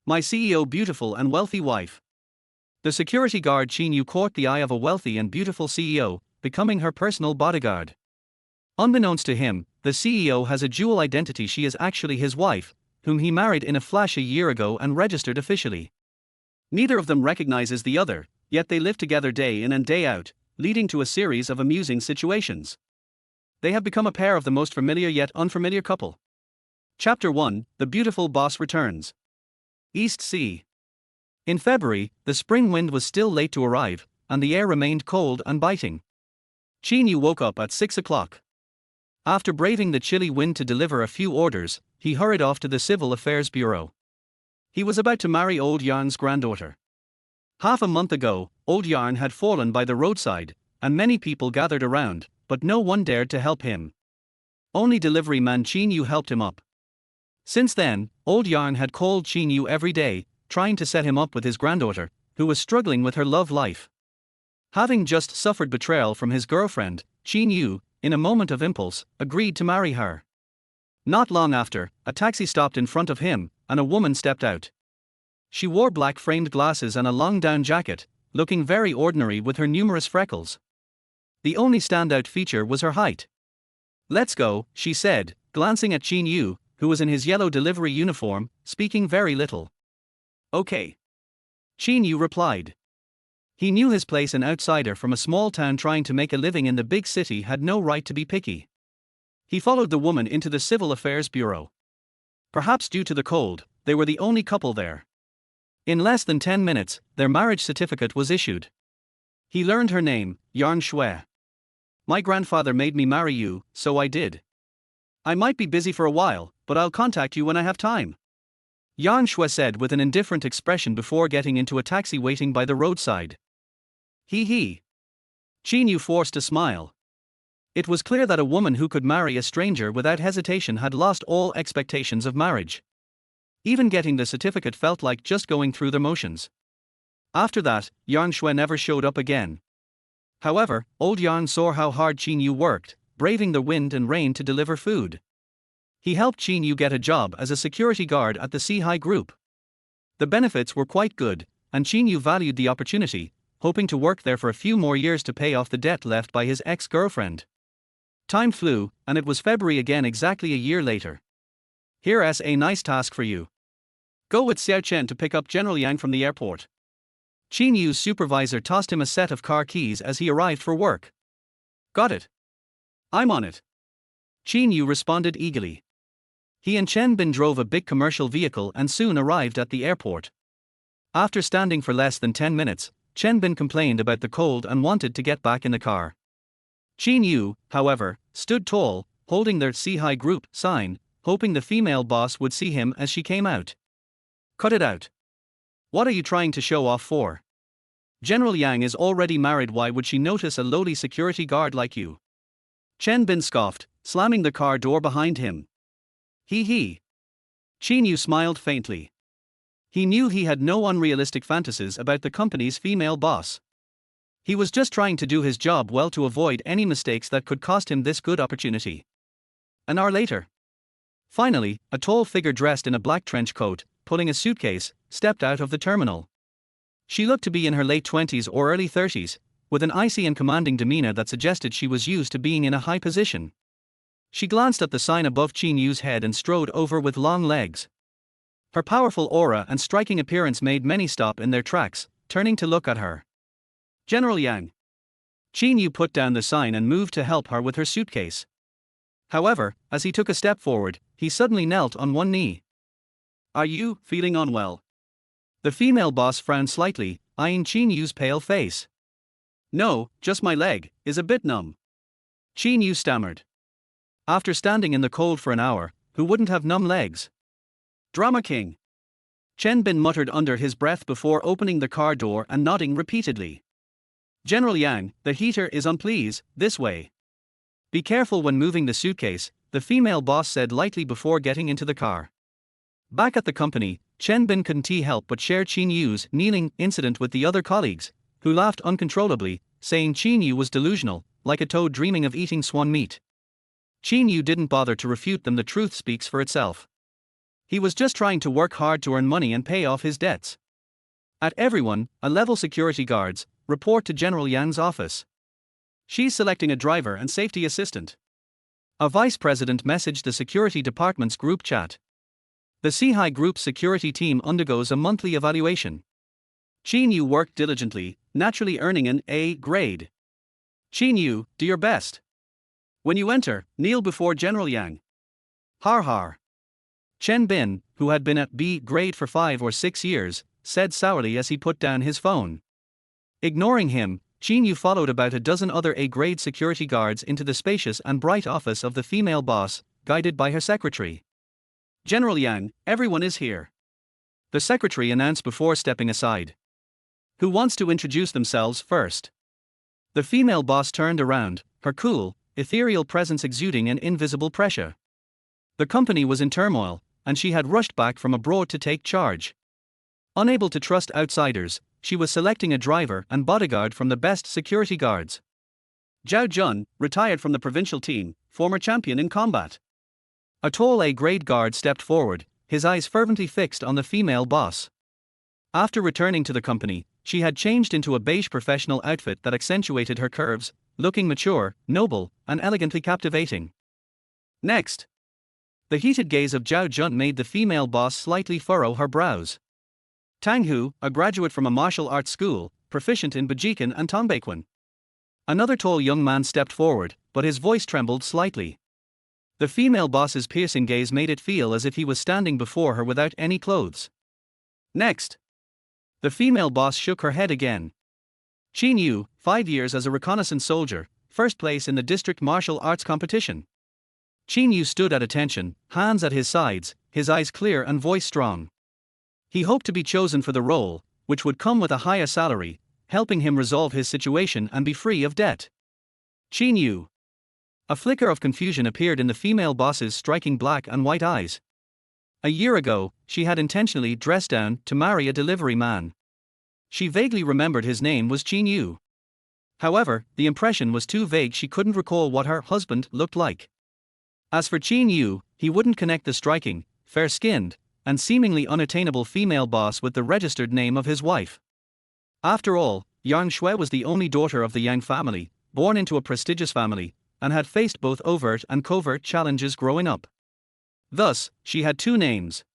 My CEO beautiful and wealthy wife. The security guard Qin Yu caught the eye of a wealthy and beautiful CEO, becoming her personal bodyguard. Unbeknownst to him, the CEO has a dual identity. She is actually his wife, whom he married in a flash a year ago and registered officially. Neither of them recognizes the other, yet they live together day in and day out, leading to a series of amusing situations. They have become a pair of the most familiar yet unfamiliar couple. Chapter 1: The Beautiful Boss Returns. East Sea. In February, the spring wind was still late to arrive, and the air remained cold and biting. Qin Yu woke up at 6 o'clock. After braving the chilly wind to deliver a few orders, he hurried off to the Civil Affairs Bureau. He was about to marry Old Yarn's granddaughter. Half a month ago, Old Yarn had fallen by the roadside, and many people gathered around, but no one dared to help him. Only delivery man Qin Yu helped him up. Since then, Old Yarn had called Qin Yu every day, trying to set him up with his granddaughter, who was struggling with her love life. Having just suffered betrayal from his girlfriend, Qin Yu, in a moment of impulse, agreed to marry her. Not long after, a taxi stopped in front of him, and a woman stepped out. She wore black framed glasses and a long down jacket, looking very ordinary with her numerous freckles. The only standout feature was her height. "Let's go," she said, glancing at Qin Yu, who was in his yellow delivery uniform, speaking very little. "Okay," Qin Yu replied. He knew his place. An outsider from a small town trying to make a living in the big city had no right to be picky. He followed the woman into the Civil Affairs Bureau. Perhaps due to the cold, they were the only couple there. In less than 10 minutes, their marriage certificate was issued. He learned her name, Yarn Shui. "My grandfather made me marry you, so I did. I might be busy for a while, but I'll contact you when I have time," Yarn Shui said with an indifferent expression before getting into a taxi waiting by the roadside. He. Qin Yu forced a smile. It was clear that a woman who could marry a stranger without hesitation had lost all expectations of marriage. Even getting the certificate felt like just going through the motions. After that, Yarn Shui never showed up again. However, Old Yarn saw how hard Qin Yu worked, braving the wind and rain to deliver food. He helped Qin Yu get a job as a security guard at the Sea Group. The benefits were quite good, and Qin Yu valued the opportunity, hoping to work there for a few more years to pay off the debt left by his ex-girlfriend. Time flew, and it was February again exactly a year later. "Here's a nice task for you. Go with Xiao Chen to pick up General Yang from the airport." Qin Yu's supervisor tossed him a set of car keys as he arrived for work. "Got it. I'm on it," Qin Yu responded eagerly. He and Chen Bin drove a big commercial vehicle and soon arrived at the airport. After standing for less than 10 minutes, Chen Bin complained about the cold and wanted to get back in the car. Qin Yu, however, stood tall, holding their Sea Group sign, hoping the female boss would see him as she came out. "Cut it out. What are you trying to show off for? General Yang is already married. Why would she notice a lowly security guard like you?" Chen Bin scoffed, slamming the car door behind him. He. Qin Yu smiled faintly. He knew he had no unrealistic fantasies about the company's female boss. He was just trying to do his job well to avoid any mistakes that could cost him this good opportunity. An hour later. Finally, a tall figure dressed in a black trench coat, pulling a suitcase, stepped out of the terminal. She looked to be in her late 20s or early 30s, with an icy and commanding demeanor that suggested she was used to being in a high position. She glanced at the sign above Qin Yu's head and strode over with long legs. Her powerful aura and striking appearance made many stop in their tracks, turning to look at her. "General Yang." Qin Yu put down the sign and moved to help her with her suitcase. However, as he took a step forward, he suddenly knelt on one knee. "Are you feeling unwell?" The female boss frowned slightly, eyeing Qin Yu's pale face. "No, just my leg is a bit numb," Qin Yu stammered. After standing in the cold for an hour, who wouldn't have numb legs? "Drama King," Chen Bin muttered under his breath before opening the car door and nodding repeatedly. "General Yang, the heater is on, please, this way." "Be careful when moving the suitcase," the female boss said lightly before getting into the car. Back at the company, Chen Bin couldn't help but share Qin Yu's kneeling incident with the other colleagues, who laughed uncontrollably, saying Qin Yu was delusional, like a toad dreaming of eating swan meat. Qin Yu didn't bother to refute them. The truth speaks for itself. He was just trying to work hard to earn money and pay off his debts. At everyone, a level security guards, report to General Yang's office. She's selecting a driver and safety assistant. A vice president messaged the security department's group chat. The Sihai Group's security team undergoes a monthly evaluation. Qin Yu worked diligently, naturally earning an A grade. Qin Yu, do your best. When you enter, kneel before General Yang. Har har. Chen Bin, who had been at B grade for 5 or 6 years, said sourly as he put down his phone. Ignoring him, Qin Yu followed about a dozen other A-grade security guards into the spacious and bright office of the female boss, guided by her secretary. General Yang, everyone is here. The secretary announced before stepping aside. Who wants to introduce themselves first? The female boss turned around, her cool, ethereal presence exuding an invisible pressure. The company was in turmoil, and she had rushed back from abroad to take charge. Unable to trust outsiders, she was selecting a driver and bodyguard from the best security guards. Zhao Jun, retired from the provincial team, former champion in combat. A tall A-grade guard stepped forward, his eyes fervently fixed on the female boss. After returning to the company, she had changed into a beige professional outfit that accentuated her curves, looking mature, noble, and elegantly captivating. Next. The heated gaze of Zhao Jun made the female boss slightly furrow her brows. Tang Hu, a graduate from a martial arts school, proficient in Bajikan and Tongbaikwan. Another tall young man stepped forward, but his voice trembled slightly. The female boss's piercing gaze made it feel as if he was standing before her without any clothes. Next. The female boss shook her head again. Qin Yu, 5 years as a reconnaissance soldier, first place in the district martial arts competition. Qin Yu stood at attention, hands at his sides, his eyes clear and voice strong. He hoped to be chosen for the role, which would come with a higher salary, helping him resolve his situation and be free of debt. Qin Yu. A flicker of confusion appeared in the female boss's striking black and white eyes. A year ago, she had intentionally dressed down to marry a delivery man. She vaguely remembered his name was Qin Yu. However, the impression was too vague, she couldn't recall what her husband looked like. As for Qin Yu, he wouldn't connect the striking, fair-skinned, and seemingly unattainable female boss with the registered name of his wife. After all, Yang Shui was the only daughter of the Yang family, born into a prestigious family, and had faced both overt and covert challenges growing up. Thus, she had 2 names.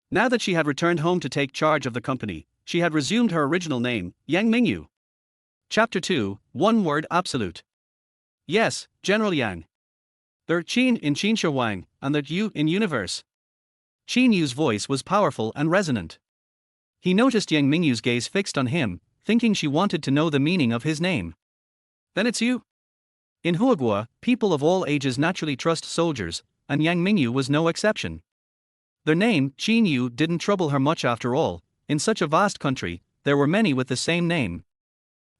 Now that she had returned home to take charge of the company, she had resumed her original name, Yang Mingyu. Chapter 2, One Word Absolute. Yes, General Yang. There Qin in Qin Wang, and that Yu in universe. Qin Yu's voice was powerful and resonant. He noticed Yang Mingyu's gaze fixed on him, thinking she wanted to know the meaning of his name. Then it's you? In Huagua, people of all ages naturally trust soldiers, and Yang Mingyu was no exception. Their name, Qin Yu, didn't trouble her much after all. In such a vast country, there were many with the same name.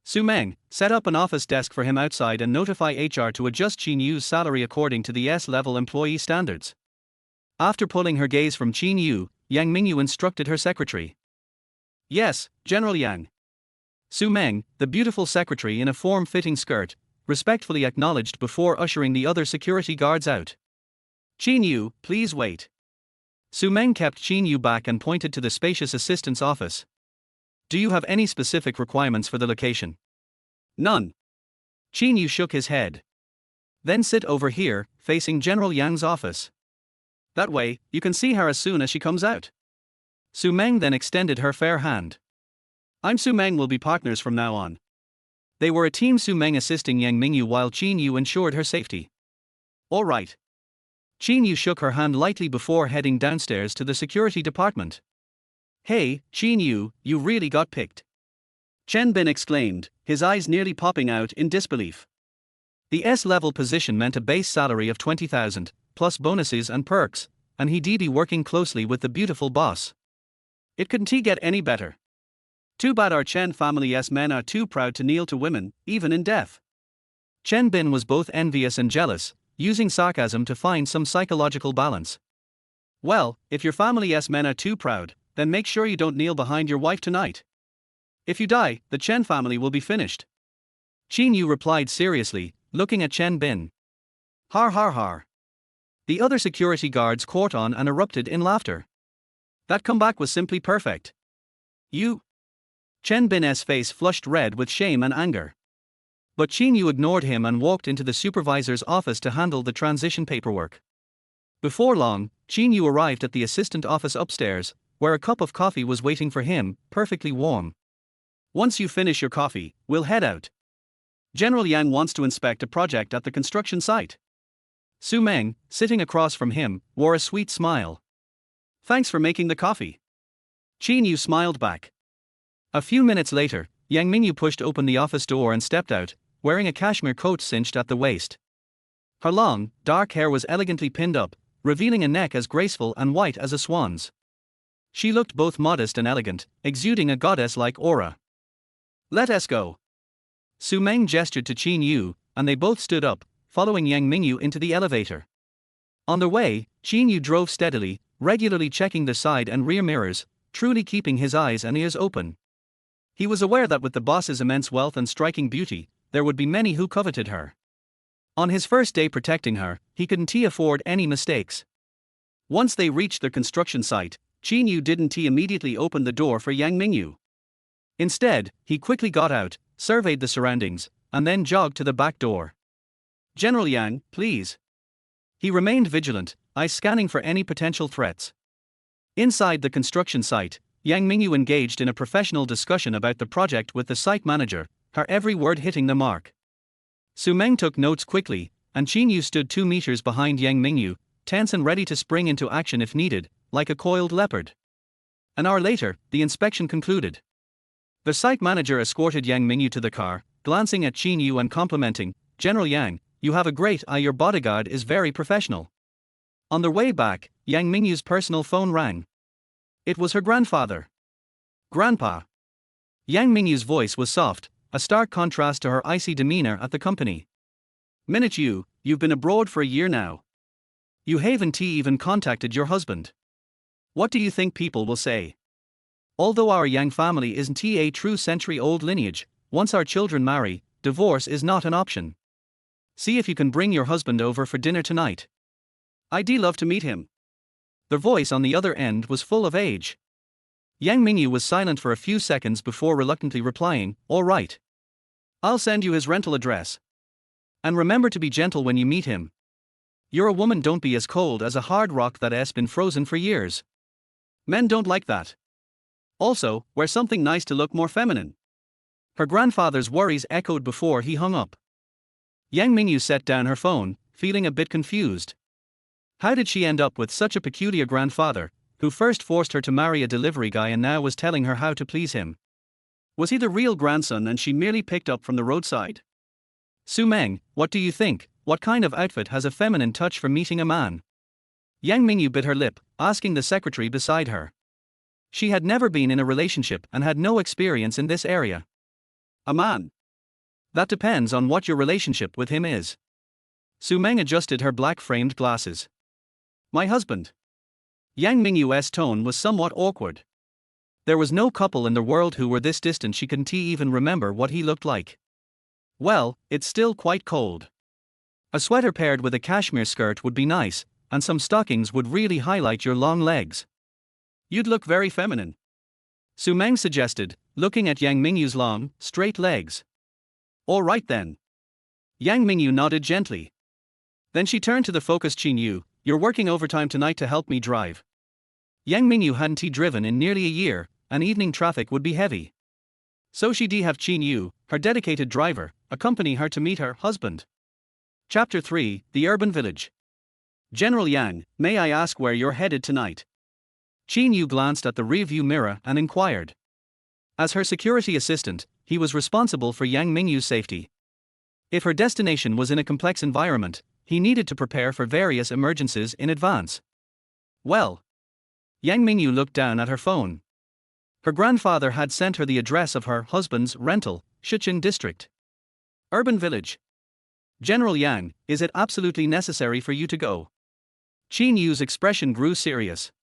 Su Meng, set up an office desk for him outside and notify HR to adjust Qin Yu's salary according to the S-level employee standards. After pulling her gaze from Qin Yu, Yang Mingyu instructed her secretary. Yes, General Yang. Su Meng, the beautiful secretary in a form-fitting skirt, respectfully acknowledged before ushering the other security guards out. Qin Yu, please wait. Su Meng kept Qin Yu back and pointed to the spacious assistant's office. Do you have any specific requirements for the location? None. Qin Yu shook his head. Then sit over here, facing General Yang's office. That way, you can see her as soon as she comes out. Su Meng then extended her fair hand. I'm Su Meng, will be partners from now on. They were a team, Su Meng assisting Yang Mingyu while Qin Yu ensured her safety. All right. Qin Yu shook her hand lightly before heading downstairs to the security department. Hey, Qin Yu, you really got picked. Chen Bin exclaimed, his eyes nearly popping out in disbelief. The S-level position meant a base salary of 20,000, plus bonuses and perks, and he'd be working closely with the beautiful boss. It couldn't get any better. Too bad our Chen family's men are too proud to kneel to women, even in death. Chen Bin was both envious and jealous, using sarcasm to find some psychological balance. Well, if your family's men are too proud, then make sure you don't kneel behind your wife tonight. If you die, the Chen family will be finished. Qin Yu replied seriously, looking at Chen Bin. Har har har. The other security guards caught on and erupted in laughter. That comeback was simply perfect. You. Chen Bin's face flushed red with shame and anger. But Qin Yu ignored him and walked into the supervisor's office to handle the transition paperwork. Before long, Qin Yu arrived at the assistant office upstairs, where a cup of coffee was waiting for him, perfectly warm. Once you finish your coffee, we'll head out. General Yang wants to inspect a project at the construction site. Su Meng, sitting across from him, wore a sweet smile. Thanks for making the coffee. Qin Yu smiled back. A few minutes later, Yang Mingyu pushed open the office door and stepped out, wearing a cashmere coat cinched at the waist. Her long, dark hair was elegantly pinned up, revealing a neck as graceful and white as a swan's. She looked both modest and elegant, exuding a goddess-like aura. Let us go. Su Meng gestured to Qin Yu, and they both stood up, following Yang Mingyu into the elevator. On their way, Qin Yu drove steadily, regularly checking the side and rear mirrors, truly keeping his eyes and ears open. He was aware that with the boss's immense wealth and striking beauty, there would be many who coveted her. On his first day protecting her, he couldn't afford any mistakes. Once they reached the construction site, Qin Yu didn't immediately open the door for Yang Mingyu. Instead, he quickly got out, surveyed the surroundings, and then jogged to the back door. General Yang, please. He remained vigilant, eyes scanning for any potential threats. Inside the construction site, Yang Mingyu engaged in a professional discussion about the project with the site manager, her every word hitting the mark. Su Meng took notes quickly, and Qin Yu stood 2 meters behind Yang Mingyu, tense and ready to spring into action if needed, like a coiled leopard. An hour later, the inspection concluded. The site manager escorted Yang Mingyu to the car, glancing at Qin Yu and complimenting, General Yang, you have a great eye, your bodyguard is very professional. On their way back, Yang Mingyu's personal phone rang. It was her grandfather. Grandpa. Yang Mingyu's voice was soft, a stark contrast to her icy demeanor at the company. Minute Yu, you've been abroad for a year now. You haven't even contacted your husband. What do you think people will say? Although our Yang family isn't a true century-old lineage, once our children marry, divorce is not an option. See if you can bring your husband over for dinner tonight. I'd love to meet him. The voice on the other end was full of age. Yang Mingyu was silent for a few seconds before reluctantly replying, all right. I'll send you his rental address. And remember to be gentle when you meet him. You're a woman, don't be as cold as a hard rock that's been frozen for years. Men don't like that. Also, wear something nice to look more feminine. Her grandfather's worries echoed before he hung up. Yang Mingyu set down her phone, feeling a bit confused. How did she end up with such a peculiar grandfather, who first forced her to marry a delivery guy and now was telling her how to please him? Was he the real grandson and she merely picked up from the roadside? Su Meng, what do you think? What kind of outfit has a feminine touch for meeting a man? Yang Mingyu bit her lip, asking the secretary beside her. She had never been in a relationship and had no experience in this area. A man? That depends on what your relationship with him is. Su Meng adjusted her black-framed glasses. My husband. Yang Mingyu's tone was somewhat awkward. There was no couple in the world who were this distant she couldn't even remember what he looked like. Well, it's still quite cold. A sweater paired with a cashmere skirt would be nice, and some stockings would really highlight your long legs. You'd look very feminine. Su Meng suggested, looking at Yang Mingyu's long, straight legs. All right then. Yang Mingyu nodded gently. Then she turned to the focused Qin Yu, you're working overtime tonight to help me drive. Yang Mingyu hadn't driven in nearly a year, and evening traffic would be heavy. So she'd have Qin Yu, her dedicated driver, accompany her to meet her husband. Chapter 3, The Urban Village. General Yang, may I ask where you're headed tonight? Qin Yu glanced at the rearview mirror and inquired. As her security assistant, he was responsible for Yang Mingyu's safety. If her destination was in a complex environment, he needed to prepare for various emergencies in advance. Well. Yang Mingyu looked down at her phone. Her grandfather had sent her the address of her husband's rental, Shiqin district. Urban village. General Yang, is it absolutely necessary for you to go? Qin Yu's expression grew serious.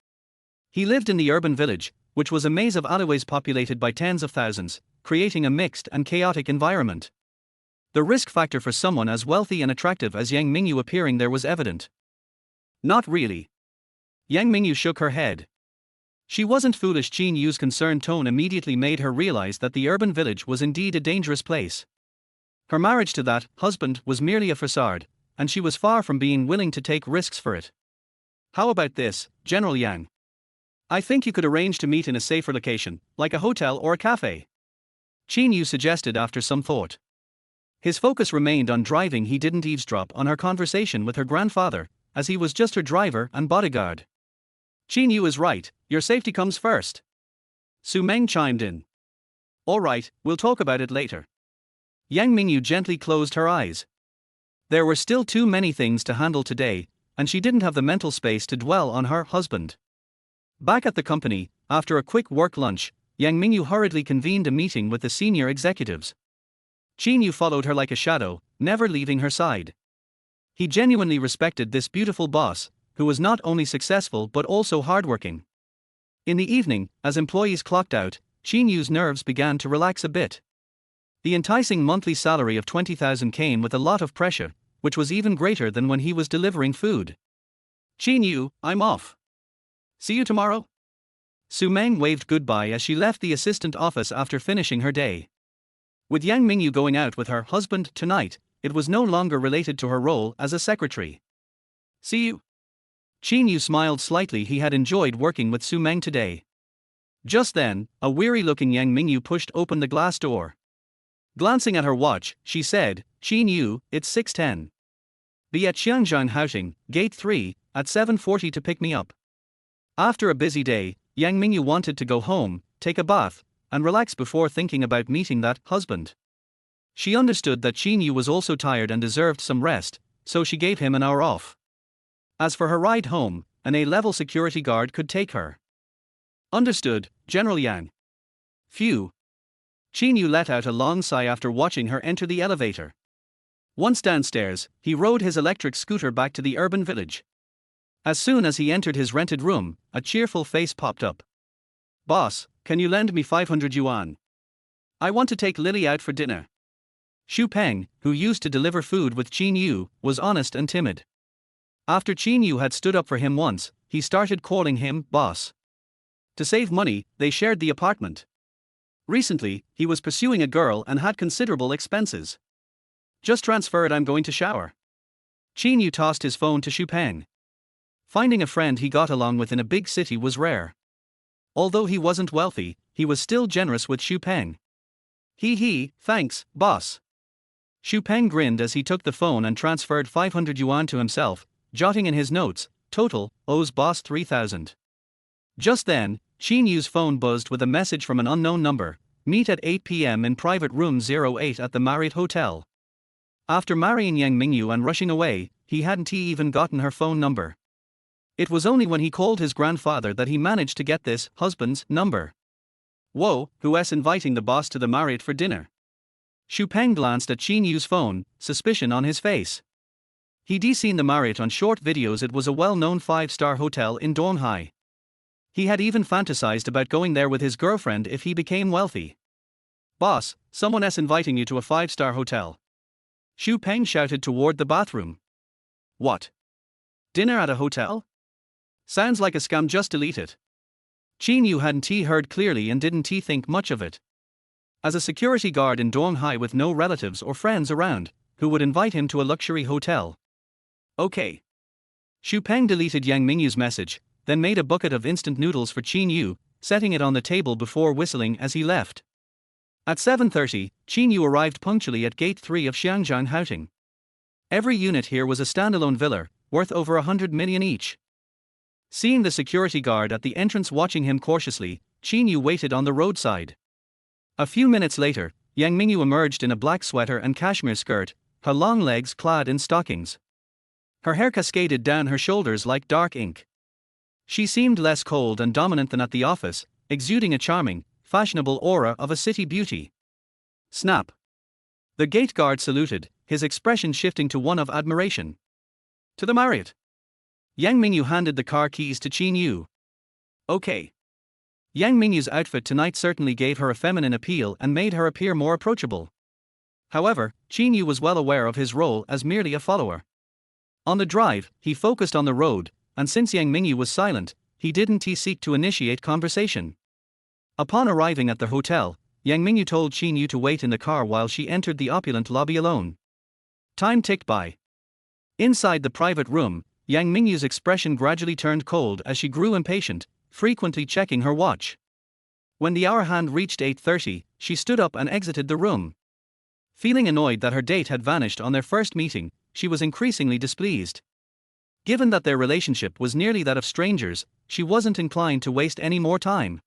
He lived in the urban village, which was a maze of alleyways populated by tens of thousands, creating a mixed and chaotic environment. The risk factor for someone as wealthy and attractive as Yang Mingyu appearing there was evident. Not really. Yang Mingyu shook her head. She wasn't foolish. Qin Yu's concerned tone immediately made her realize that the urban village was indeed a dangerous place. Her marriage to that husband was merely a facade, and she was far from being willing to take risks for it. How about this, General Yang? I think you could arrange to meet in a safer location, like a hotel or a cafe. Qin Yu suggested after some thought. His focus remained on driving. He didn't eavesdrop on her conversation with her grandfather, as he was just her driver and bodyguard. Qin Yu is right, your safety comes first. Su Meng chimed in. All right, we'll talk about it later. Yang Mingyu gently closed her eyes. There were still too many things to handle today, and she didn't have the mental space to dwell on her husband. Back at the company, after a quick work lunch, Yang Mingyu hurriedly convened a meeting with the senior executives. Qin Yu followed her like a shadow, never leaving her side. He genuinely respected this beautiful boss, who was not only successful but also hardworking. In the evening, as employees clocked out, Qin Yu's nerves began to relax a bit. The enticing monthly salary of 20,000 came with a lot of pressure, which was even greater than when he was delivering food. Qin Yu, I'm off. See you tomorrow? Su Meng waved goodbye as she left the assistant office after finishing her day. With Yang Mingyu going out with her husband tonight, it was no longer related to her role as a secretary. See you. Qin Yu smiled slightly. He had enjoyed working with Su Meng today. Just then, a weary-looking Yang Mingyu pushed open the glass door. Glancing at her watch, she said, Qin Yu, it's 6:10. Be at Xiangjiang Houting, Gate 3, at 7:40 to pick me up. After a busy day, Yang Mingyu wanted to go home, take a bath, and relax before thinking about meeting that husband. She understood that Qin Yu was also tired and deserved some rest, so she gave him an hour off. As for her ride home, an A-level security guard could take her. Understood, General Yang. Phew. Qin Yu let out a long sigh after watching her enter the elevator. Once downstairs, he rode his electric scooter back to the urban village. As soon as he entered his rented room, a cheerful face popped up. Boss, can you lend me 500 yuan? I want to take Lily out for dinner. Xu Peng, who used to deliver food with Qin Yu, was honest and timid. After Qin Yu had stood up for him once, he started calling him boss. To save money, they shared the apartment. Recently, he was pursuing a girl and had considerable expenses. Just transfer it, I'm going to shower. Qin Yu tossed his phone to Xu Peng. Finding a friend he got along with in a big city was rare. Although he wasn't wealthy, he was still generous with Xu Peng. Thanks, boss. Xu Peng grinned as he took the phone and transferred 500 yuan to himself, jotting in his notes, total, owes boss 3,000. Just then, Qin Yu's phone buzzed with a message from an unknown number, meet at 8 p.m. in private room 08 at the Marriott Hotel. After marrying Yang Mingyu and rushing away, he hadn't even gotten her phone number. It was only when he called his grandfather that he managed to get this husband's number. Whoa, who's inviting the boss to the Marriott for dinner? Xu Peng glanced at Qin Yu's phone, suspicion on his face. He'd seen the Marriott on short videos. It was a well-known 5-star hotel in Donghai. He had even fantasized about going there with his girlfriend if he became wealthy. Boss, someone's inviting you to a 5-star hotel. Xu Peng shouted toward the bathroom. What? Dinner at a hotel? Sounds like a scam, just delete it. Qin Yu hadn't heard clearly and didn't think much of it. As a security guard in Donghai with no relatives or friends around, who would invite him to a luxury hotel? Okay. Xu Peng deleted Yang Mingyu's message, then made a bucket of instant noodles for Qin Yu, setting it on the table before whistling as he left. At 7:30, Qin Yu arrived punctually at Gate 3 of Xiangjiang Houting. Every unit here was a standalone villa, worth over 100 million each. Seeing the security guard at the entrance watching him cautiously, Qin Yu waited on the roadside. A few minutes later, Yang Mingyu emerged in a black sweater and cashmere skirt, her long legs clad in stockings. Her hair cascaded down her shoulders like dark ink. She seemed less cold and dominant than at the office, exuding a charming, fashionable aura of a city beauty. Snap. The gate guard saluted, his expression shifting to one of admiration. To the Marriott. Yang Mingyu handed the car keys to Qin Yu. Okay. Yang Mingyu's outfit tonight certainly gave her a feminine appeal and made her appear more approachable. However, Qin Yu was well aware of his role as merely a follower. On the drive, he focused on the road, and since Yang Mingyu was silent, he didn't seek to initiate conversation. Upon arriving at the hotel, Yang Mingyu told Qin Yu to wait in the car while she entered the opulent lobby alone. Time ticked by. Inside the private room, Yang Mingyu's expression gradually turned cold as she grew impatient, frequently checking her watch. When the hour hand reached 8:30, she stood up and exited the room. Feeling annoyed that her date had vanished on their first meeting, she was increasingly displeased. Given that their relationship was nearly that of strangers, she wasn't inclined to waste any more time.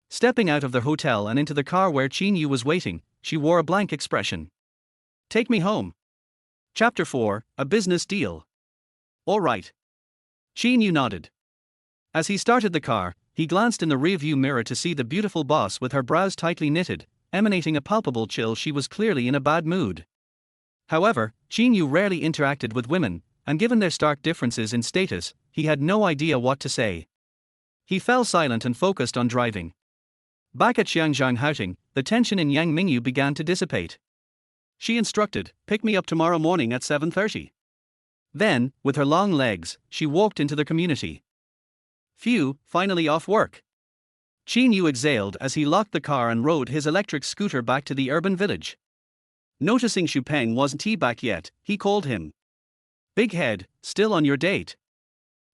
Stepping out of the hotel and into the car where Qin Yu was waiting, she wore a blank expression. "Take me home." Chapter 4, A Business Deal. "All right." Qin Yu nodded. As he started the car, he glanced in the rearview mirror to see the beautiful boss with her brows tightly knitted, emanating a palpable chill. She was clearly in a bad mood. However, Qin Yu rarely interacted with women, and given their stark differences in status, he had no idea what to say. He fell silent and focused on driving. Back at Xiangzhanghouting, the tension in Yang Mingyu began to dissipate. She instructed, "Pick me up tomorrow morning at 7:30. Then, with her long legs, she walked into the community. Phew, finally off work. Qin Yu exhaled as he locked the car and rode his electric scooter back to the urban village. Noticing Xu Peng wasn't back yet, he called him. "Big head, still on your date?"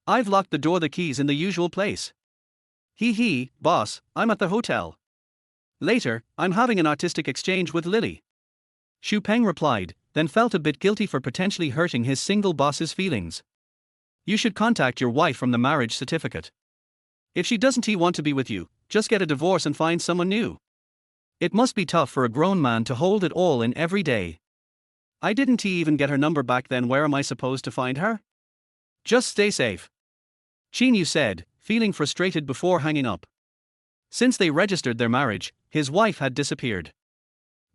"I've locked the door, the keys in the usual place." He, boss, I'm at the hotel. Later, I'm having an artistic exchange with Lily." Xu Peng replied, then felt a bit guilty for potentially hurting his single boss's feelings. "You should contact your wife from the marriage certificate. If she doesn't want to be with you, just get a divorce and find someone new. It must be tough for a grown man to hold it all in every day." "I didn't even get her number back then. Where am I supposed to find her?" "Just stay safe," Qin Yu said, feeling frustrated before hanging up. Since they registered their marriage, his wife had disappeared.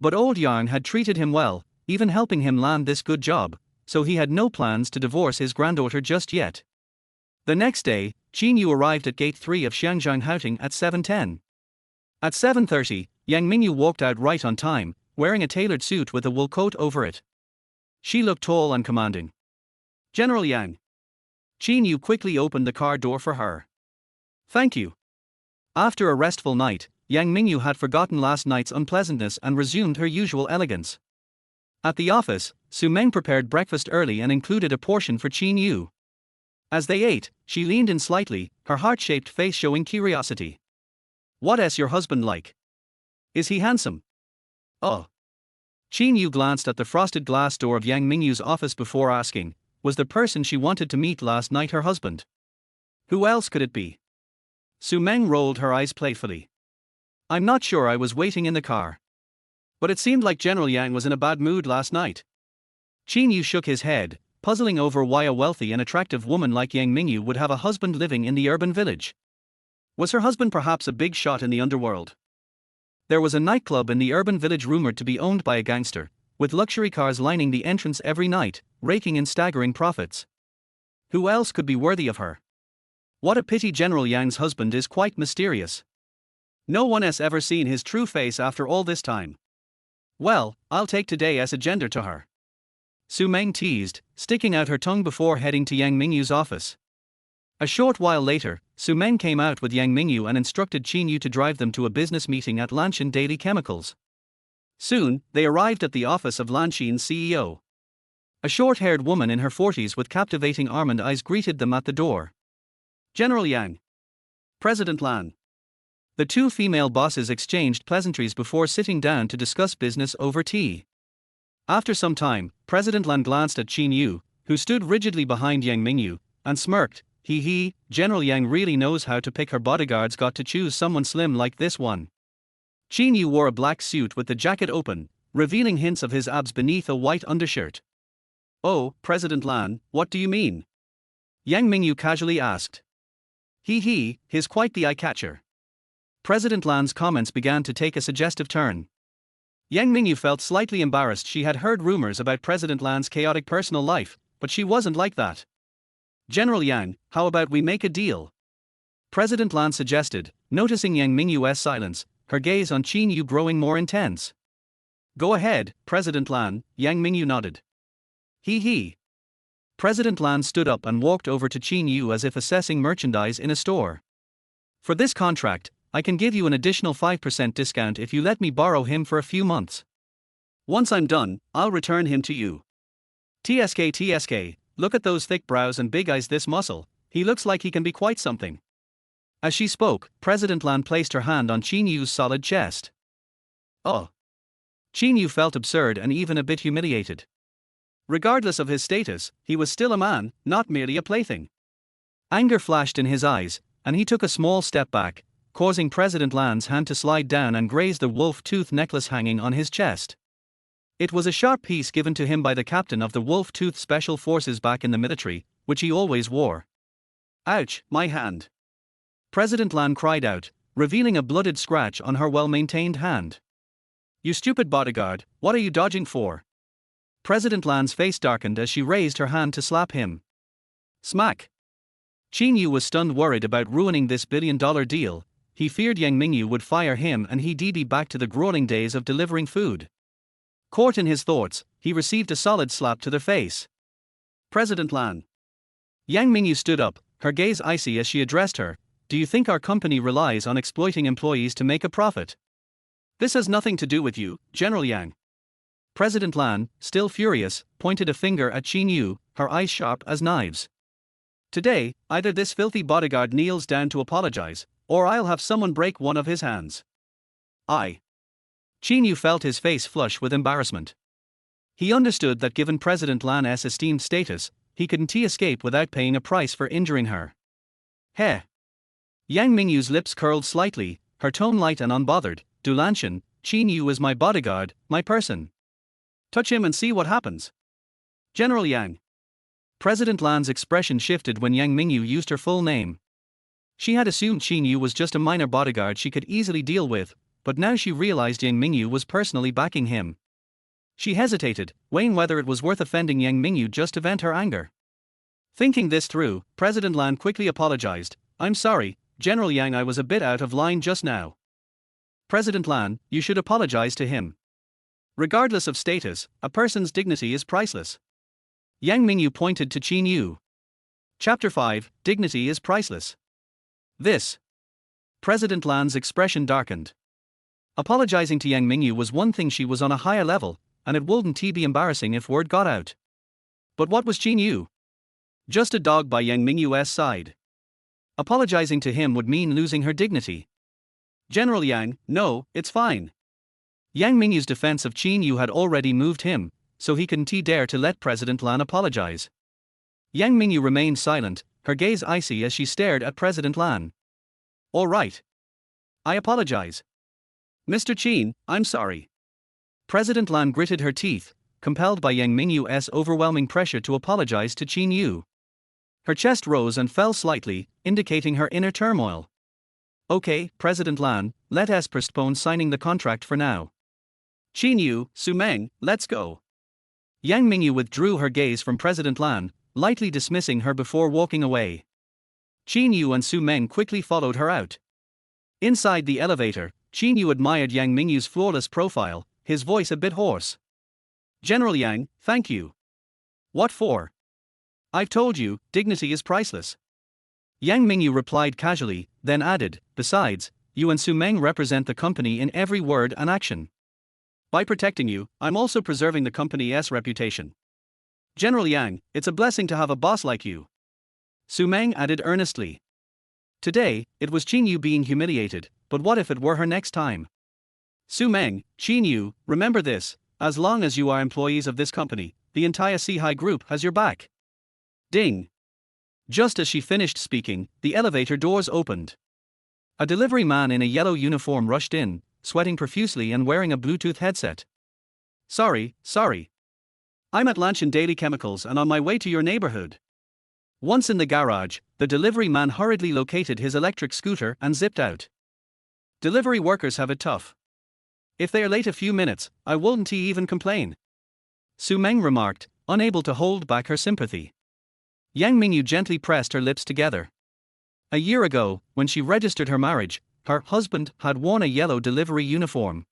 But old Yang had treated him well, even helping him land this good job, so he had no plans to divorce his granddaughter just yet. The next day, Qin Yu arrived at Gate 3 of Xiangzhanghouting at 7:10. At 7:30, Yang Mingyu walked out right on time, wearing a tailored suit with a wool coat over it. She looked tall and commanding. "General Yang." Qin Yu quickly opened the car door for her. "Thank you." After a restful night, Yang Mingyu had forgotten last night's unpleasantness and resumed her usual elegance. At the office, Su Meng prepared breakfast early and included a portion for Qin Yu. As they ate, she leaned in slightly, her heart-shaped face showing curiosity. "What's your husband like? Is he handsome?" "Oh." Qin Yu glanced at the frosted glass door of Yang Mingyu's office before asking, was the person she wanted to meet last night her husband? Who else could it be? Su Meng rolled her eyes playfully. "I'm not sure, I was waiting in the car. But it seemed like General Yang was in a bad mood last night." Qin Yu shook his head, puzzling over why a wealthy and attractive woman like Yang Mingyu would have a husband living in the urban village. Was her husband perhaps a big shot in the underworld? There was a nightclub in the urban village rumored to be owned by a gangster, with luxury cars lining the entrance every night, raking in staggering profits. Who else could be worthy of her? What a pity General Yang's husband is quite mysterious. No one has ever seen his true face after all this time. Well, I'll take today as a gender to her," Su Meng teased, sticking out her tongue before heading to Yang Mingyu's office. A short while later, Su Meng came out with Yang Mingyu and instructed Qin Yu to drive them to a business meeting at Lanshan Daily Chemicals. Soon, they arrived at the office of Lanshan's CEO. A short-haired woman in her 40s with captivating almond eyes greeted them at the door. "General Yang. President Lan." The two female bosses exchanged pleasantries before sitting down to discuss business over tea. After some time, President Lan glanced at Qin Yu, who stood rigidly behind Yang Mingyu, and smirked. General Yang really knows how to pick her bodyguards. Got to choose someone slim like this one." Qin Yu wore a black suit with the jacket open, revealing hints of his abs beneath a white undershirt. "Oh, President Lan, what do you mean?" Yang Mingyu casually asked. He's quite the eye-catcher." President Lan's comments began to take a suggestive turn. Yang Mingyu felt slightly embarrassed. She had heard rumors about President Lan's chaotic personal life, but she wasn't like that. "General Yang, how about we make a deal?" President Lan suggested, noticing Yang Mingyu's silence, her gaze on Qin Yu growing more intense. "Go ahead, President Lan," Yang Mingyu nodded. President Lan stood up and walked over to Qin Yu as if assessing merchandise in a store. For this contract, I can give you an additional 5% discount if you let me borrow him for a few months. Once I'm done, I'll return him to you. TSK, look at those thick brows and big eyes, this muscle, he looks like he can be quite something. As she spoke, President Lan placed her hand on Qin Yu's solid chest. Oh. Qin Yu felt absurd and even a bit humiliated. Regardless of his status, he was still a man, not merely a plaything. Anger flashed in his eyes, and he took a small step back, causing President Lan's hand to slide down and graze the wolf tooth necklace hanging on his chest. It was a sharp piece given to him by the captain of the wolf tooth special forces back in the military, which he always wore. Ouch, my hand. President Lan cried out, revealing a blooded scratch on her well-maintained hand. You stupid bodyguard, what are you dodging for? President Lan's face darkened as she raised her hand to slap him. Smack. Qin Yu was stunned, worried about ruining this billion-dollar deal. He feared Yang Mingyu would fire him and he'd be back to the grueling days of delivering food. Caught in his thoughts, he received a solid slap to the face. President Lan. Yang Mingyu stood up, her gaze icy as she addressed her. Do you think our company relies on exploiting employees to make a profit? This has nothing to do with you, General Yang. President Lan, still furious, pointed a finger at Qin Yu, her eyes sharp as knives. Today, either this filthy bodyguard kneels down to apologize, or I'll have someone break one of his hands. Qin Yu felt his face flush with embarrassment. He understood that given President Lan's esteemed status, he couldn't escape without paying a price for injuring her. Heh. Yang Mingyu's lips curled slightly, her tone light and unbothered. Du Lanshan, Qin Yu is my bodyguard, my person. Touch him and see what happens. General Yang. President Lan's expression shifted when Yang Mingyu used her full name. She had assumed Qin Yu was just a minor bodyguard she could easily deal with, but now she realized Yang Mingyu was personally backing him. She hesitated, weighing whether it was worth offending Yang Mingyu just to vent her anger. Thinking this through, President Lan quickly apologized. I'm sorry, General Yang, I was a bit out of line just now. President Lan, you should apologize to him. Regardless of status, a person's dignity is priceless. Yang Mingyu pointed to Qin Yu. Chapter 5, Dignity is Priceless. This. President Lan's expression darkened. Apologizing to Yang Mingyu was one thing, she was on a higher level, and it wouldn't be embarrassing if word got out. But what was Qin Yu? Just a dog by Yang Mingyu's side. Apologizing to him would mean losing her dignity. General Yang, no, it's fine. Yang Mingyu's defense of Qin Yu had already moved him, so he couldn't dare to let President Lan apologize. Yang Mingyu remained silent, her gaze icy as she stared at President Lan. All right. I apologize. Mr. Qin, I'm sorry. President Lan gritted her teeth, compelled by Yang Mingyu's overwhelming pressure to apologize to Qin Yu. Her chest rose and fell slightly, indicating her inner turmoil. Okay, President Lan, let us postpone signing the contract for now. Qin Yu, Su Meng, let's go. Yang Mingyu withdrew her gaze from President Lan, lightly dismissing her before walking away. Qin Yu and Su Meng quickly followed her out. Inside the elevator, Qin Yu admired Yang Mingyu's flawless profile, his voice a bit hoarse. General Yang, thank you. What for? I've told you, dignity is priceless. Yang Mingyu replied casually, then added, besides, you and Su Meng represent the company in every word and action. By protecting you, I'm also preserving the company's reputation. General Yang, it's a blessing to have a boss like you. Su Meng added earnestly. Today, it was Qin Yu being humiliated, but what if it were her next time? Su Meng, Qin Yu, remember this, as long as you are employees of this company, the entire Sihai group has your back. Ding. Just as she finished speaking, the elevator doors opened. A delivery man in a yellow uniform rushed in, sweating profusely and wearing a Bluetooth headset. Sorry. I'm at Lanshan Daily Chemicals and on my way to your neighborhood. Once in the garage, the delivery man hurriedly located his electric scooter and zipped out. Delivery workers have it tough. If they are late a few minutes, I won't even complain. Su Meng remarked, unable to hold back her sympathy. Yang Mingyu gently pressed her lips together. A year ago, when she registered her marriage, her husband had worn a yellow delivery uniform.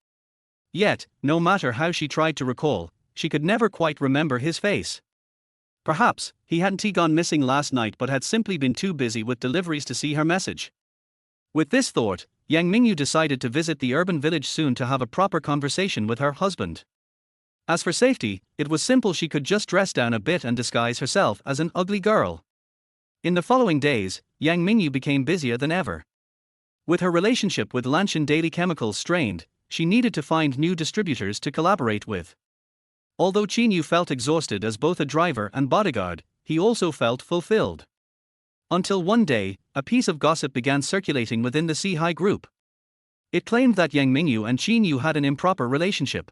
Yet, no matter how she tried to recall, she could never quite remember his face. Perhaps, he hadn't gone missing last night but had simply been too busy with deliveries to see her message. With this thought, Yang Mingyu decided to visit the urban village soon to have a proper conversation with her husband. As for safety, it was simple, she could just dress down a bit and disguise herself as an ugly girl. In the following days, Yang Mingyu became busier than ever. With her relationship with Lanshan Daily Chemicals strained, she needed to find new distributors to collaborate with. Although Qin Yu felt exhausted as both a driver and bodyguard, he also felt fulfilled. Until one day, a piece of gossip began circulating within the Sihai group. It claimed that Yang Mingyu and Qin Yu had an improper relationship.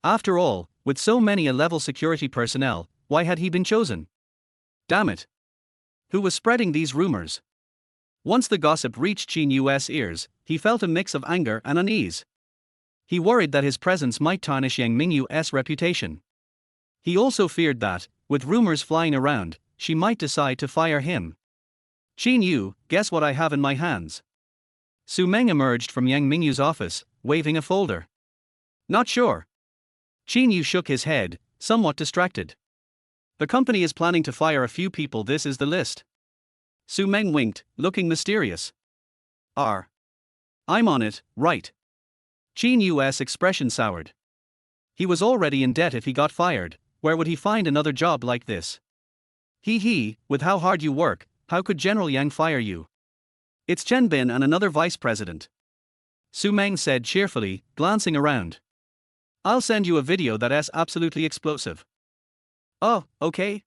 After all, with so many A-level security personnel, why had he been chosen? Damn it! Who was spreading these rumors? Once the gossip reached Qin Yu's ears, he felt a mix of anger and unease. He worried that his presence might tarnish Yang Mingyu's reputation. He also feared that, with rumors flying around, she might decide to fire him. Qin Yu, guess what I have in my hands? Su Meng emerged from Yang Mingyu's office, waving a folder. Not sure. Qin Yu shook his head, somewhat distracted. The company is planning to fire a few people, this is the list. Su Meng winked, looking mysterious. I'm on it, right? Qin Yu's expression soured. He was already in debt if he got fired, where would he find another job like this? With how hard you work, how could General Yang fire you? It's Chen Bin and another vice president. Su Meng said cheerfully, glancing around. I'll send you a video that's absolutely explosive. Oh, okay.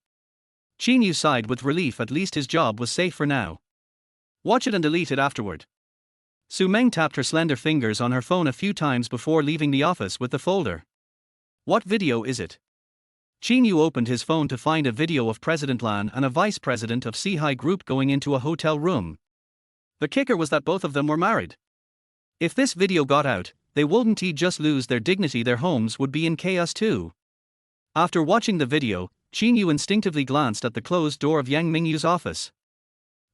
Qin Yu sighed with relief, at least his job was safe for now. Watch it and delete it afterward. Su Meng tapped her slender fingers on her phone a few times before leaving the office with the folder. What video is it? Qin Yu opened his phone to find a video of President Lan and a vice president of Sihai Group going into a hotel room. The kicker was that both of them were married. If this video got out, they wouldn't just lose their dignity, their homes would be in chaos too. After watching the video, Qin Yu instinctively glanced at the closed door of Yang Mingyu's office.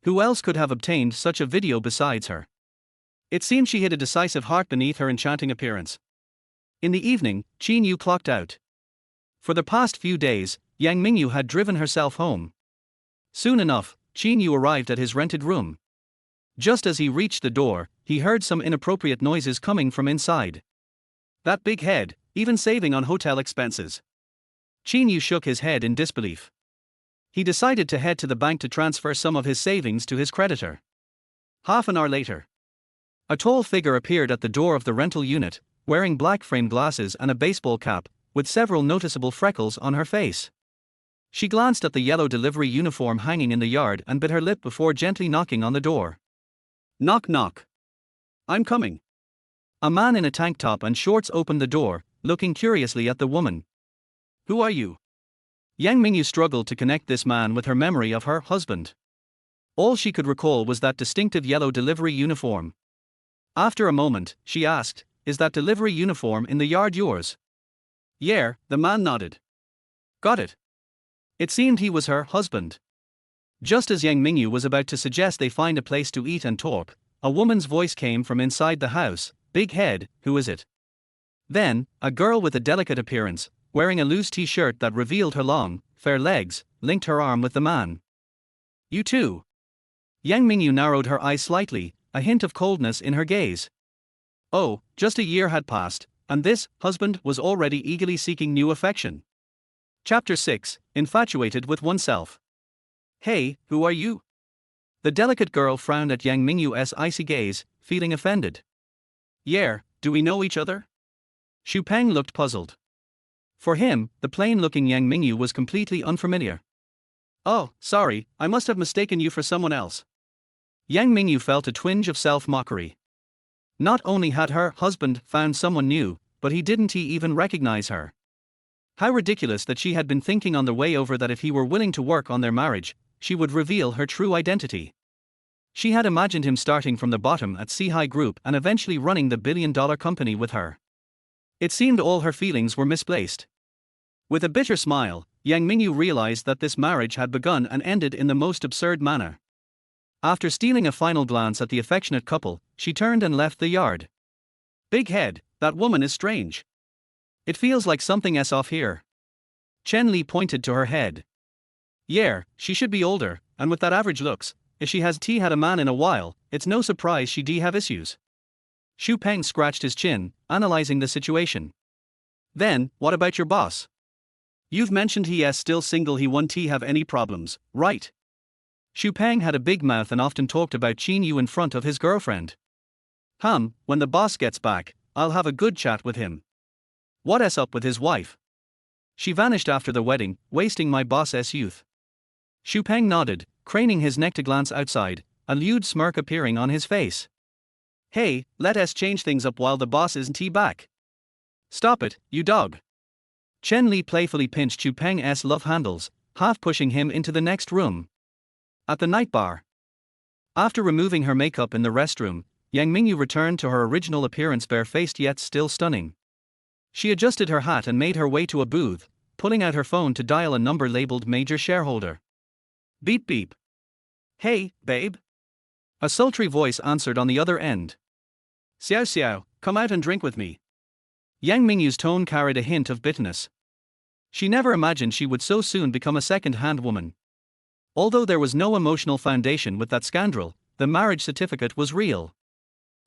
Who else could have obtained such a video besides her? It seemed she hid a decisive heart beneath her enchanting appearance. In the evening, Qin Yu clocked out. For the past few days, Yang Mingyu had driven herself home. Soon enough, Qin Yu arrived at his rented room. Just as he reached the door, he heard some inappropriate noises coming from inside. That big head, even saving on hotel expenses. Qin Yu shook his head in disbelief. He decided to head to the bank to transfer some of his savings to his creditor. Half an hour later, a tall figure appeared at the door of the rental unit, wearing black frame glasses and a baseball cap, with several noticeable freckles on her face. She glanced at the yellow delivery uniform hanging in the yard and bit her lip before gently knocking on the door. Knock knock. I'm coming. A man in a tank top and shorts opened the door, looking curiously at the woman. Who are you? Yang Mingyu struggled to connect this man with her memory of her husband. All she could recall was that distinctive yellow delivery uniform. After a moment, she asked, Is that delivery uniform in the yard yours? Yeah, the man nodded. Got it. It seemed he was her husband. Just as Yang Mingyu was about to suggest they find a place to eat and talk, a woman's voice came from inside the house. Big head, who is it? Then, a girl with a delicate appearance, wearing a loose t-shirt that revealed her long, fair legs, linked her arm with the man. You too. Yang Mingyu narrowed her eyes slightly, a hint of coldness in her gaze. Oh, just a year had passed, and this husband was already eagerly seeking new affection. Chapter 6, Infatuated with Oneself. Hey, who are you? The delicate girl frowned at Yang Mingyu's icy gaze, feeling offended. Yeah, do we know each other? Xu Peng looked puzzled. For him, the plain-looking Yang Mingyu was completely unfamiliar. Oh, sorry, I must have mistaken you for someone else. Yang Mingyu felt a twinge of self-mockery. Not only had her husband found someone new, but he didn't even recognize her. How ridiculous that she had been thinking on the way over that if he were willing to work on their marriage, she would reveal her true identity. She had imagined him starting from the bottom at Sihai Group and eventually running the billion-dollar company with her. It seemed all her feelings were misplaced. With a bitter smile, Yang Mingyu realized that this marriage had begun and ended in the most absurd manner. After stealing a final glance at the affectionate couple, she turned and left the yard. Big head, that woman is strange. It feels like something is off here. Chen Li pointed to her head. Yeah, she should be older, and with that average looks, if she has had a man in a while, it's no surprise she have issues. Xu Peng scratched his chin, analyzing the situation. Then, what about your boss? You've mentioned he is still single, he won't have any problems, right? Xu Peng had a big mouth and often talked about Qin Yu in front of his girlfriend. When the boss gets back, I'll have a good chat with him. What's up with his wife? She vanished after the wedding, wasting my boss's youth. Xu Peng nodded, craning his neck to glance outside, a lewd smirk appearing on his face. Hey, let us change things up while the boss isn't back. Stop it, you dog. Chen Li playfully pinched Xu Peng's love handles, half pushing him into the next room. At the night bar. After removing her makeup in the restroom, Yang Mingyu returned to her original appearance, bare-faced yet still stunning. She adjusted her hat and made her way to a booth, pulling out her phone to dial a number labeled major shareholder. Beep beep. Hey, babe. A sultry voice answered on the other end. Xiao Xiao, come out and drink with me. Yang Mingyu's tone carried a hint of bitterness. She never imagined she would so soon become a second-hand woman. Although there was no emotional foundation with that scoundrel, the marriage certificate was real.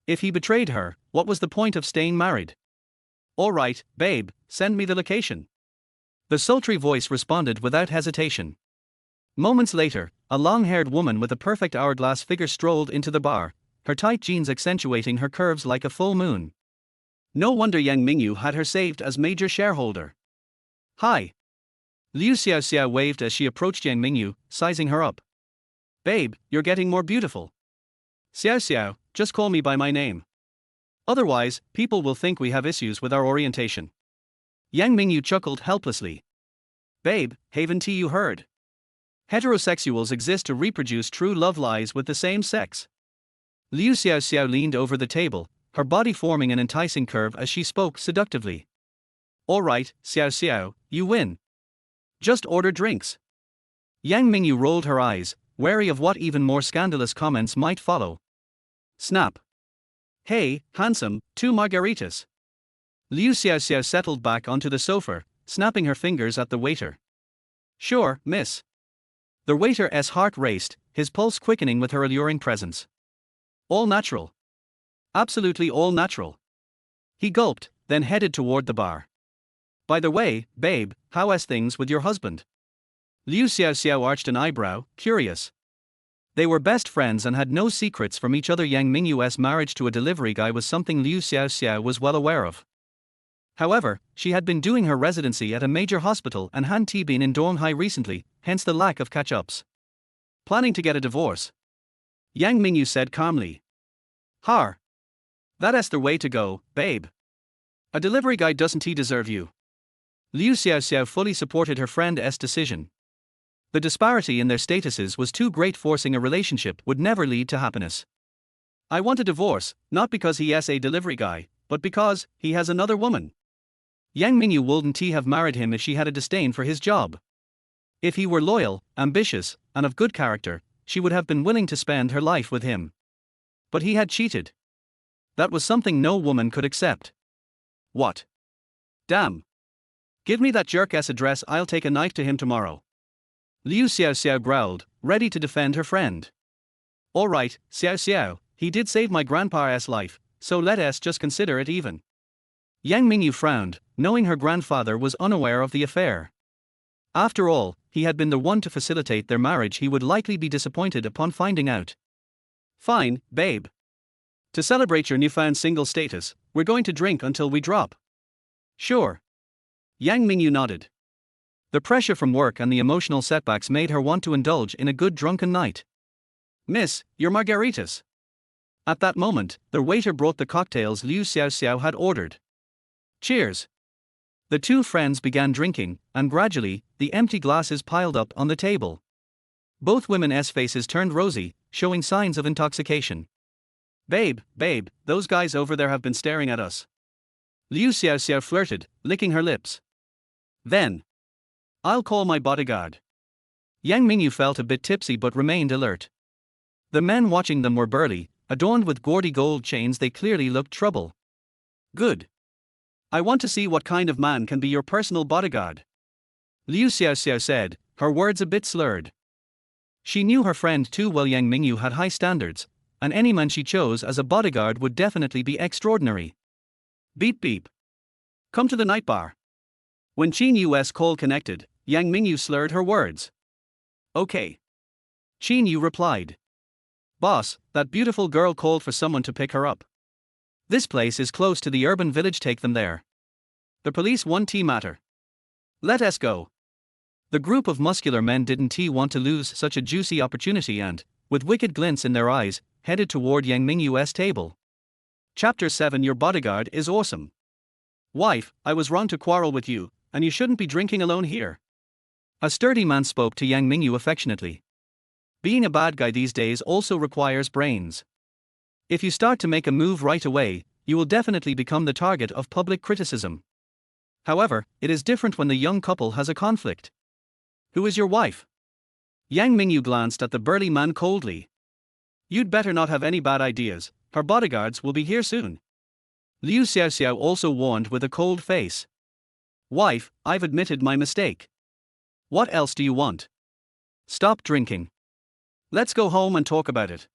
If he betrayed her, what was the point of staying married? All right, babe, send me the location. The sultry voice responded without hesitation. Moments later, a long-haired woman with a perfect hourglass figure strolled into the bar, her tight jeans accentuating her curves like a full moon. No wonder Yang Mingyu had her saved as major shareholder. Hi. Liu Xiaoxiao waved as she approached Yang Mingyu, sizing her up. Babe, you're getting more beautiful. Xiaoxiao, just call me by my name. Otherwise, people will think we have issues with our orientation. Yang Mingyu chuckled helplessly. Babe, haven't you heard? Heterosexuals exist to reproduce true love lies with the same sex. Liu Xiaoxiao leaned over the table, her body forming an enticing curve as she spoke seductively. All right, Xiao Xiao, you win. Just order drinks. Yang Mingyu rolled her eyes, wary of what even more scandalous comments might follow. Snap. Hey, handsome, 2 margaritas. Liu Xiaoxiao settled back onto the sofa, snapping her fingers at the waiter. Sure, miss. The waiter's heart raced, his pulse quickening with her alluring presence. All natural. Absolutely all natural. He gulped, then headed toward the bar. By the way, babe, how's things with your husband? Liu Xiaoxiao arched an eyebrow, curious. They were best friends and had no secrets from each other. Yang Mingyu's marriage to a delivery guy was something Liu Xiaoxiao was well aware of. However, she had been doing her residency at a major hospital and hadn't been in Donghai recently, hence the lack of catch-ups. Planning to get a divorce? Yang Mingyu said calmly. Har. That's the way to go, babe. A delivery guy doesn't deserve you. Liu Xiaoxiao fully supported her friend's decision. The disparity in their statuses was too great, forcing a relationship would never lead to happiness. I want a divorce, not because he is a delivery guy, but because he has another woman. Yang Mingyu wouldn't have married him if she had a disdain for his job. If he were loyal, ambitious, and of good character, she would have been willing to spend her life with him. But he had cheated. That was something no woman could accept. What? Damn. Give me that jerk's address, I'll take a knife to him tomorrow. Liu Xiaoxiao growled, ready to defend her friend. All right, Xiao Xiao, he did save my grandpa's life, so let us just consider it even. Yang Mingyu frowned, knowing her grandfather was unaware of the affair. After all, he had been the one to facilitate their marriage. He would likely be disappointed upon finding out. Fine, babe. To celebrate your newfound single status, we're going to drink until we drop. Sure. Yang Mingyu nodded. The pressure from work and the emotional setbacks made her want to indulge in a good drunken night. Miss, your margaritas. At that moment, the waiter brought the cocktails Liu Xiaoxiao had ordered. Cheers. The two friends began drinking, and gradually, the empty glasses piled up on the table. Both women's faces turned rosy, showing signs of intoxication. Babe, those guys over there have been staring at us. Liu Xiaoxiao flirted, licking her lips. Then. I'll call my bodyguard. Yang Mingyu felt a bit tipsy but remained alert. The men watching them were burly, adorned with gaudy gold chains. They clearly looked trouble. Good. I want to see what kind of man can be your personal bodyguard. Liu Xiaoxiao said, her words a bit slurred. She knew her friend too well. Yang Mingyu had high standards, and any man she chose as a bodyguard would definitely be extraordinary. Beep beep. Come to the night bar. When Qin Yu's call connected, Yang Mingyu slurred her words. Okay. Qin Yu replied. Boss, that beautiful girl called for someone to pick her up. This place is close to the urban village, take them there. The police want tea matter. Let us go. The group of muscular men didn't want to lose such a juicy opportunity and, with wicked glints in their eyes, headed toward Yang Mingyu's table. Chapter 7. Your bodyguard is awesome. Wife, I was wrong to quarrel with you, and you shouldn't be drinking alone here. A sturdy man spoke to Yang Mingyu affectionately. Being a bad guy these days also requires brains. If you start to make a move right away, you will definitely become the target of public criticism. However, it is different when the young couple has a conflict. Who is your wife? Yang Mingyu glanced at the burly man coldly. You'd better not have any bad ideas, her bodyguards will be here soon. Liu Xiaoxiao also warned with a cold face. Wife, I've admitted my mistake. What else do you want? Stop drinking. Let's go home and talk about it.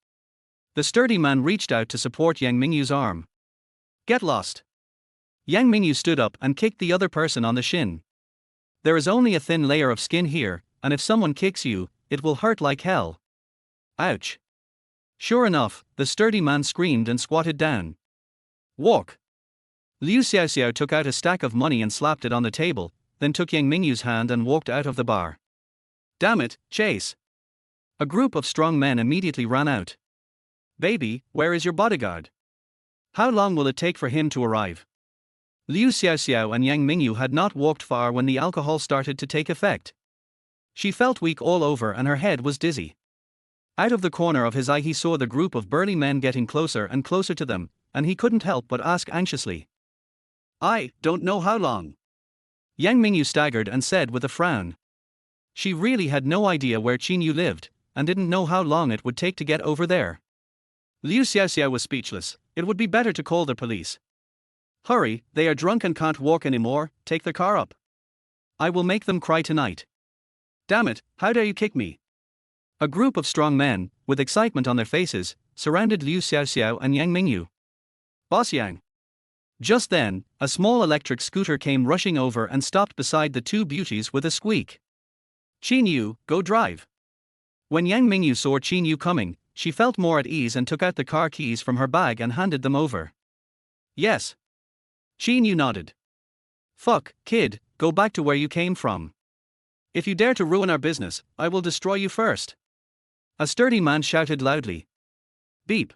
The sturdy man reached out to support Yang Mingyu's arm. Get lost. Yang Mingyu stood up and kicked the other person on the shin. There is only a thin layer of skin here, and if someone kicks you, it will hurt like hell. Ouch. Sure enough, the sturdy man screamed and squatted down. Walk. Liu Xiaoxiao took out a stack of money and slapped it on the table, then took Yang Mingyu's hand and walked out of the bar. Damn it, chase. A group of strong men immediately ran out. Baby, where is your bodyguard? How long will it take for him to arrive? Liu Xiaoxiao and Yang Mingyu had not walked far when the alcohol started to take effect. She felt weak all over and her head was dizzy. Out of the corner of his eye he saw the group of burly men getting closer and closer to them, and he couldn't help but ask anxiously. I don't know how long. Yang Mingyu staggered and said with a frown. She really had no idea where Qin Yu lived, and didn't know how long it would take to get over there. Liu Xiaoxiao was speechless. It would be better to call the police. Hurry, they are drunk and can't walk anymore, take the car up. I will make them cry tonight. Damn it, how dare you kick me? A group of strong men, with excitement on their faces, surrounded Liu Xiaoxiao and Yang Mingyu. Boss Yang. Just then, a small electric scooter came rushing over and stopped beside the two beauties with a squeak. Qin Yu, go drive. When Yang Mingyu saw Qin Yu coming, she felt more at ease and took out the car keys from her bag and handed them over. Yes. Qin Yu nodded. Fuck, kid, go back to where you came from. If you dare to ruin our business, I will destroy you first. A sturdy man shouted loudly. Beep.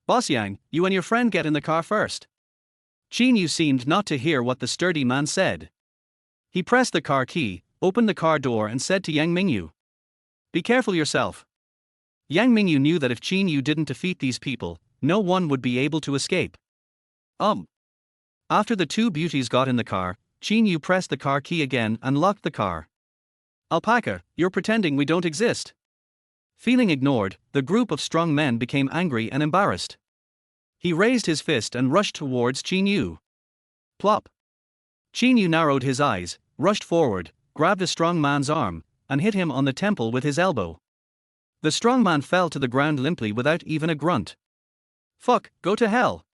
Boss Yang, you and your friend get in the car first. Qin Yu seemed not to hear what the sturdy man said. He pressed the car key, opened the car door and said to Yang Mingyu. Be careful yourself. Yang Mingyu knew that if Qin Yu didn't defeat these people, no one would be able to escape. After the two beauties got in the car, Qin Yu pressed the car key again and locked the car. Alpaca, you're pretending we don't exist. Feeling ignored, the group of strong men became angry and embarrassed. He raised his fist and rushed towards Qin Yu. Plop. Qin Yu narrowed his eyes, rushed forward, grabbed the strong man's arm, and hit him on the temple with his elbow. The strong man fell to the ground limply without even a grunt. Fuck, go to hell.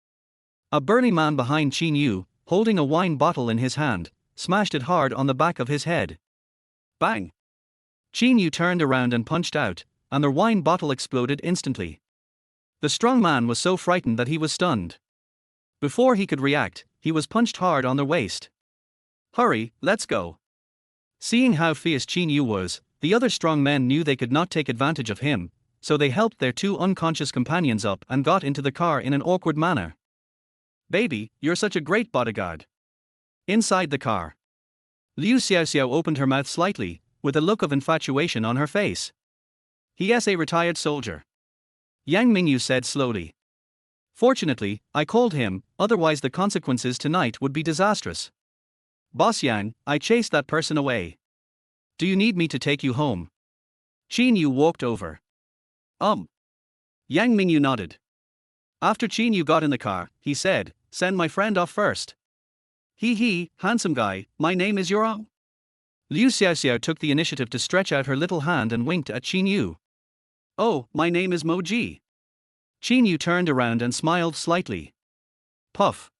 A burly man behind Qin Yu, holding a wine bottle in his hand, smashed it hard on the back of his head. Bang! Qin Yu turned around and punched out, and the wine bottle exploded instantly. The strong man was so frightened that he was stunned. Before he could react, he was punched hard on the waist. Hurry, let's go. Seeing how fierce Qin Yu was, the other strong men knew they could not take advantage of him, so they helped their two unconscious companions up and got into the car in an awkward manner. Baby, you're such a great bodyguard. Inside the car. Liu Xiaoxiao opened her mouth slightly, with a look of infatuation on her face. He is a retired soldier. Yang Mingyu said slowly. Fortunately, I called him, otherwise the consequences tonight would be disastrous. Boss Yang, I chased that person away. Do you need me to take you home? Qin Yu walked over. Yang Mingyu nodded. After Qin Yu got in the car, he said, send my friend off first. He, handsome guy, my name is Yurong. Liu Xiaoxiao took the initiative to stretch out her little hand and winked at Qin Yu. "Oh, my name is Mo Ji." Qin Yu turned around and smiled slightly. Puff.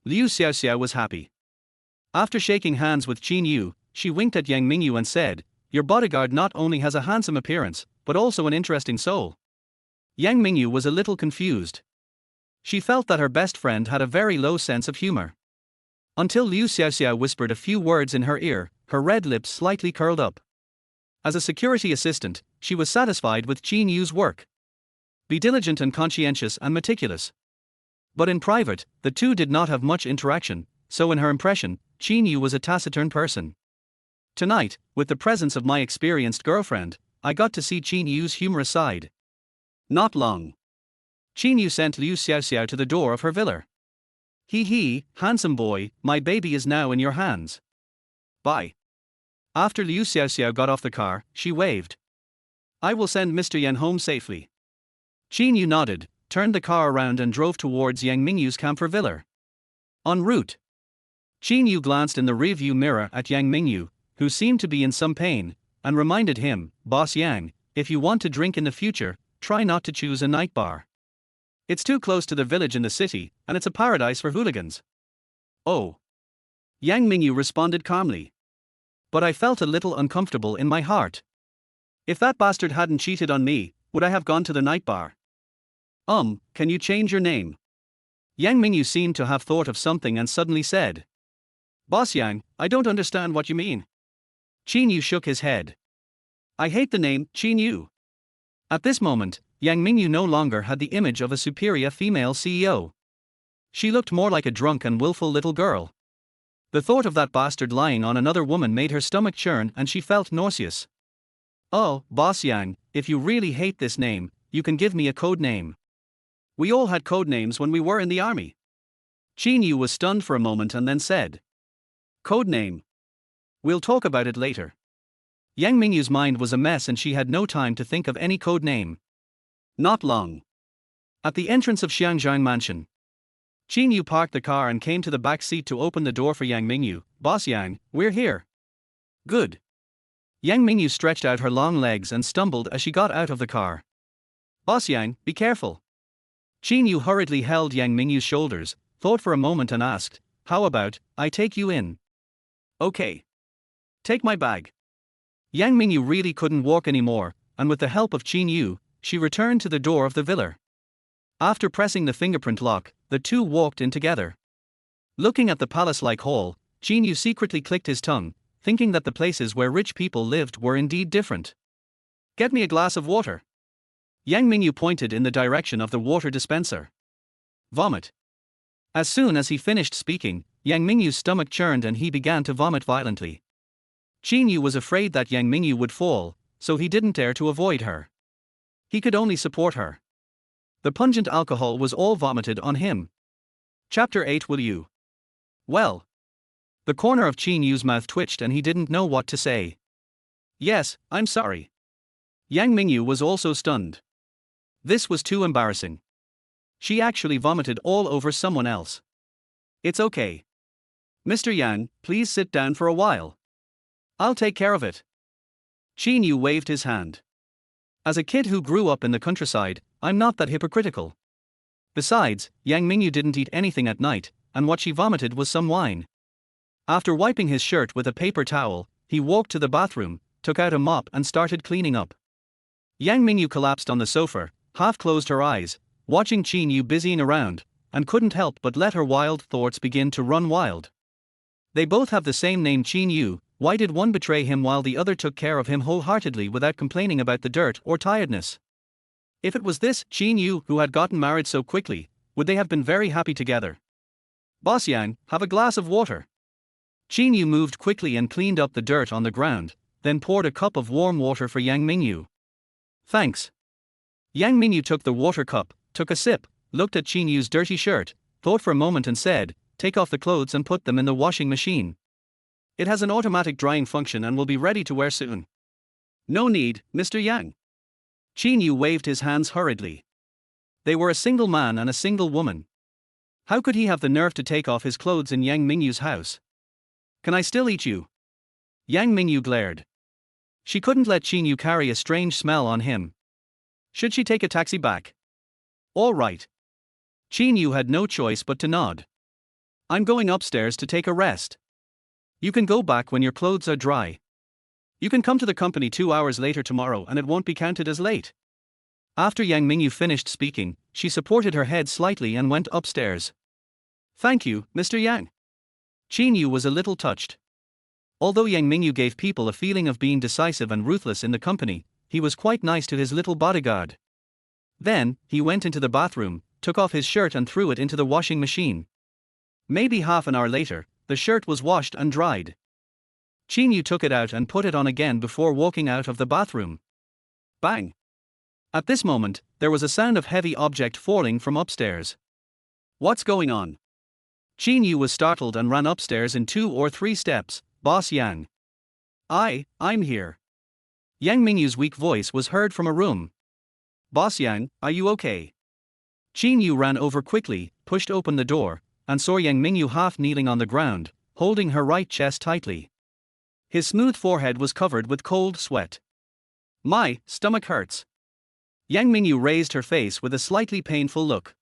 Liu Xiaoxiao was happy. After shaking hands with Qin Yu, she winked at Yang Mingyu and said, "Your bodyguard not only has a handsome appearance, but also an interesting soul." Yang Mingyu was a little confused. She felt that her best friend had a very low sense of humor. Until Liu Xiaoxiao whispered a few words in her ear, her red lips slightly curled up. As a security assistant, she was satisfied with Qin Yu's work. Be diligent and conscientious and meticulous. But in private, the two did not have much interaction, so in her impression, Qin Yu was a taciturn person. Tonight, with the presence of my experienced girlfriend, I got to see Qin Yu's humorous side. Not long. Qin Yu sent Liu Xiaoxiao to the door of her villa. "Hee, handsome boy, my baby is now in your hands. Bye." After Liu Xiaoxiao got off the car, she waved. "I will send Mr. Yan home safely." Qin Yu nodded, turned the car around and drove towards Yang Mingyu's camphor villa. En route, Qin Yu glanced in the rearview mirror at Yang Mingyu, who seemed to be in some pain, and reminded him, "Boss Yang, if you want to drink in the future, try not to choose a night bar. It's too close to the village in the city, and it's a paradise for hooligans." "Oh." Yang Mingyu responded calmly. "But I felt a little uncomfortable in my heart. If that bastard hadn't cheated on me, would I have gone to the night bar?" Can you change your name?" Yang Mingyu seemed to have thought of something and suddenly said. "Boss Yang, I don't understand what you mean." Qin Yu shook his head. "I hate the name, Qin Yu." At this moment, Yang Mingyu no longer had the image of a superior female CEO. She looked more like a drunk and willful little girl. The thought of that bastard lying on another woman made her stomach churn and she felt nauseous. "Oh, Boss Yang, if you really hate this name, you can give me a code name. We all had code names when we were in the army." Qin Yu was stunned for a moment and then said, "Code name? We'll talk about it later." Yang Mingyu's mind was a mess and she had no time to think of any code name. Not long. At the entrance of Xiangzhang Mansion, Qin Yu parked the car and came to the back seat to open the door for Yang Mingyu. "Boss Yang, we're here." "Good." Yang Mingyu stretched out her long legs and stumbled as she got out of the car. "Boss Yang, be careful." Qin Yu hurriedly held Yang Mingyu's shoulders, thought for a moment and asked, "How about, I take you in?" "Okay. Take my bag." Yang Mingyu really couldn't walk anymore, and with the help of Qin Yu, she returned to the door of the villa. After pressing the fingerprint lock, the two walked in together. Looking at the palace-like hall, Qin Yu secretly clicked his tongue, thinking that the places where rich people lived were indeed different. "Get me a glass of water." Yang Mingyu pointed in the direction of the water dispenser. "Vomit." As soon as he finished speaking, Yang Mingyu's stomach churned and he began to vomit violently. Qin Yu was afraid that Yang Mingyu would fall, so he didn't dare to avoid her. He could only support her. The pungent alcohol was all vomited on him. Chapter 8. Will you? Well. The corner of Qin Yu's mouth twitched and he didn't know what to say. "Yes, I'm sorry." Yang Mingyu was also stunned. This was too embarrassing. She actually vomited all over someone else. "It's okay. Mr. Yang, please sit down for a while. I'll take care of it." Qin Yu waved his hand. "As a kid who grew up in the countryside, I'm not that hypocritical. Besides, Yang Mingyu didn't eat anything at night, and what she vomited was some wine." After wiping his shirt with a paper towel, he walked to the bathroom, took out a mop and started cleaning up. Yang Mingyu collapsed on the sofa, half closed her eyes, watching Qin Yu busying around, and couldn't help but let her wild thoughts begin to run wild. They both have the same name, Qin Yu. Why did one betray him while the other took care of him wholeheartedly without complaining about the dirt or tiredness? If it was this Qin Yu who had gotten married so quickly, would they have been very happy together? "Boss Yang, have a glass of water." Qin Yu moved quickly and cleaned up the dirt on the ground, then poured a cup of warm water for Yang Mingyu. "Thanks." Yang Mingyu took the water cup, took a sip, looked at Qin Yu's dirty shirt, thought for a moment and said, "Take off the clothes and put them in the washing machine. It has an automatic drying function and will be ready to wear soon." "No need, Mr. Yang." Qin Yu waved his hands hurriedly. They were a single man and a single woman. How could he have the nerve to take off his clothes in Yang Mingyu's house? "Can I still eat you?" Yang Mingyu glared. She couldn't let Qin Yu carry a strange smell on him. Should she take a taxi back? All right. Qin Yu had no choice but to nod. I'm going upstairs to take a rest. You can go back when your clothes are dry. You can come to the company 2 hours later tomorrow and it won't be counted as late. After Yang Mingyu finished speaking, she supported her head slightly and went upstairs. Thank you, Mr. Yang. Qin Yu was a little touched. Although Yang Mingyu gave people a feeling of being decisive and ruthless in the company, he was quite nice to his little bodyguard. Then, he went into the bathroom, took off his shirt and threw it into the washing machine. Maybe half an hour later, the shirt was washed and dried. Qin Yu took it out and put it on again before walking out of the bathroom. Bang! At this moment, there was a sound of heavy object falling from upstairs. What's going on? Qin Yu was startled and ran upstairs in 2 or 3 steps. Boss Yang. I'm here. Yang Mingyu's weak voice was heard from a room. Boss Yang, are you okay? Qin Yu ran over quickly, pushed open the door, and saw Yang Mingyu half kneeling on the ground, holding her right chest tightly. His smooth forehead was covered with cold sweat. My stomach hurts. Yang Mingyu raised her face with a slightly painful look.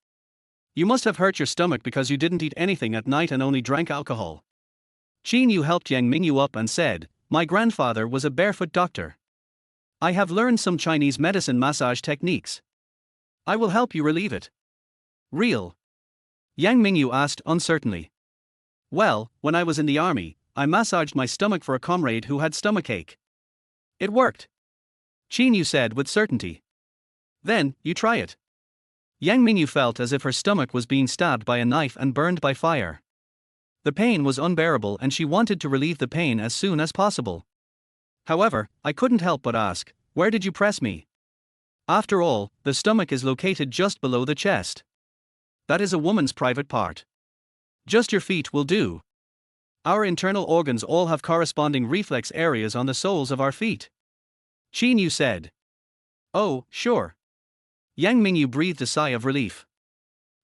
You must have hurt your stomach because you didn't eat anything at night and only drank alcohol. Qin Yu helped Yang Mingyu up and said, My grandfather was a barefoot doctor. I have learned some Chinese medicine massage techniques. I will help you relieve it. Real? Yang Mingyu asked uncertainly. Well, when I was in the army, I massaged my stomach for a comrade who had stomachache. It worked. Qin Yu said with certainty. Then, you try it. Yang Mingyu felt as if her stomach was being stabbed by a knife and burned by fire. The pain was unbearable and she wanted to relieve the pain as soon as possible. However, I couldn't help but ask, where did you press me? After all, the stomach is located just below the chest. That is a woman's private part. Just your feet will do. Our internal organs all have corresponding reflex areas on the soles of our feet. Qin Yu said. Oh, sure. Yang Mingyu breathed a sigh of relief.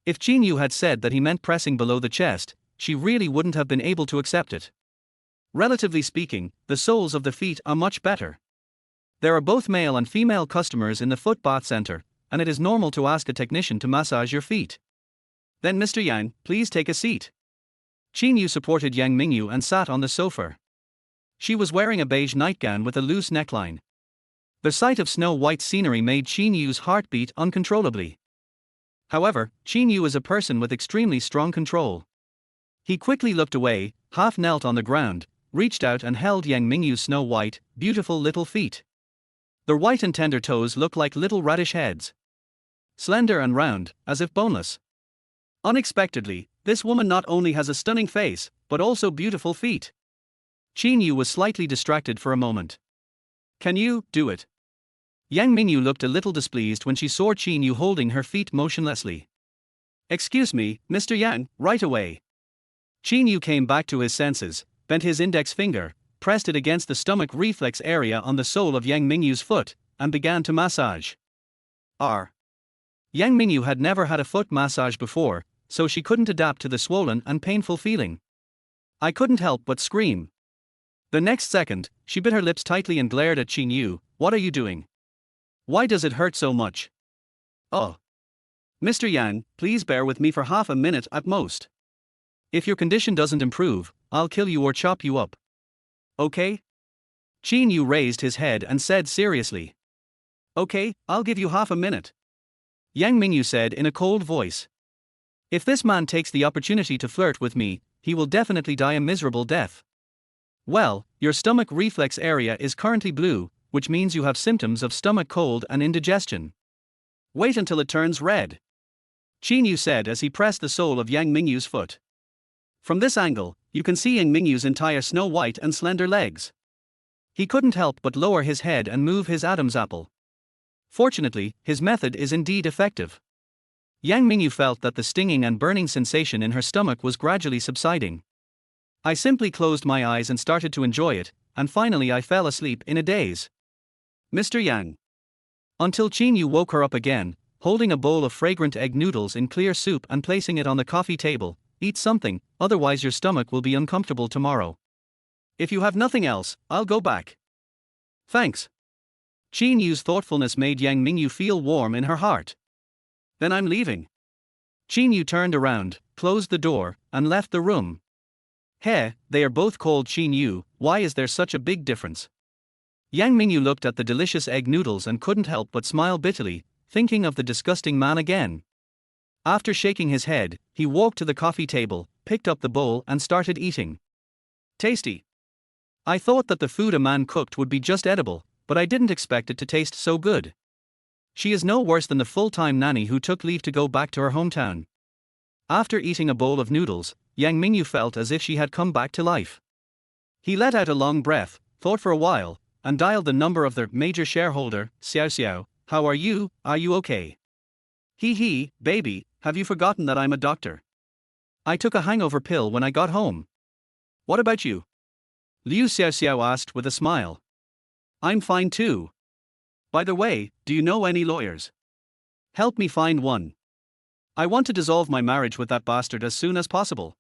If Qin Yu had said that he meant pressing below the chest, she really wouldn't have been able to accept it. Relatively speaking, the soles of the feet are much better. There are both male and female customers in the foot bath center, and it is normal to ask a technician to massage your feet. Then Mr. Yang, please take a seat. Qin Yu supported Yang Mingyu and sat on the sofa. She was wearing a beige nightgown with a loose neckline. The sight of snow-white scenery made Qin Yu's heart beat uncontrollably. However, Qin Yu is a person with extremely strong control. He quickly looked away, half knelt on the ground, reached out and held Yang Mingyu's snow-white, beautiful little feet. Their white and tender toes looked like little radish heads. Slender and round, as if boneless. Unexpectedly, this woman not only has a stunning face, but also beautiful feet. Qin Yu was slightly distracted for a moment. Can you do it? Yang Mingyu looked a little displeased when she saw Qin Yu holding her feet motionlessly. Excuse me, Mr. Yang, right away. Qin Yu came back to his senses, bent his index finger, pressed it against the stomach reflex area on the sole of Yang Mingyu's foot, and began to massage. Yang Mingyu had never had a foot massage before, so she couldn't adapt to the swollen and painful feeling. I couldn't help but scream. The next second, she bit her lips tightly and glared at Qin Yu. What are you doing? Why does it hurt so much? Oh. Mr. Yang, please bear with me for half a minute at most. If your condition doesn't improve, I'll kill you or chop you up. Okay? Qin Yu raised his head and said seriously. Okay, I'll give you half a minute. Yang Mingyu said in a cold voice. If this man takes the opportunity to flirt with me, he will definitely die a miserable death. Well, your stomach reflex area is currently blue, which means you have symptoms of stomach cold and indigestion. Wait until it turns red. Qin Yu said as he pressed the sole of Yang Mingyu's foot. From this angle, you can see Yang Mingyu's entire snow-white and slender legs. He couldn't help but lower his head and move his Adam's apple. Fortunately, his method is indeed effective. Yang Mingyu felt that the stinging and burning sensation in her stomach was gradually subsiding. I simply closed my eyes and started to enjoy it, and finally I fell asleep in a daze. Mr. Yang. Until Qin Yu woke her up again, holding a bowl of fragrant egg noodles in clear soup and placing it on the coffee table. Eat something, otherwise your stomach will be uncomfortable tomorrow. If you have nothing else, I'll go back. Thanks. Qin Yu's thoughtfulness made Yang Mingyu feel warm in her heart. Then I'm leaving. Qin Yu turned around, closed the door, and left the room. Hey, they are both called Qin Yu, why is there such a big difference? Yang Mingyu looked at the delicious egg noodles and couldn't help but smile bitterly, thinking of the disgusting man again. After shaking his head, he walked to the coffee table, picked up the bowl and started eating. Tasty. I thought that the food a man cooked would be just edible, but I didn't expect it to taste so good. She is no worse than the full-time nanny who took leave to go back to her hometown. After eating a bowl of noodles, Yang Mingyu felt as if she had come back to life. He let out a long breath, thought for a while, and dialed the number of their major shareholder, Xiao Xiao. How are you okay? Hee, baby, have you forgotten that I'm a doctor? I took a hangover pill when I got home. What about you? Liu Xiao asked with a smile. I'm fine too. By the way, do you know any lawyers? Help me find one. I want to dissolve my marriage with that bastard as soon as possible.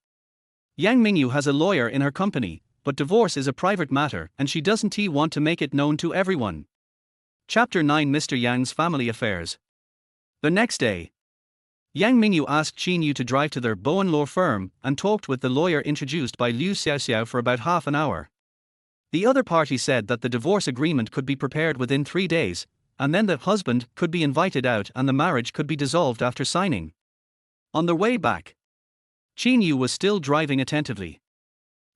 Yang Mingyu has a lawyer in her company, but divorce is a private matter and she doesn't want to make it known to everyone. Chapter 9 Mr. Yang's Family Affairs. The next day, Yang Mingyu asked Qin Yu to drive to their Bowen law firm and talked with the lawyer introduced by Liu Xiao for about half an hour. The other party said that the divorce agreement could be prepared within 3 days, and then the husband could be invited out and the marriage could be dissolved after signing. On their way back, Qin Yu was still driving attentively.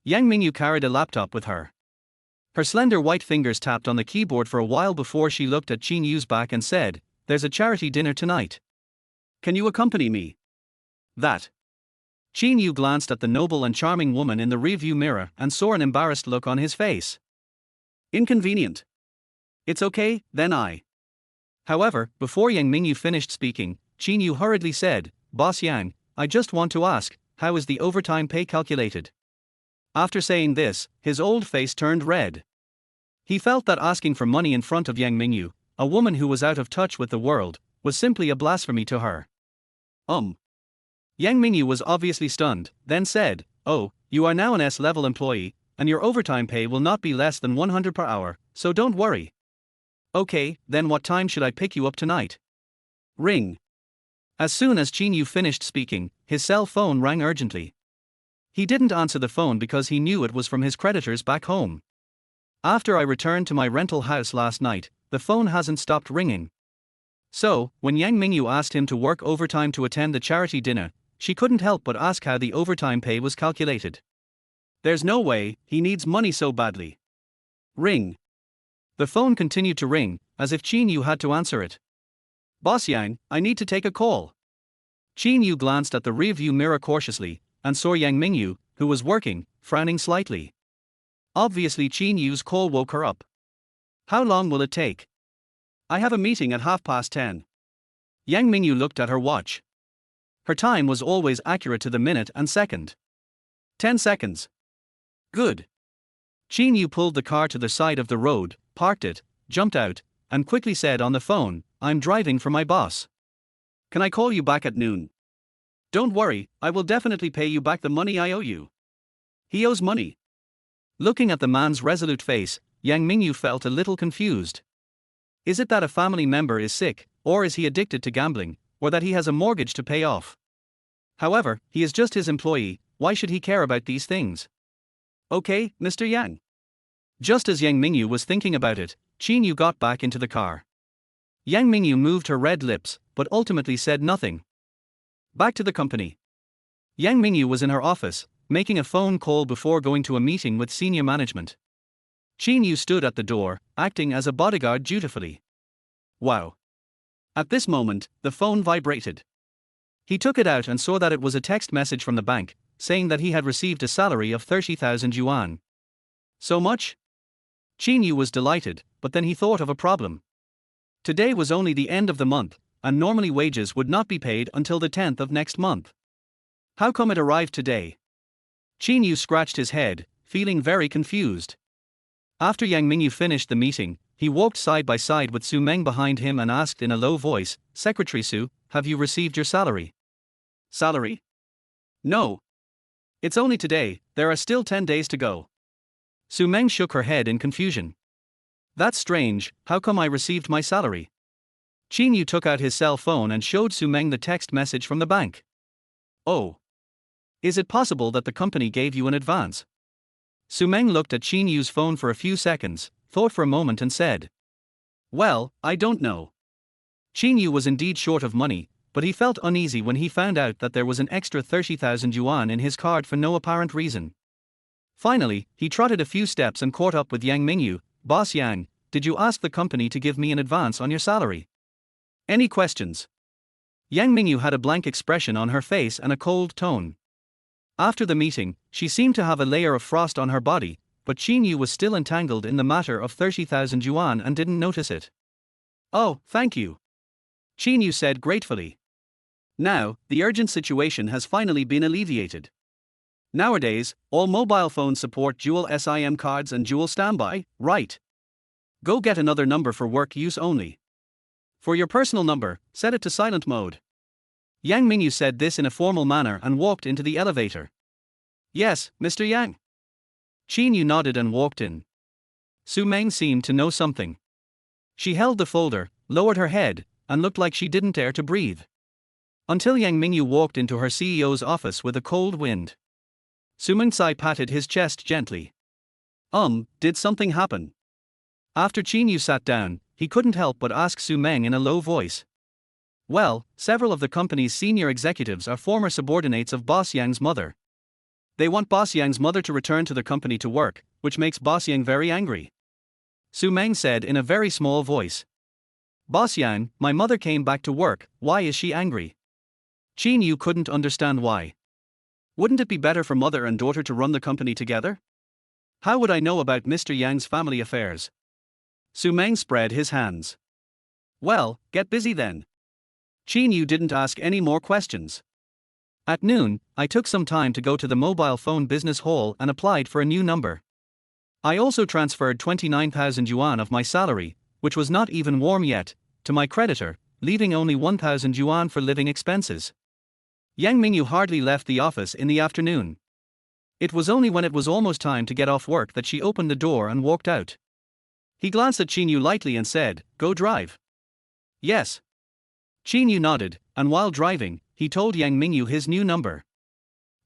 Yang Mingyu carried a laptop with her. Her slender white fingers tapped on the keyboard for a while before she looked at Qin Yu's back and said, "There's a charity dinner tonight. Can you accompany me?" That. Qin Yu glanced at the noble and charming woman in the rearview mirror and saw an embarrassed look on his face. Inconvenient. It's okay, then However, before Yang Mingyu finished speaking, Qin Yu hurriedly said, "Boss Yang, I just want to ask, how is the overtime pay calculated?" After saying this, his old face turned red. He felt that asking for money in front of Yang Mingyu, a woman who was out of touch with the world, was simply a blasphemy to her. Yang Mingyu was obviously stunned, then said, "Oh, you are now an S-level employee, and your overtime pay will not be less than 100 per hour, so don't worry." "Okay, then what time should I pick you up tonight?" Ring. As soon as Qin Yu finished speaking, his cell phone rang urgently. He didn't answer the phone because he knew it was from his creditors back home. "After I returned to my rental house last night, the phone hasn't stopped ringing." So, when Yang Mingyu asked him to work overtime to attend the charity dinner, she couldn't help but ask how the overtime pay was calculated. There's no way, he needs money so badly. Ring. The phone continued to ring, as if Qin Yu had to answer it. "Boss Yang, I need to take a call." Qin Yu glanced at the rearview mirror cautiously, and saw Yang Mingyu, who was working, frowning slightly. Obviously Qin Yu's call woke her up. "How long will it take?" "I have a meeting at 10:30. Yang Mingyu looked at her watch. Her time was always accurate to the minute and second. 10 seconds. Good. Qin Yu pulled the car to the side of the road, parked it, jumped out, and quickly said on the phone, "I'm driving for my boss. Can I call you back at noon?" "Don't worry, I will definitely pay you back the money I owe you." He owes money. Looking at the man's resolute face, Yang Mingyu felt a little confused. Is it that a family member is sick, or is he addicted to gambling, or that he has a mortgage to pay off? However, he is just his employee, why should he care about these things? "Okay, Mr. Yang." Just as Yang Mingyu was thinking about it, Qin Yu got back into the car. Yang Mingyu moved her red lips, but ultimately said nothing. Back to the company. Yang Mingyu was in her office, making a phone call before going to a meeting with senior management. Qin Yu stood at the door, acting as a bodyguard dutifully. Wow. At this moment, the phone vibrated. He took it out and saw that it was a text message from the bank, saying that he had received a salary of 30,000 yuan. So much? Qin Yu was delighted, but then he thought of a problem. Today was only the end of the month, and normally wages would not be paid until the 10th of next month. How come it arrived today? Qin Yu scratched his head, feeling very confused. After Yang Mingyu finished the meeting, he walked side by side with Su Meng behind him and asked in a low voice, "Secretary Su, have you received your salary?" "Salary? No. It's only today, there are still 10 days to go." Su Meng shook her head in confusion. That's strange, how come I received my salary? Qin Yu took out his cell phone and showed Su Meng the text message from the bank. Oh. Is it possible that the company gave you an advance? Su Meng looked at Qin Yu's phone for a few seconds, thought for a moment and said. Well, I don't know. Qin Yu was indeed short of money, but he felt uneasy when he found out that there was an extra 30,000 yuan in his card for no apparent reason. Finally, he trotted a few steps and caught up with Yang Mingyu. Boss Yang, did you ask the company to give me an advance on your salary? Any questions? Yang Mingyu had a blank expression on her face and a cold tone. After the meeting, she seemed to have a layer of frost on her body, but Qin Yu was still entangled in the matter of 30,000 yuan and didn't notice it. Oh, thank you. Qin Yu said gratefully. Now, the urgent situation has finally been alleviated. Nowadays, all mobile phones support dual SIM cards and dual standby, right? Go get another number for work use only. For your personal number, set it to silent mode. Yang Mingyu said this in a formal manner and walked into the elevator. Yes, Mr. Yang. Qin Yu nodded and walked in. Su Meng seemed to know something. She held the folder, lowered her head, and looked like she didn't dare to breathe. Until Yang Mingyu walked into her CEO's office with a cold wind. Su Mengsai patted his chest gently. Did something happen? After Qin Yu sat down, he couldn't help but ask Su Meng in a low voice. Well, several of the company's senior executives are former subordinates of Boss Yang's mother. They want Boss Yang's mother to return to the company to work, which makes Boss Yang very angry. Su Meng said in a very small voice. Boss Yang, my mother came back to work, why is she angry? Qin Yu couldn't understand why. Wouldn't it be better for mother and daughter to run the company together? How would I know about Mr. Yang's family affairs? Su Meng spread his hands. Well, get busy then. Qin Yu didn't ask any more questions. At noon, I took some time to go to the mobile phone business hall and applied for a new number. I also transferred 29,000 yuan of my salary, which was not even warm yet, to my creditor, leaving only 1,000 yuan for living expenses. Yang Mingyu hardly left the office in the afternoon. It was only when it was almost time to get off work that she opened the door and walked out. He glanced at Qin Yu lightly and said, Go drive. Yes. Qin Yu nodded, and while driving, he told Yang Mingyu his new number.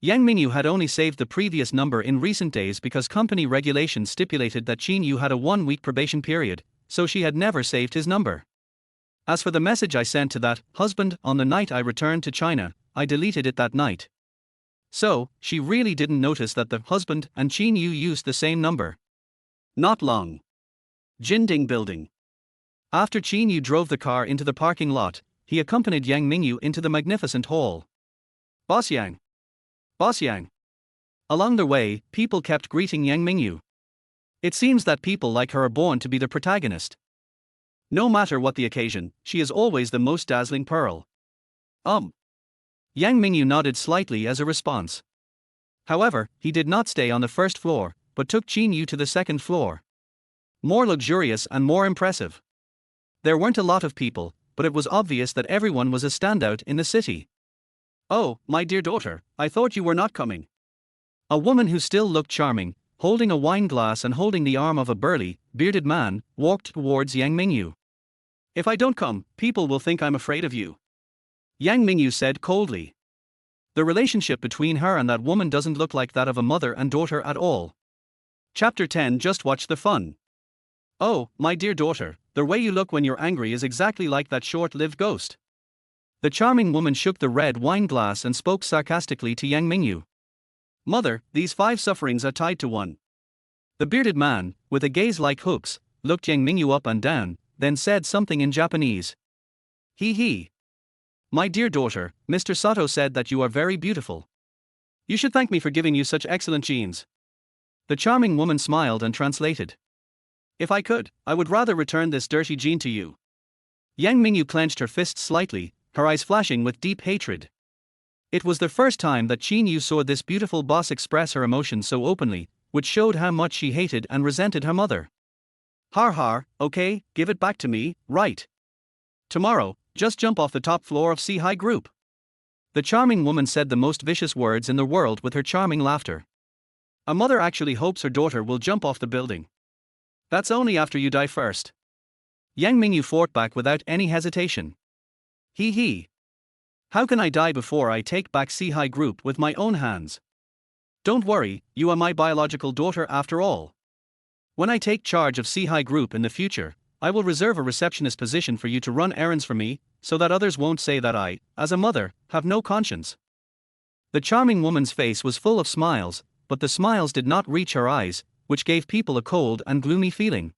Yang Mingyu had only saved the previous number in recent days because company regulations stipulated that Qin Yu had a 1-week probation period, so she had never saved his number. As for the message I sent to that husband on the night I returned to China, I deleted it that night. So, she really didn't notice that the husband and Qin Yu used the same number. Not long. Jinding Building. After Qin Yu drove the car into the parking lot, he accompanied Yang Mingyu into the magnificent hall. Boss Yang. Boss Yang. Along the way, people kept greeting Yang Mingyu. It seems that people like her are born to be the protagonist. No matter what the occasion, she is always the most dazzling pearl. Yang Mingyu nodded slightly as a response. However, he did not stay on the first floor, but took Qin Yu to the second floor. More luxurious and more impressive. There weren't a lot of people, but it was obvious that everyone was a standout in the city. Oh, my dear daughter, I thought you were not coming. A woman who still looked charming, holding a wine glass and holding the arm of a burly, bearded man, walked towards Yang Mingyu. If I don't come, people will think I'm afraid of you. Yang Mingyu said coldly. The relationship between her and that woman doesn't look like that of a mother and daughter at all. Chapter 10. Just watch the fun. Oh, my dear daughter, the way you look when you're angry is exactly like that short-lived ghost. The charming woman shook the red wine glass and spoke sarcastically to Yang Mingyu. Mother, these 5 sufferings are tied to one. The bearded man, with a gaze like hooks, looked Yang Mingyu up and down, then said something in Japanese. He. My dear daughter, Mr. Sato said that you are very beautiful. You should thank me for giving you such excellent genes. The charming woman smiled and translated. If I could, I would rather return this dirty gene to you. Yang Mingyu clenched her fists slightly, her eyes flashing with deep hatred. It was the first time that Qin Yu saw this beautiful boss express her emotions so openly, which showed how much she hated and resented her mother. Har, okay, give it back to me, right? Tomorrow, just jump off the top floor of C High Group. The charming woman said the most vicious words in the world with her charming laughter. A mother actually hopes her daughter will jump off the building. That's only after you die first. Yang Mingyu fought back without any hesitation. He. How can I die before I take back Sihai Group with my own hands? Don't worry, you are my biological daughter after all. When I take charge of Sihai Group in the future, I will reserve a receptionist position for you to run errands for me, so that others won't say that I, as a mother, have no conscience. The charming woman's face was full of smiles, but the smiles did not reach her eyes, which gave people a cold and gloomy feeling.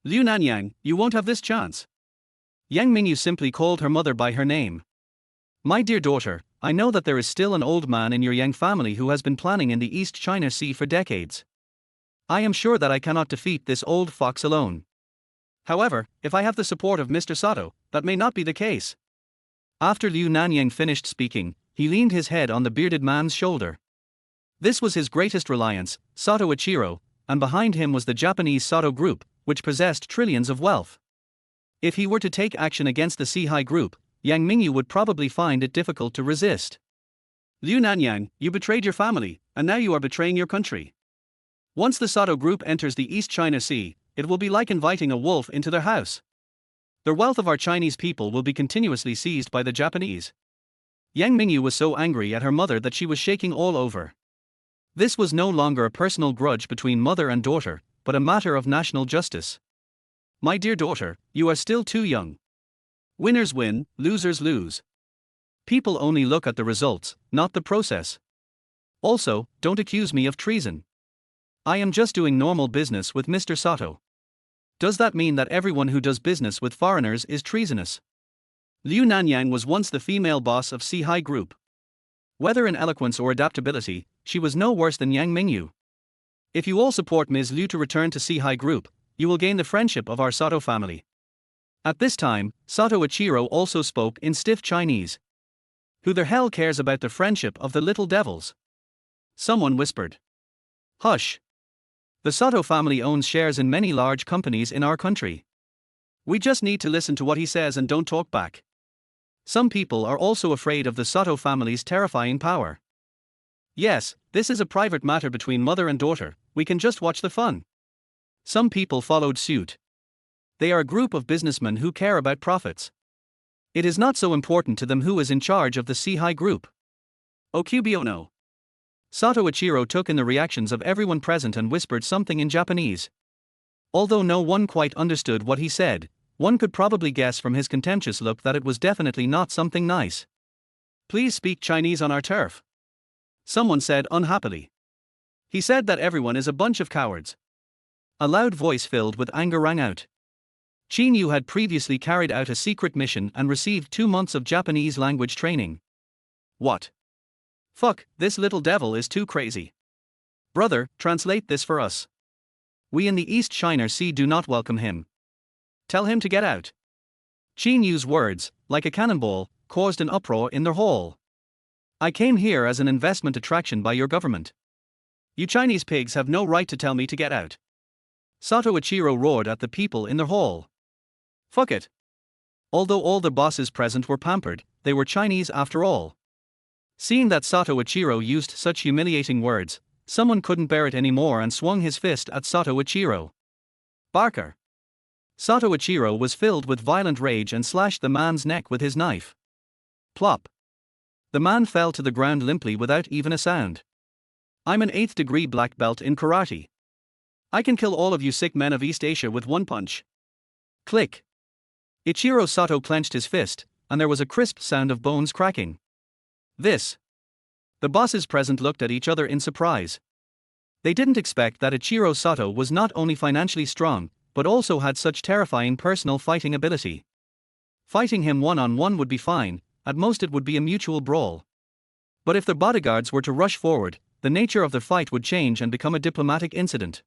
Liu Nanyang, you won't have this chance. Yang Mingyu simply called her mother by her name. My dear daughter, I know that there is still an old man in your Yang family who has been planning in the East China Sea for decades. I am sure that I cannot defeat this old fox alone. However, if I have the support of Mr. Sato, that may not be the case. After Liu Nanyang finished speaking, he leaned his head on the bearded man's shoulder. This was his greatest reliance, Sato Ichiro, and behind him was the Japanese Sato Group, which possessed trillions of wealth. If he were to take action against the Sihai Group, Yang Mingyu would probably find it difficult to resist. Liu Nanyang, you betrayed your family, and now you are betraying your country. Once the Sato Group enters the East China Sea, it will be like inviting a wolf into their house. The wealth of our Chinese people will be continuously seized by the Japanese. Yang Mingyu was so angry at her mother that she was shaking all over. This was no longer a personal grudge between mother and daughter, but a matter of national justice. My dear daughter, you are still too young. Winners win, losers lose. People only look at the results, not the process. Also, don't accuse me of treason. I am just doing normal business with Mr. Sato. Does that mean that everyone who does business with foreigners is treasonous? Liu Nanyang was once the female boss of Sihai Group. Whether in eloquence or adaptability, she was no worse than Yang Mingyu. If you all support Ms. Liu to return to Sihai Group, you will gain the friendship of our Sato family. At this time, Sato Ichiro also spoke in stiff Chinese. Who the hell cares about the friendship of the little devils? Someone whispered. Hush. The Sato family owns shares in many large companies in our country. We just need to listen to what he says and don't talk back. Some people are also afraid of the Sato family's terrifying power. Yes, this is a private matter between mother and daughter, we can just watch the fun. Some people followed suit. They are a group of businessmen who care about profits. It is not so important to them who is in charge of the Sihai Group. Okubiono. Sato Ichiro took in the reactions of everyone present and whispered something in Japanese. Although no one quite understood what he said, one could probably guess from his contemptuous look that it was definitely not something nice. Please speak Chinese on our turf. Someone said unhappily. He said that everyone is a bunch of cowards. A loud voice filled with anger rang out. Qin Yu had previously carried out a secret mission and received 2 months of Japanese language training. What? Fuck, this little devil is too crazy. Brother, translate this for us. We in the East China Sea do not welcome him. Tell him to get out. Qin Yu's words, like a cannonball, caused an uproar in the hall. I came here as an investment attraction by your government. You Chinese pigs have no right to tell me to get out. Sato Ichiro roared at the people in the hall. Fuck it. Although all the bosses present were pampered, they were Chinese after all. Seeing that Sato Ichiro used such humiliating words, someone couldn't bear it anymore and swung his fist at Sato Ichiro. Barker. Sato Ichiro was filled with violent rage and slashed the man's neck with his knife. Plop. The man fell to the ground limply without even a sound. I'm an 8th degree black belt in karate. I can kill all of you sick men of East Asia with one punch. Click. Ichiro Sato clenched his fist, and there was a crisp sound of bones cracking. This. The bosses present looked at each other in surprise. They didn't expect that Ichiro Sato was not only financially strong, but also had such terrifying personal fighting ability. Fighting him one-on-one would be fine, at most it would be a mutual brawl. But if the bodyguards were to rush forward, the nature of the fight would change and become a diplomatic incident.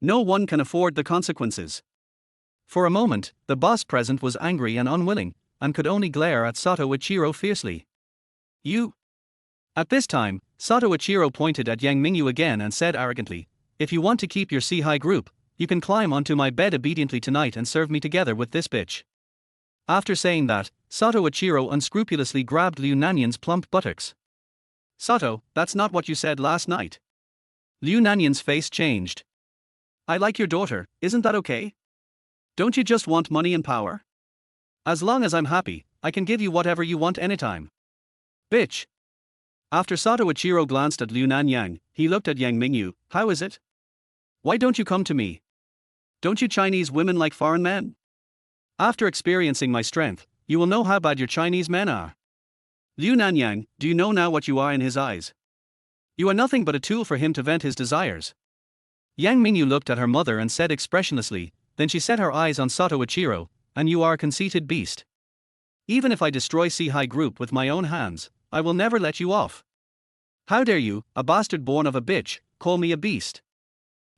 No one can afford the consequences. For a moment, the boss present was angry and unwilling, and could only glare at Sato Ichiro fiercely. You. At this time, Sato Ichiro pointed at Yang Mingyu again and said arrogantly, if you want to keep your Sihai Group, you can climb onto my bed obediently tonight and serve me together with this bitch. After saying that, Sato Ichiro unscrupulously grabbed Liu Nanyang's plump buttocks. Sato, that's not what you said last night. Liu Nanyan's face changed. I like your daughter, isn't that okay? Don't you just want money and power? As long as I'm happy, I can give you whatever you want anytime. Bitch. After Sato Ichiro glanced at Liu Nanyang, he looked at Yang Mingyu. How is it? Why don't you come to me? Don't you Chinese women like foreign men? After experiencing my strength, you will know how bad your Chinese men are. Liu Nanyang, do you know now what you are in his eyes? You are nothing but a tool for him to vent his desires. Yang Mingyu looked at her mother and said expressionlessly, then she set her eyes on Sato Ichiro, and you are a conceited beast. Even if I destroy Seihai Group with my own hands, I will never let you off. How dare you, a bastard born of a bitch, call me a beast?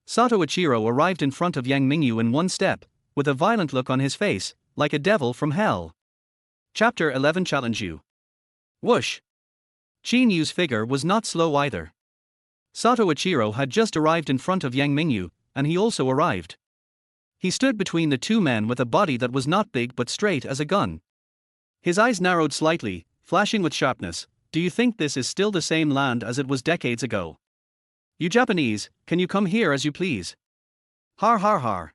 Sato Ichiro arrived in front of Yang Mingyu in one step, with a violent look on his face, like a devil from hell. Chapter 11 Challenge You. Whoosh! Qin Yu's figure was not slow either. Sato Ichiro had just arrived in front of Yang Mingyu, and he also arrived. He stood between the two men with a body that was not big but straight as a gun. His eyes narrowed slightly, flashing with sharpness. Do you think this is still the same land as it was decades ago? You Japanese, can you come here as you please? Har har har.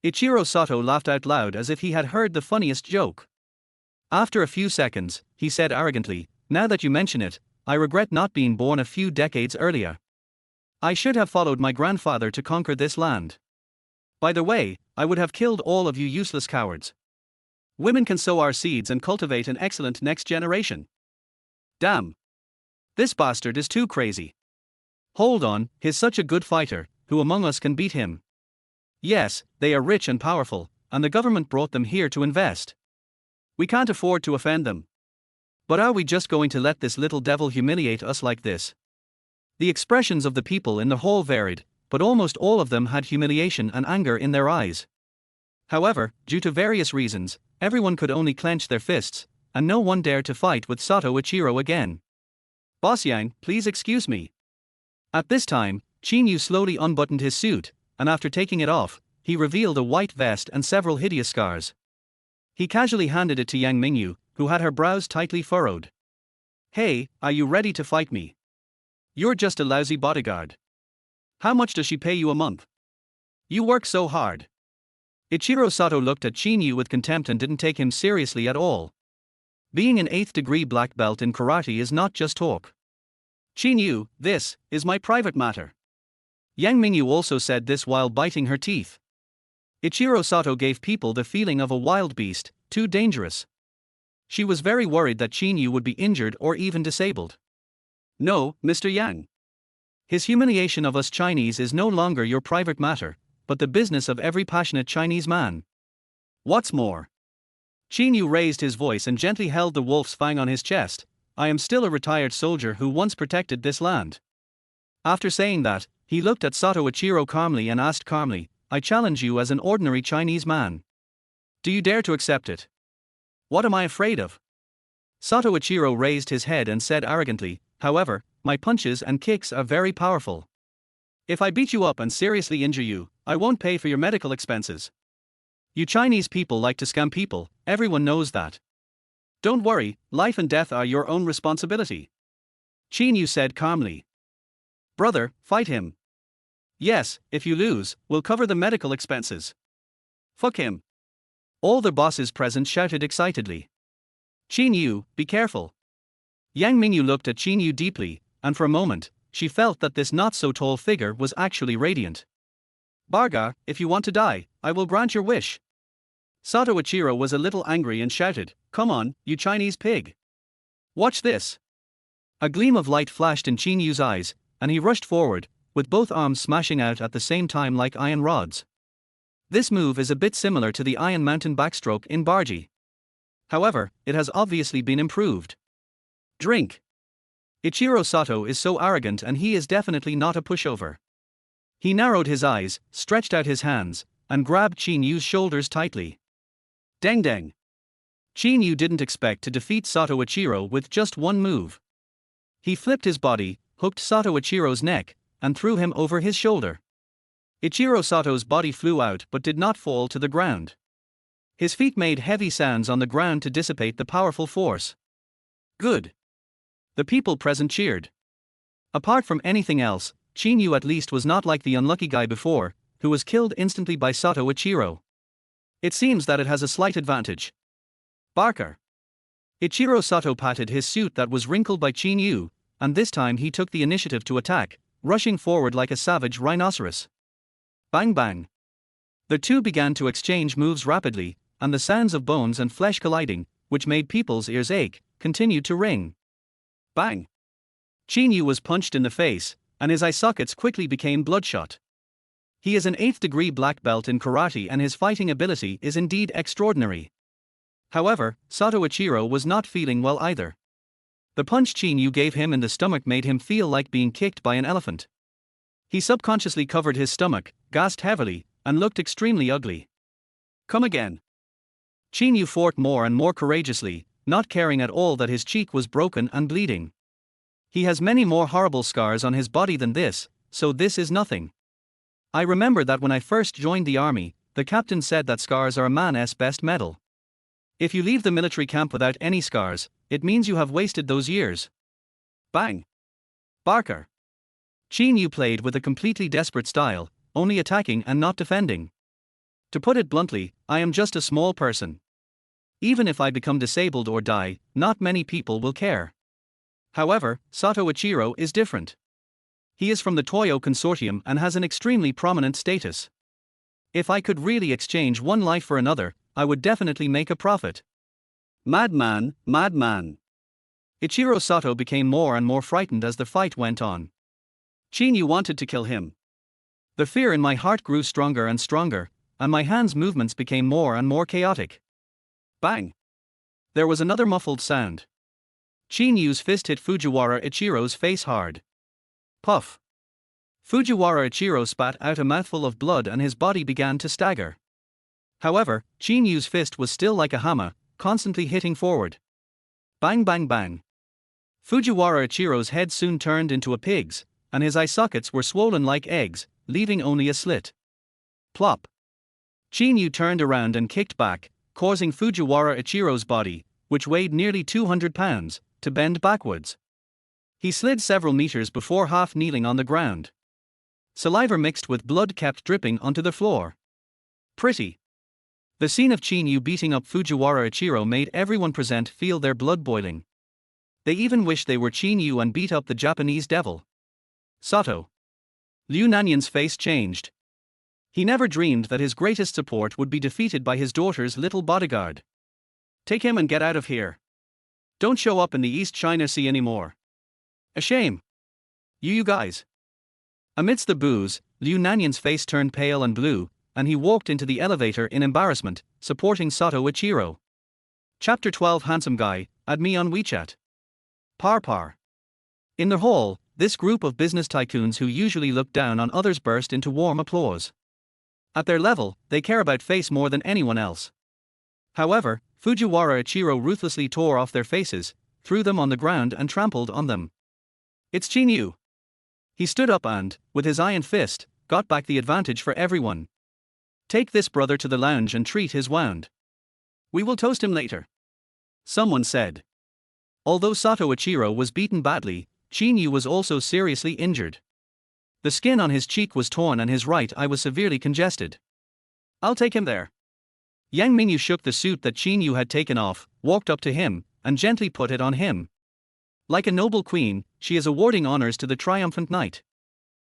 Ichiro Sato laughed out loud as if he had heard the funniest joke. After a few seconds, he said arrogantly, now that you mention it, I regret not being born a few decades earlier. I should have followed my grandfather to conquer this land. By the way, I would have killed all of you useless cowards. Women can sow our seeds and cultivate an excellent next generation. Damn. This bastard is too crazy. Hold on, he's such a good fighter, who among us can beat him? Yes, they are rich and powerful, and the government brought them here to invest. We can't afford to offend them. But are we just going to let this little devil humiliate us like this? The expressions of the people in the hall varied, but almost all of them had humiliation and anger in their eyes. However, due to various reasons, everyone could only clench their fists, and no one dared to fight with Sato Ichiro again. Boss Yang, please excuse me. At this time, Qin Yu slowly unbuttoned his suit, and after taking it off, he revealed a white vest and several hideous scars. He casually handed it to Yang Mingyu, who had her brows tightly furrowed. Hey, are you ready to fight me? You're just a lousy bodyguard. How much does she pay you a month? You work so hard. Ichiro Sato looked at Qin Yu with contempt and didn't take him seriously at all. Being an 8th degree black belt in karate is not just talk. Qin Yu, this is my private matter. Yang Mingyu also said this while biting her teeth. Ichiro Sato gave people the feeling of a wild beast, too dangerous. She was very worried that Qin Yu would be injured or even disabled. No, Mr. Yang. His humiliation of us Chinese is no longer your private matter, but the business of every passionate Chinese man. What's more? Qin Yu raised his voice and gently held the wolf's fang on his chest. I am still a retired soldier who once protected this land. After saying that, he looked at Sato Ichiro calmly and asked calmly, I challenge you as an ordinary Chinese man. Do you dare to accept it? What am I afraid of? Sato Ichiro raised his head and said arrogantly, however, my punches and kicks are very powerful. If I beat you up and seriously injure you, I won't pay for your medical expenses. You Chinese people like to scam people, everyone knows that. Don't worry, life and death are your own responsibility. Qin Yu said calmly. Brother, fight him. Yes, if you lose, we'll cover the medical expenses. Fuck him. All the bosses present shouted excitedly. Qin Yu, be careful. Yang Mingyu looked at Qin Yu deeply, and for a moment, she felt that this not-so-tall figure was actually radiant. Barga, if you want to die, I will grant your wish. Sato Ichiro was a little angry and shouted, come on, you Chinese pig. Watch this. A gleam of light flashed in Qin Yu's eyes, and he rushed forward, with both arms smashing out at the same time like iron rods. This move is a bit similar to the Iron Mountain backstroke in Barji. However, it has obviously been improved. Drink. Ichiro Sato is so arrogant and he is definitely not a pushover. He narrowed his eyes, stretched out his hands, and grabbed Qin Yu's shoulders tightly. Deng deng. Qin Yu didn't expect to defeat Sato Ichiro with just one move. He flipped his body, hooked Sato Ichiro's neck, and threw him over his shoulder. Ichiro Sato's body flew out but did not fall to the ground. His feet made heavy sounds on the ground to dissipate the powerful force. Good. The people present cheered. Apart from anything else, Qin Yu at least was not like the unlucky guy before, who was killed instantly by Sato Ichiro. It seems that it has a slight advantage. Barker. Ichiro Sato patted his suit that was wrinkled by Qin Yu, and this time he took the initiative to attack, rushing forward like a savage rhinoceros. Bang bang. The two began to exchange moves rapidly, and the sounds of bones and flesh colliding, which made people's ears ache, continued to ring. Bang. Qin Yu was punched in the face, and his eye sockets quickly became bloodshot. He is an 8th degree black belt in karate and his fighting ability is indeed extraordinary. However, Sato Ichiro was not feeling well either. The punch Qin Yu gave him in the stomach made him feel like being kicked by an elephant. He subconsciously covered his stomach, gasped heavily, and looked extremely ugly. Come again. Qin Yu fought more and more courageously, not caring at all that his cheek was broken and bleeding. He has many more horrible scars on his body than this, so this is nothing. I remember that when I first joined the army, the captain said that scars are a man's best medal. If you leave the military camp without any scars, it means you have wasted those years. Bang. Barker. Qin Yu played with a completely desperate style, only attacking and not defending. To put it bluntly, I am just a small person. Even if I become disabled or die, not many people will care. However, Sato Ichiro is different. He is from the Toyo consortium and has an extremely prominent status. If I could really exchange one life for another, I would definitely make a profit. Madman, madman. Ichiro Sato became more and more frightened as the fight went on. Qin Yu wanted to kill him. The fear in my heart grew stronger and stronger, and my hands' movements became more and more chaotic. Bang! There was another muffled sound. Qin Yu's fist hit Fujiwara Ichiro's face hard. Puff! Fujiwara Ichiro spat out a mouthful of blood and his body began to stagger. However, Qin Yu's fist was still like a hammer, constantly hitting forward. Bang bang bang. Fujiwara Ichiro's head soon turned into a pig's, and his eye sockets were swollen like eggs, leaving only a slit. Plop. Qin Yu turned around and kicked back, causing Fujiwara Ichiro's body, which weighed nearly 200 pounds, to bend backwards. He slid several meters before half kneeling on the ground. Saliva mixed with blood kept dripping onto the floor. Pretty. The scene of Qin Yu beating up Fujiwara Ichiro made everyone present feel their blood boiling. They even wished they were Qin Yu and beat up the Japanese devil. Sato. Liu Nanyan's face changed. He never dreamed that his greatest support would be defeated by his daughter's little bodyguard. Take him and get out of here. Don't show up in the East China Sea anymore. A shame. You guys. Amidst the boos, Liu Nanyan's face turned pale and blue, and he walked into the elevator in embarrassment, supporting Sato Ichiro. Chapter 12 Handsome Guy, add me on WeChat. Par. In the hall, this group of business tycoons who usually look down on others burst into warm applause. At their level, they care about face more than anyone else. However, Fujiwara Ichiro ruthlessly tore off their faces, threw them on the ground and trampled on them. It's Qin Yu. He stood up and, with his iron fist, got back the advantage for everyone. Take this brother to the lounge and treat his wound. We will toast him later. Someone said. Although Sato Ichiro was beaten badly, Qin Yu was also seriously injured. The skin on his cheek was torn and his right eye was severely congested. I'll take him there. Yang Mingyu shook the suit that Qin Yu had taken off, walked up to him, and gently put it on him. Like a noble queen, she is awarding honors to the triumphant knight.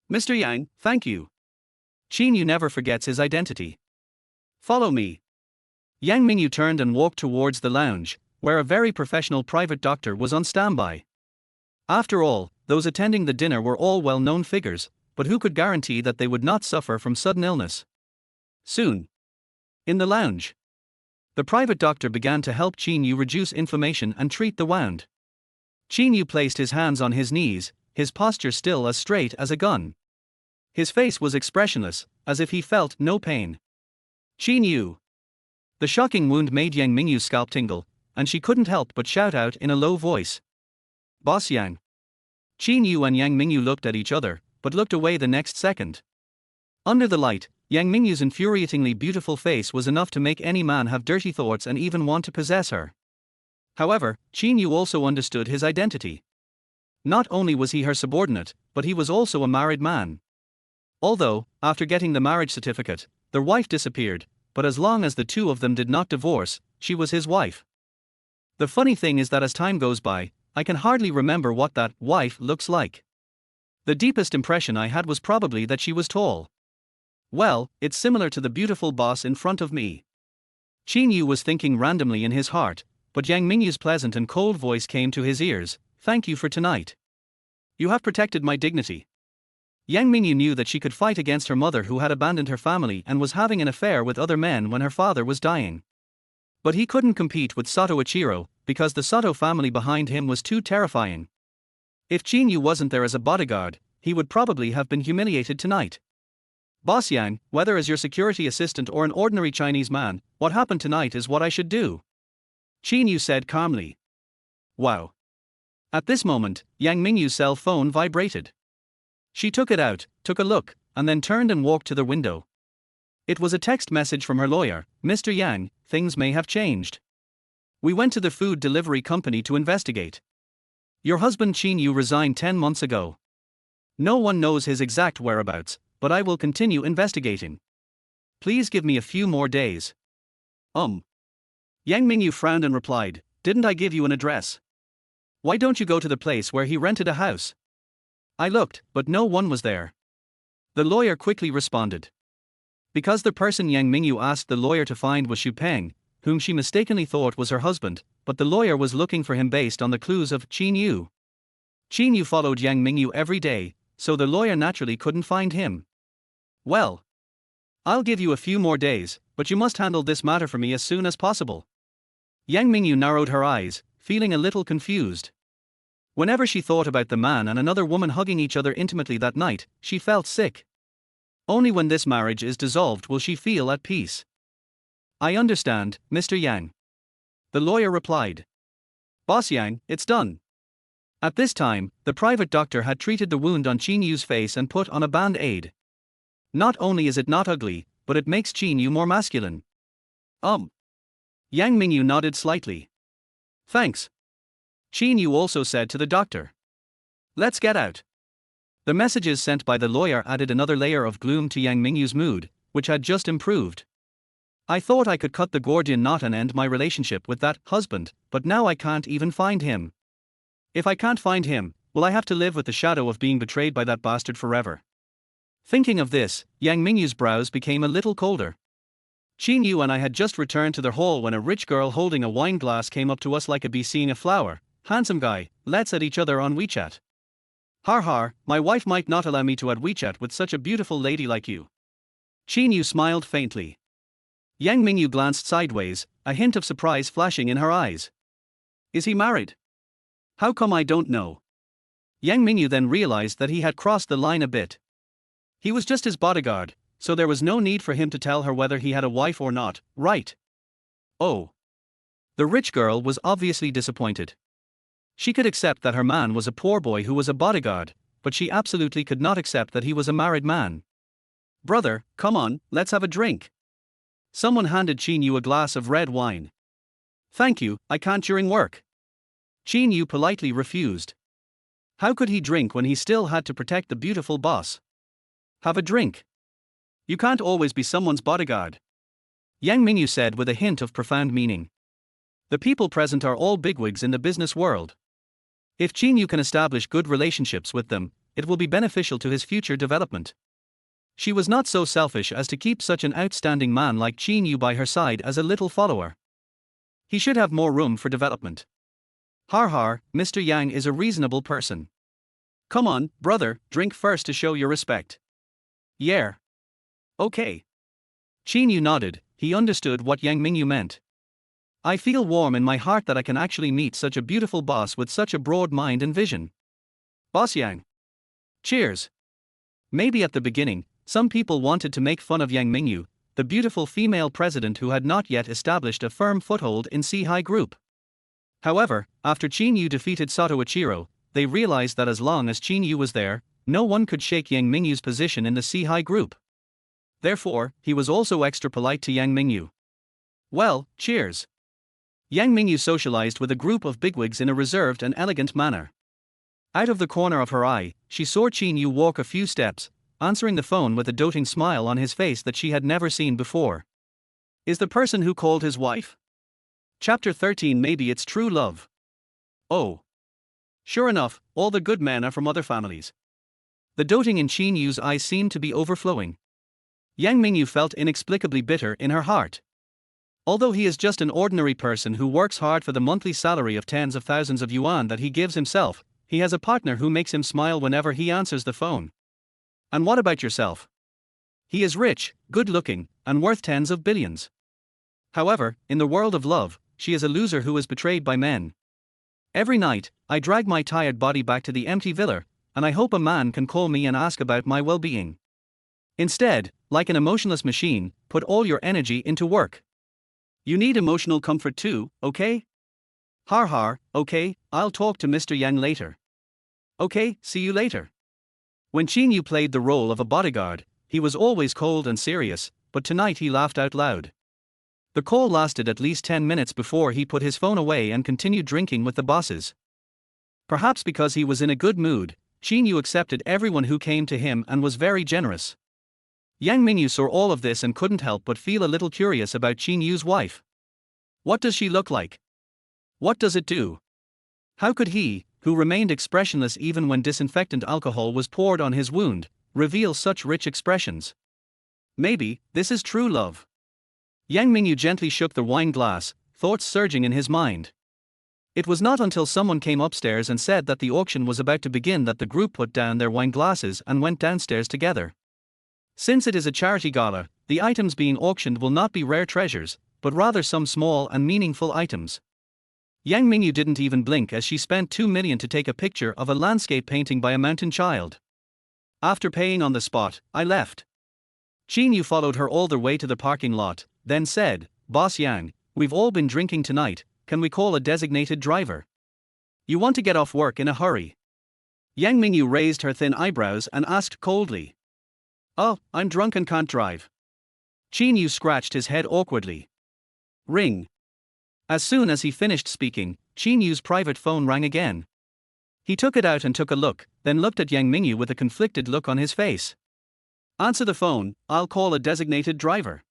Mr. Yang, thank you. Qin Yu never forgets his identity. Follow me. Yang Mingyu turned and walked towards the lounge, where a very professional private doctor was on standby. After all, those attending the dinner were all well-known figures, but who could guarantee that they would not suffer from sudden illness? Soon. In the lounge. The private doctor began to help Qin Yu reduce inflammation and treat the wound. Qin Yu placed his hands on his knees, his posture still as straight as a gun. His face was expressionless, as if he felt no pain. Qin Yu. The shocking wound made Yang Mingyu's scalp tingle, and she couldn't help but shout out in a low voice. Boss Yang. Qin Yu and Yang Mingyu looked at each other, but looked away the next second. Under the light, Yang Mingyu's infuriatingly beautiful face was enough to make any man have dirty thoughts and even want to possess her. However, Qin Yu also understood his identity. Not only was he her subordinate, but he was also a married man. Although, after getting the marriage certificate, their wife disappeared, but as long as the two of them did not divorce, she was his wife. The funny thing is that as time goes by, I can hardly remember what that wife looks like. The deepest impression I had was probably that she was tall. Well, it's similar to the beautiful boss in front of me. Qin Yu was thinking randomly in his heart, but Yang Mingyu's pleasant and cold voice came to his ears. Thank you for tonight. You have protected my dignity. Yang Mingyu knew that she could fight against her mother who had abandoned her family and was having an affair with other men when her father was dying. But he couldn't compete with Sato Ichiro, because the Sato family behind him was too terrifying. If Qin Yu wasn't there as a bodyguard, he would probably have been humiliated tonight. Boss Yang, whether as your security assistant or an ordinary Chinese man, what happened tonight is what I should do. Qin Yu said calmly. Wow. At this moment, Yang Mingyu's cell phone vibrated. She took it out, took a look, and then turned and walked to the window. It was a text message from her lawyer. Mr. Yang, things may have changed. We went to the food delivery company to investigate. Your husband Qin Yu resigned 10 months ago. No one knows his exact whereabouts, but I will continue investigating. Please give me a few more days. Yang Mingyu frowned and replied, didn't I give you an address? Why don't you go to the place where he rented a house? I looked, but no one was there. The lawyer quickly responded. Because the person Yang Mingyu asked the lawyer to find was Xu Peng, whom she mistakenly thought was her husband, but the lawyer was looking for him based on the clues of Qin Yu. Qin Yu followed Yang Mingyu every day, so the lawyer naturally couldn't find him. Well, I'll give you a few more days, but you must handle this matter for me as soon as possible. Yang Mingyu narrowed her eyes, feeling a little confused. Whenever she thought about the man and another woman hugging each other intimately that night, she felt sick. Only when this marriage is dissolved will she feel at peace. I understand, Mr. Yang. The lawyer replied. Boss Yang, it's done. At this time, the private doctor had treated the wound on Qin Yu's face and put on a band-aid. Not only is it not ugly, but it makes Qin Yu more masculine. Yang Mingyu nodded slightly. Thanks. Qin Yu also said to the doctor. Let's get out. The messages sent by the lawyer added another layer of gloom to Yang Mingyu's mood, which had just improved. I thought I could cut the Gordian knot and end my relationship with that husband, but now I can't even find him. If I can't find him, will I have to live with the shadow of being betrayed by that bastard forever? Thinking of this, Yang Mingyu's brows became a little colder. Qin Yu and I had just returned to their hall when a rich girl holding a wine glass came up to us like a bee seeing a flower. Handsome guy, let's add each other on WeChat. Har, my wife might not allow me to add WeChat with such a beautiful lady like you. Qin Yu smiled faintly. Yang Mingyu glanced sideways, a hint of surprise flashing in her eyes. Is he married? How come I don't know? Yang Mingyu then realized that he had crossed the line a bit. He was just his bodyguard, so there was no need for him to tell her whether he had a wife or not, right? Oh. The rich girl was obviously disappointed. She could accept that her man was a poor boy who was a bodyguard, but she absolutely could not accept that he was a married man. Brother, come on, let's have a drink. Someone handed Qin Yu a glass of red wine. Thank you, I can't during work. Qin Yu politely refused. How could he drink when he still had to protect the beautiful boss? Have a drink. You can't always be someone's bodyguard. Yang Mingyu said with a hint of profound meaning. The people present are all bigwigs in the business world. If Qin Yu can establish good relationships with them, it will be beneficial to his future development. She was not so selfish as to keep such an outstanding man like Qin Yu by her side as a little follower. He should have more room for development. Har, Mr. Yang is a reasonable person. Come on, brother, drink first to show your respect. Yeah. Okay. Qin Yu nodded, he understood what Yang Mingyu meant. I feel warm in my heart that I can actually meet such a beautiful boss with such a broad mind and vision. Boss Yang. Cheers. Maybe at the beginning, some people wanted to make fun of Yang Mingyu, the beautiful female president who had not yet established a firm foothold in C-High Group. However, after Qin Yu defeated Sato Ichiro, they realized that as long as Qin Yu was there, no one could shake Yang Mingyu's position in the C-High Group. Therefore, he was also extra polite to Yang Mingyu. Well, cheers. Yang Mingyu socialized with a group of bigwigs in a reserved and elegant manner. Out of the corner of her eye, she saw Qin Yu walk a few steps, answering the phone with a doting smile on his face that she had never seen before. Is the person who called his wife? Chapter 13. Maybe it's true love. Oh. Sure enough, all the good men are from other families. The doting in Qin Yu's eyes seemed to be overflowing. Yang Mingyu felt inexplicably bitter in her heart. Although he is just an ordinary person who works hard for the monthly salary of tens of thousands of yuan that he gives himself, he has a partner who makes him smile whenever he answers the phone. And what about yourself? He is rich, good-looking, and worth tens of billions. However, in the world of love, she is a loser who is betrayed by men. Every night, I drag my tired body back to the empty villa, and I hope a man can call me and ask about my well-being. Instead, like an emotionless machine, put all your energy into work. You need emotional comfort too, okay? Har har, okay, I'll talk to Mr. Yang later. Okay, see you later. When Qin Yu played the role of a bodyguard, he was always cold and serious, but tonight he laughed out loud. The call lasted at least 10 minutes before he put his phone away and continued drinking with the bosses. Perhaps because he was in a good mood, Qin Yu accepted everyone who came to him and was very generous. Yang Mingyu saw all of this and couldn't help but feel a little curious about Qin Yu's wife. What does she look like? What does it do? How could he, who remained expressionless even when disinfectant alcohol was poured on his wound, reveal such rich expressions? Maybe, this is true love. Yang Mingyu gently shook the wine glass, thoughts surging in his mind. It was not until someone came upstairs and said that the auction was about to begin that the group put down their wine glasses and went downstairs together. Since it is a charity gala, the items being auctioned will not be rare treasures, but rather some small and meaningful items. Yang Mingyu didn't even blink as she spent 2 million to take a picture of a landscape painting by a mountain child. After paying on the spot, I left. Qin Yu followed her all the way to the parking lot, then said, Boss Yang, we've all been drinking tonight, can we call a designated driver? You want to get off work in a hurry? Yang Mingyu raised her thin eyebrows and asked coldly. Oh, I'm drunk and can't drive. Qin Yu scratched his head awkwardly. Ring. As soon as he finished speaking, Qin Yu's private phone rang again. He took it out and took a look, then looked at Yang Mingyu with a conflicted look on his face. Answer the phone, I'll call a designated driver.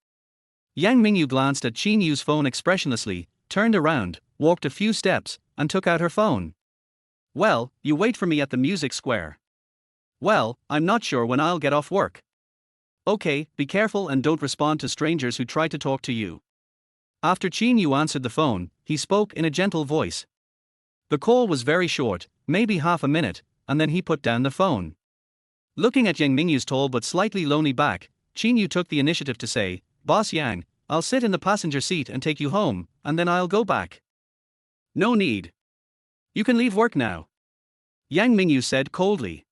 Yang Mingyu glanced at Qin Yu's phone expressionlessly, turned around, walked a few steps, and took out her phone. Well, you wait for me at the music square. Well, I'm not sure when I'll get off work. Okay, be careful and don't respond to strangers who try to talk to you. After Qin Yu answered the phone, he spoke in a gentle voice. The call was very short, maybe half a minute, and then he put down the phone. Looking at Yang Mingyu's tall but slightly lonely back, Qin Yu took the initiative to say, Boss Yang, I'll sit in the passenger seat and take you home, and then I'll go back. No need. You can leave work now. Yang Mingyu said coldly.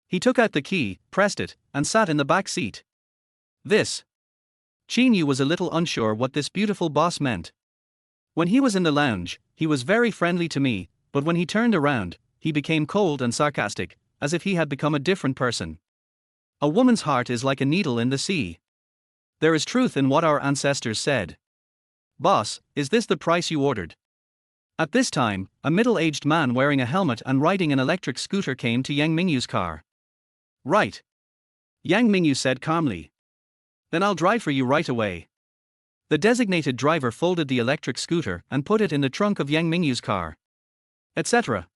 He took out the key, pressed it, and sat in the back seat. This. Qin Yu was a little unsure what this beautiful boss meant. When he was in the lounge, he was very friendly to me, but when he turned around, he became cold and sarcastic, as if he had become a different person. A woman's heart is like a needle in the sea. There is truth in what our ancestors said. Boss, is this the price you ordered? At this time, a middle-aged man wearing a helmet and riding an electric scooter came to Yang Mingyu's car. Right. Yang Mingyu said calmly. Then I'll drive for you right away. The designated driver folded the electric scooter and put it in the trunk of Yang Mingyu's car. Etc.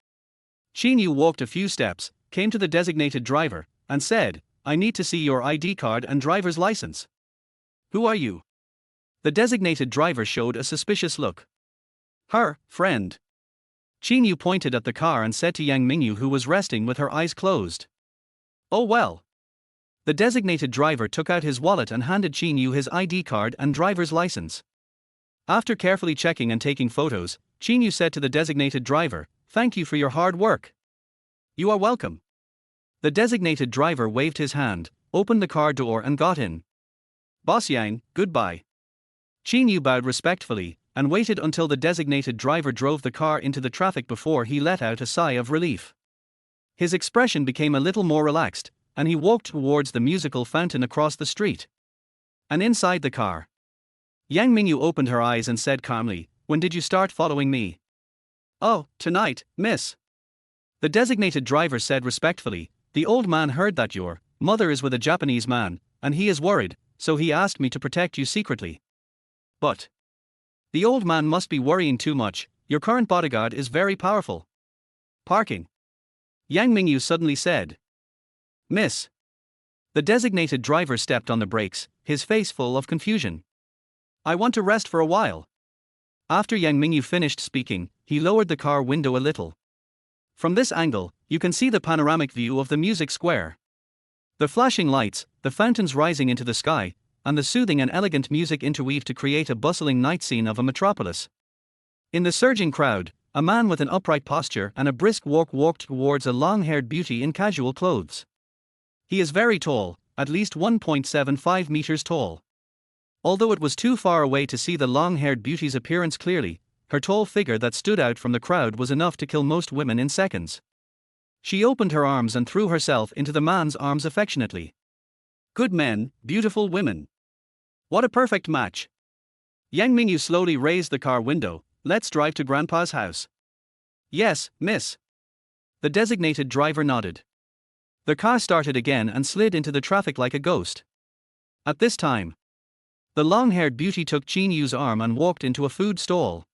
Qin Yu walked a few steps, came to the designated driver, and said, I need to see your ID card and driver's license. Who are you? The designated driver showed a suspicious look. Her friend. Qin Yu pointed at the car and said to Yang Mingyu, who was resting with her eyes closed. Oh well. The designated driver took out his wallet and handed Qin Yu his ID card and driver's license. After carefully checking and taking photos, Qin Yu said to the designated driver, Thank you for your hard work. You are welcome. The designated driver waved his hand, opened the car door and got in. Boss Yang, goodbye. Qin Yu bowed respectfully, and waited until the designated driver drove the car into the traffic before he let out a sigh of relief. His expression became a little more relaxed, and he walked towards the musical fountain across the street. And inside the car, Yang Mingyu opened her eyes and said calmly, When did you start following me? Oh, tonight, miss. The designated driver said respectfully, "The old man heard that your mother is with a Japanese man, and he is worried, so he asked me to protect you secretly." "But the old man must be worrying too much, your current bodyguard is very powerful." "Parking," Yang Mingyu suddenly said. "Miss." The designated driver stepped on the brakes, his face full of confusion. "I want to rest for a while." After Yang Mingyu finished speaking, he lowered the car window a little. From this angle, you can see the panoramic view of the music square. The flashing lights, the fountains rising into the sky, and the soothing and elegant music interweave to create a bustling night scene of a metropolis. In the surging crowd, a man with an upright posture and a brisk walk walked towards a long-haired beauty in casual clothes. He is very tall, at least 1.75 meters tall. Although it was too far away to see the long-haired beauty's appearance clearly, her tall figure that stood out from the crowd was enough to kill most women in seconds. She opened her arms and threw herself into the man's arms affectionately. "Good men, beautiful women. What a perfect match." Yang Mingyu slowly raised the car window. "Let's drive to Grandpa's house." "Yes, miss." The designated driver nodded. The car started again and slid into the traffic like a ghost. At this time, the long-haired beauty took Qin Yu's arm and walked into a food stall.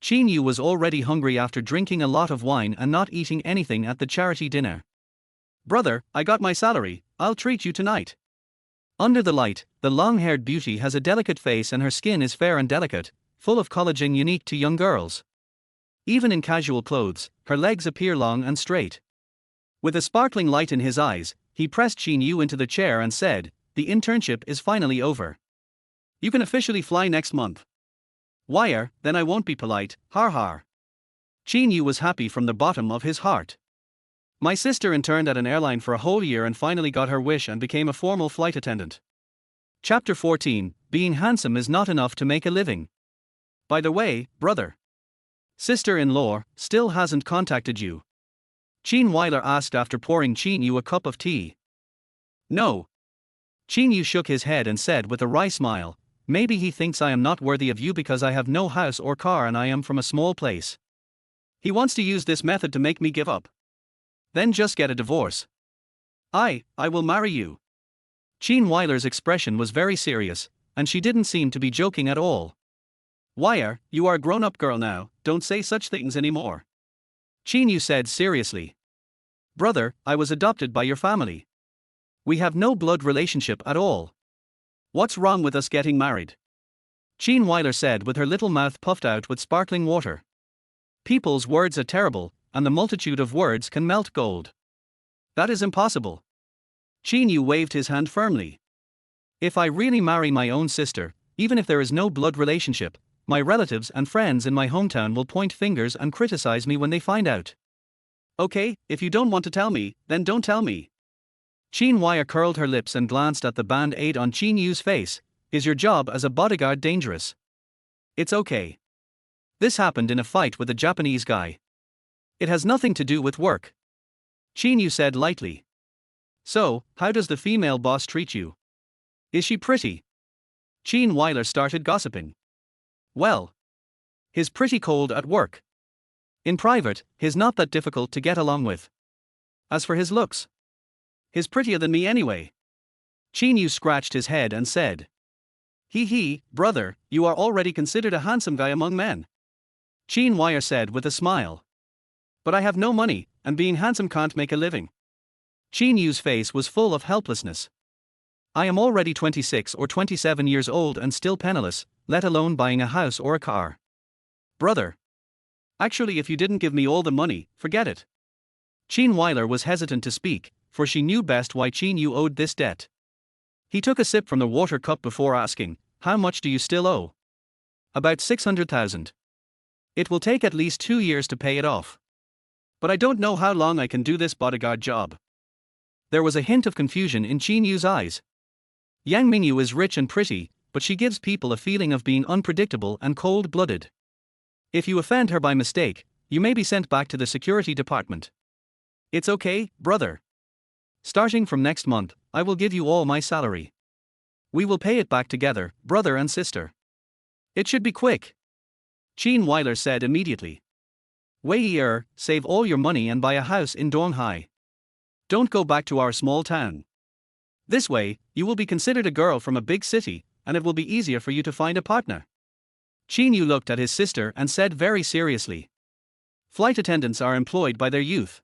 Qin Yu was already hungry after drinking a lot of wine and not eating anything at the charity dinner. "Brother, I got my salary, I'll treat you tonight." Under the light, the long-haired beauty has a delicate face and her skin is fair and delicate, full of collagen unique to young girls. Even in casual clothes, her legs appear long and straight. With a sparkling light in his eyes, he pressed Qin Yu into the chair and said, "The internship is finally over. You can officially fly next month." "Wire, then I won't be polite, har har." Qin Yu was happy from the bottom of his heart. "My sister interned at an airline for a whole year and finally got her wish and became a formal flight attendant." Chapter 14, Being handsome is not enough to make a living. "By the way, brother. Sister-in-law still hasn't contacted you?" Qin Weiler asked after pouring Qin Yu a cup of tea. "No." Qin Yu shook his head and said with a wry smile, "Maybe he thinks I am not worthy of you because I have no house or car and I am from a small place. He wants to use this method to make me give up. Then just get a divorce. I will marry you." Qin Weiler's expression was very serious, and she didn't seem to be joking at all. "Wire, you are a grown-up girl now, don't say such things anymore." Qin Yu said seriously. "Brother, I was adopted by your family. We have no blood relationship at all. What's wrong with us getting married?" Qin Weiler said with her little mouth puffed out with sparkling water. "People's words are terrible, and the multitude of words can melt gold." "That is impossible." Qin Yu waved his hand firmly. "If I really marry my own sister, even if there is no blood relationship, my relatives and friends in my hometown will point fingers and criticize me when they find out." "Okay, if you don't want to tell me, then don't tell me." Qin Weiler curled her lips and glanced at the band-aid on Qin Yu's face. "Is your job as a bodyguard dangerous?" "It's okay. This happened in a fight with a Japanese guy. It has nothing to do with work." Qin Yu said lightly. "So, how does the female boss treat you? Is she pretty?" Qin Weiler started gossiping. "Well, he's pretty cold at work. In private, he's not that difficult to get along with. As for his looks, he's prettier than me anyway." Qin Yu scratched his head and said, He, brother, you are already considered a handsome guy among men." Qin Weiler said with a smile. "But I have no money, and being handsome can't make a living." Qin Yu's face was full of helplessness. "I am already 26 or 27 years old and still penniless, let alone buying a house or a car. Brother. Actually, if you didn't give me all the money, forget it." Qin Weiler was hesitant to speak, for she knew best why Qin Yu owed this debt. He took a sip from the water cup before asking, "How much do you still owe?" "About 600,000. It will take at least 2 years to pay it off. But I don't know how long I can do this bodyguard job." There was a hint of confusion in Qin Yu's eyes. Yang Mingyu is rich and pretty, but she gives people a feeling of being unpredictable and cold-blooded. If you offend her by mistake, you may be sent back to the security department. "It's okay, brother. Starting from next month, I will give you all my salary. We will pay it back together, brother and sister. It should be quick." Qin Weiler said immediately. Wei Yi, save all your money and buy a house in Donghai. Don't go back to our small town. This way, you will be considered a girl from a big city, and it will be easier for you to find a partner. Qin Yu looked at his sister and said very seriously. Flight attendants are employed by their youth.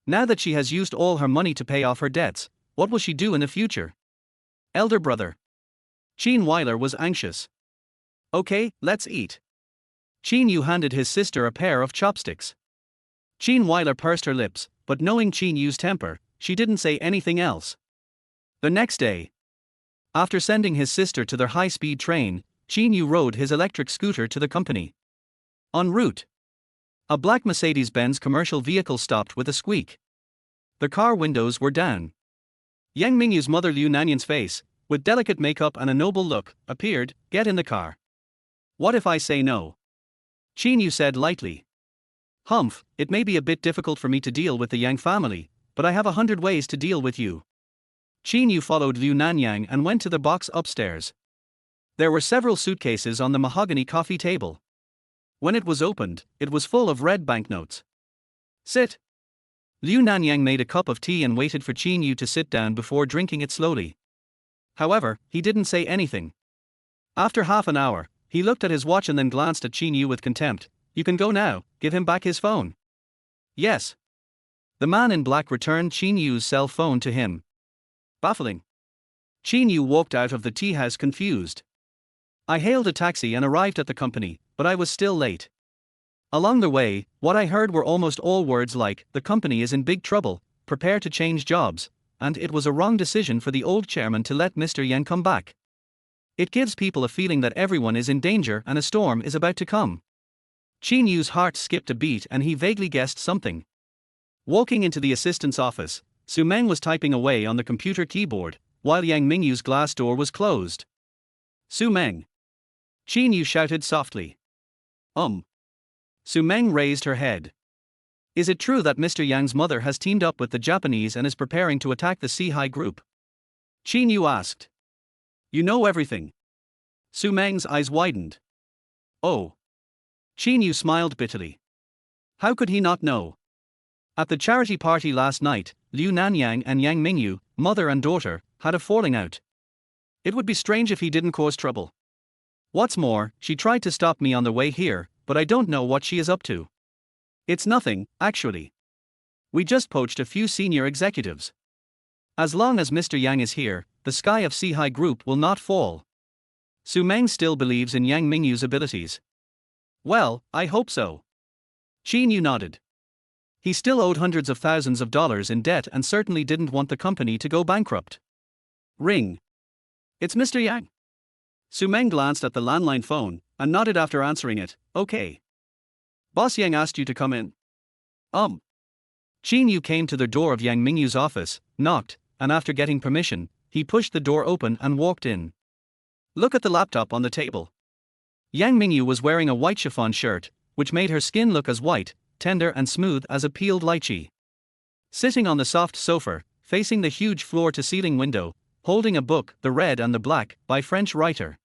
Now that she has used all her money to pay off her debts, what will she do in the future? Elder brother. Qin Weiler was anxious. Okay, let's eat. Qin Yu handed his sister a pair of chopsticks. Qin Weiler pursed her lips, but knowing Qin Yu's temper, she didn't say anything else. The next day, after sending his sister to their high-speed train, Qin Yu rode his electric scooter to the company. En route, a black Mercedes-Benz commercial vehicle stopped with a squeak. The car windows were down. Yang Mingyu's mother Liu Nanyan's face, with delicate makeup and a noble look, appeared. Get in the car. What if I say no? Qin Yu said lightly. Humph, it may be a bit difficult for me to deal with the Yang family, but I have 100 ways to deal with you. Qin Yu followed Liu Nanyang and went to the box upstairs. There were several suitcases on the mahogany coffee table. When it was opened, it was full of red banknotes. Sit. Liu Nanyang made a cup of tea and waited for Qin Yu to sit down before drinking it slowly. However, he didn't say anything. After half an hour, he looked at his watch and then glanced at Qin Yu with contempt. You can go now, give him back his phone. Yes. The man in black returned Qin Yu's cell phone to him. Baffling. Qin Yu walked out of the tea house confused. I hailed a taxi and arrived at the company, but I was still late. Along the way, what I heard were almost all words like, the company is in big trouble, prepare to change jobs, and it was a wrong decision for the old chairman to let Mr. Yang come back. It gives people a feeling that everyone is in danger and a storm is about to come. Qin Yu's heart skipped a beat and he vaguely guessed something. Walking into the assistant's office, Su Meng was typing away on the computer keyboard, while Yang Mingyu's glass door was closed. Su Meng. Qin Yu shouted softly. Su Meng raised her head. Is it true that Mr. Yang's mother has teamed up with the Japanese and is preparing to attack the Sihai group? Qin Yu asked. You know everything. Su Meng's eyes widened. Oh. Qin Yu smiled bitterly. How could he not know? At the charity party last night, Liu Nanyang and Yang Mingyu, mother and daughter, had a falling out. It would be strange if he didn't cause trouble. What's more, she tried to stop me on the way here, but I don't know what she is up to. It's nothing, actually. We just poached a few senior executives. As long as Mr. Yang is here, the sky of Sihai Group will not fall. Su Meng still believes in Yang Mingyu's abilities. Well, I hope so. Qin Yu nodded. He still owed hundreds of thousands of dollars in debt and certainly didn't want the company to go bankrupt. Ring. It's Mr. Yang. Su Meng glanced at the landline phone and nodded after answering it. Okay. Boss Yang asked you to come in. Qin Yu came to the door of Yang Mingyu's office, knocked, and after getting permission, he pushed the door open and walked in. Look at the laptop on the table. Yang Mingyu was wearing a white chiffon shirt, which made her skin look as white, tender and smooth as a peeled lychee. Sitting on the soft sofa, facing the huge floor-to-ceiling window, holding a book, The Red and the Black, by French writer.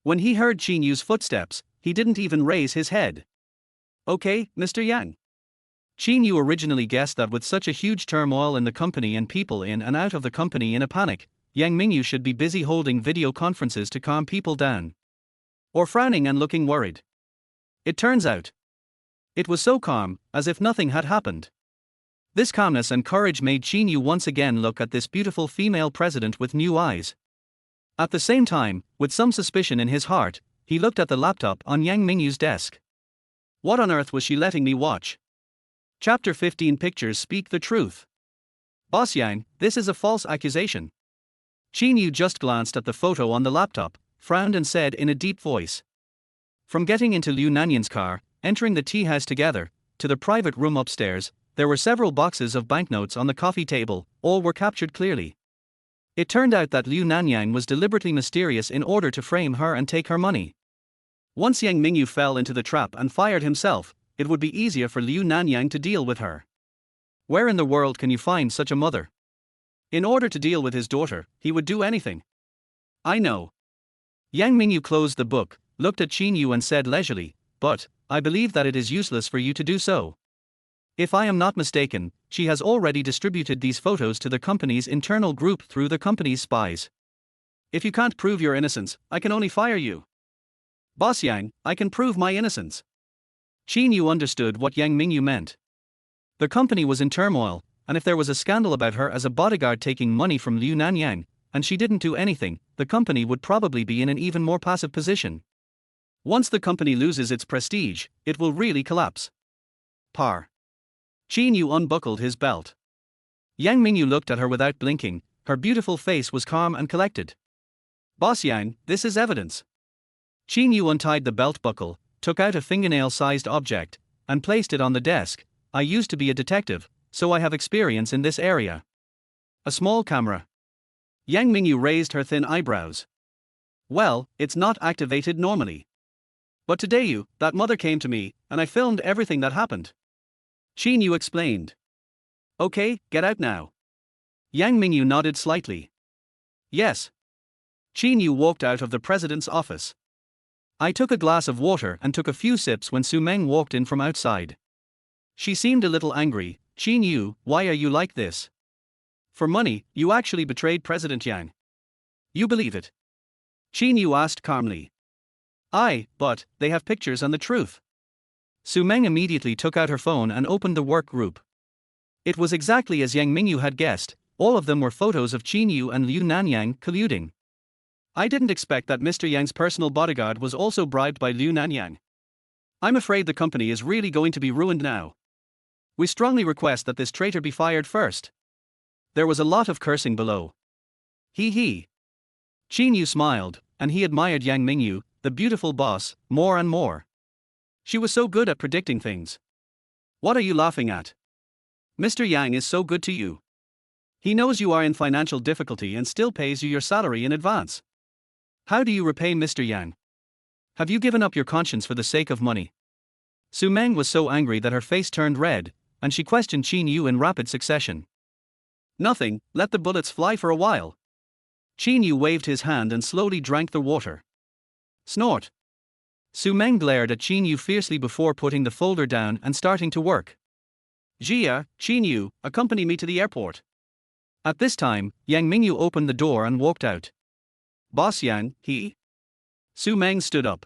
When he heard Qin Yu's footsteps, he didn't even raise his head. Okay, Mr. Yang. Qin Yu originally guessed that with such a huge turmoil in the company and people in and out of the company in a panic, Yang Mingyu should be busy holding video conferences to calm people down. Or frowning and looking worried. It turns out, it was so calm, as if nothing had happened. This calmness and courage made Qin Yu once again look at this beautiful female president with new eyes. At the same time, with some suspicion in his heart, he looked at the laptop on Yang Mingyu's desk. What on earth was she letting me watch? Chapter 15 Pictures speak the truth. Boss Yang, this is a false accusation. Qin Yu just glanced at the photo on the laptop, frowned and said in a deep voice. From getting into Liu Nanyan's car, entering the tea house together, to the private room upstairs, there were several boxes of banknotes on the coffee table, all were captured clearly. It turned out that Liu Nanyang was deliberately mysterious in order to frame her and take her money. Once Yang Mingyu fell into the trap and fired himself, it would be easier for Liu Nanyang to deal with her. Where in the world can you find such a mother? In order to deal with his daughter, he would do anything. I know. Yang Mingyu closed the book, looked at Qin Yu and said leisurely, but, I believe that it is useless for you to do so. If I am not mistaken, she has already distributed these photos to the company's internal group through the company's spies. If you can't prove your innocence, I can only fire you. Boss Yang, I can prove my innocence. Qin Yu understood what Yang Mingyu meant. The company was in turmoil, and if there was a scandal about her as a bodyguard taking money from Liu Nanyang, and she didn't do anything, the company would probably be in an even more passive position. Once the company loses its prestige, it will really collapse. Par. Qin Yu unbuckled his belt. Yang Mingyu looked at her without blinking. Her beautiful face was calm and collected. Boss Yang, this is evidence. Qin Yu untied the belt buckle, took out a fingernail-sized object, and placed it on the desk. I used to be a detective, so I have experience in this area. A small camera. Yang Mingyu raised her thin eyebrows. Well, it's not activated normally. But today that mother came to me, and I filmed everything that happened. Qin Yu explained. Okay, get out now. Yang Mingyu nodded slightly. Yes. Qin Yu walked out of the president's office. I took a glass of water and took a few sips when Su Meng walked in from outside. She seemed a little angry. Qin Yu, why are you like this? For money, you actually betrayed President Yang. You believe it? Qin Yu asked calmly. Aye, but they have pictures and the truth. Su Meng immediately took out her phone and opened the work group. It was exactly as Yang Mingyu had guessed. All of them were photos of Qin Yu and Liu Nanyang colluding. I didn't expect that Mr. Yang's personal bodyguard was also bribed by Liu Nanyang. I'm afraid the company is really going to be ruined now. We strongly request that this traitor be fired first. There was a lot of cursing below. He. Qin Yu smiled, and he admired Yang Mingyu, the beautiful boss, more and more. She was so good at predicting things. What are you laughing at? Mr. Yang is so good to you. He knows you are in financial difficulty and still pays you your salary in advance. How do you repay Mr. Yang? Have you given up your conscience for the sake of money? Su Meng was so angry that her face turned red, and she questioned Qin Yu in rapid succession. Nothing, let the bullets fly for a while. Qin Yu waved his hand and slowly drank the water. Snort. Su Meng glared at Qin Yu fiercely before putting the folder down and starting to work. Jia, Qin Yu, accompany me to the airport. At this time, Yang Mingyu opened the door and walked out. Boss Yang, he? Su Meng stood up.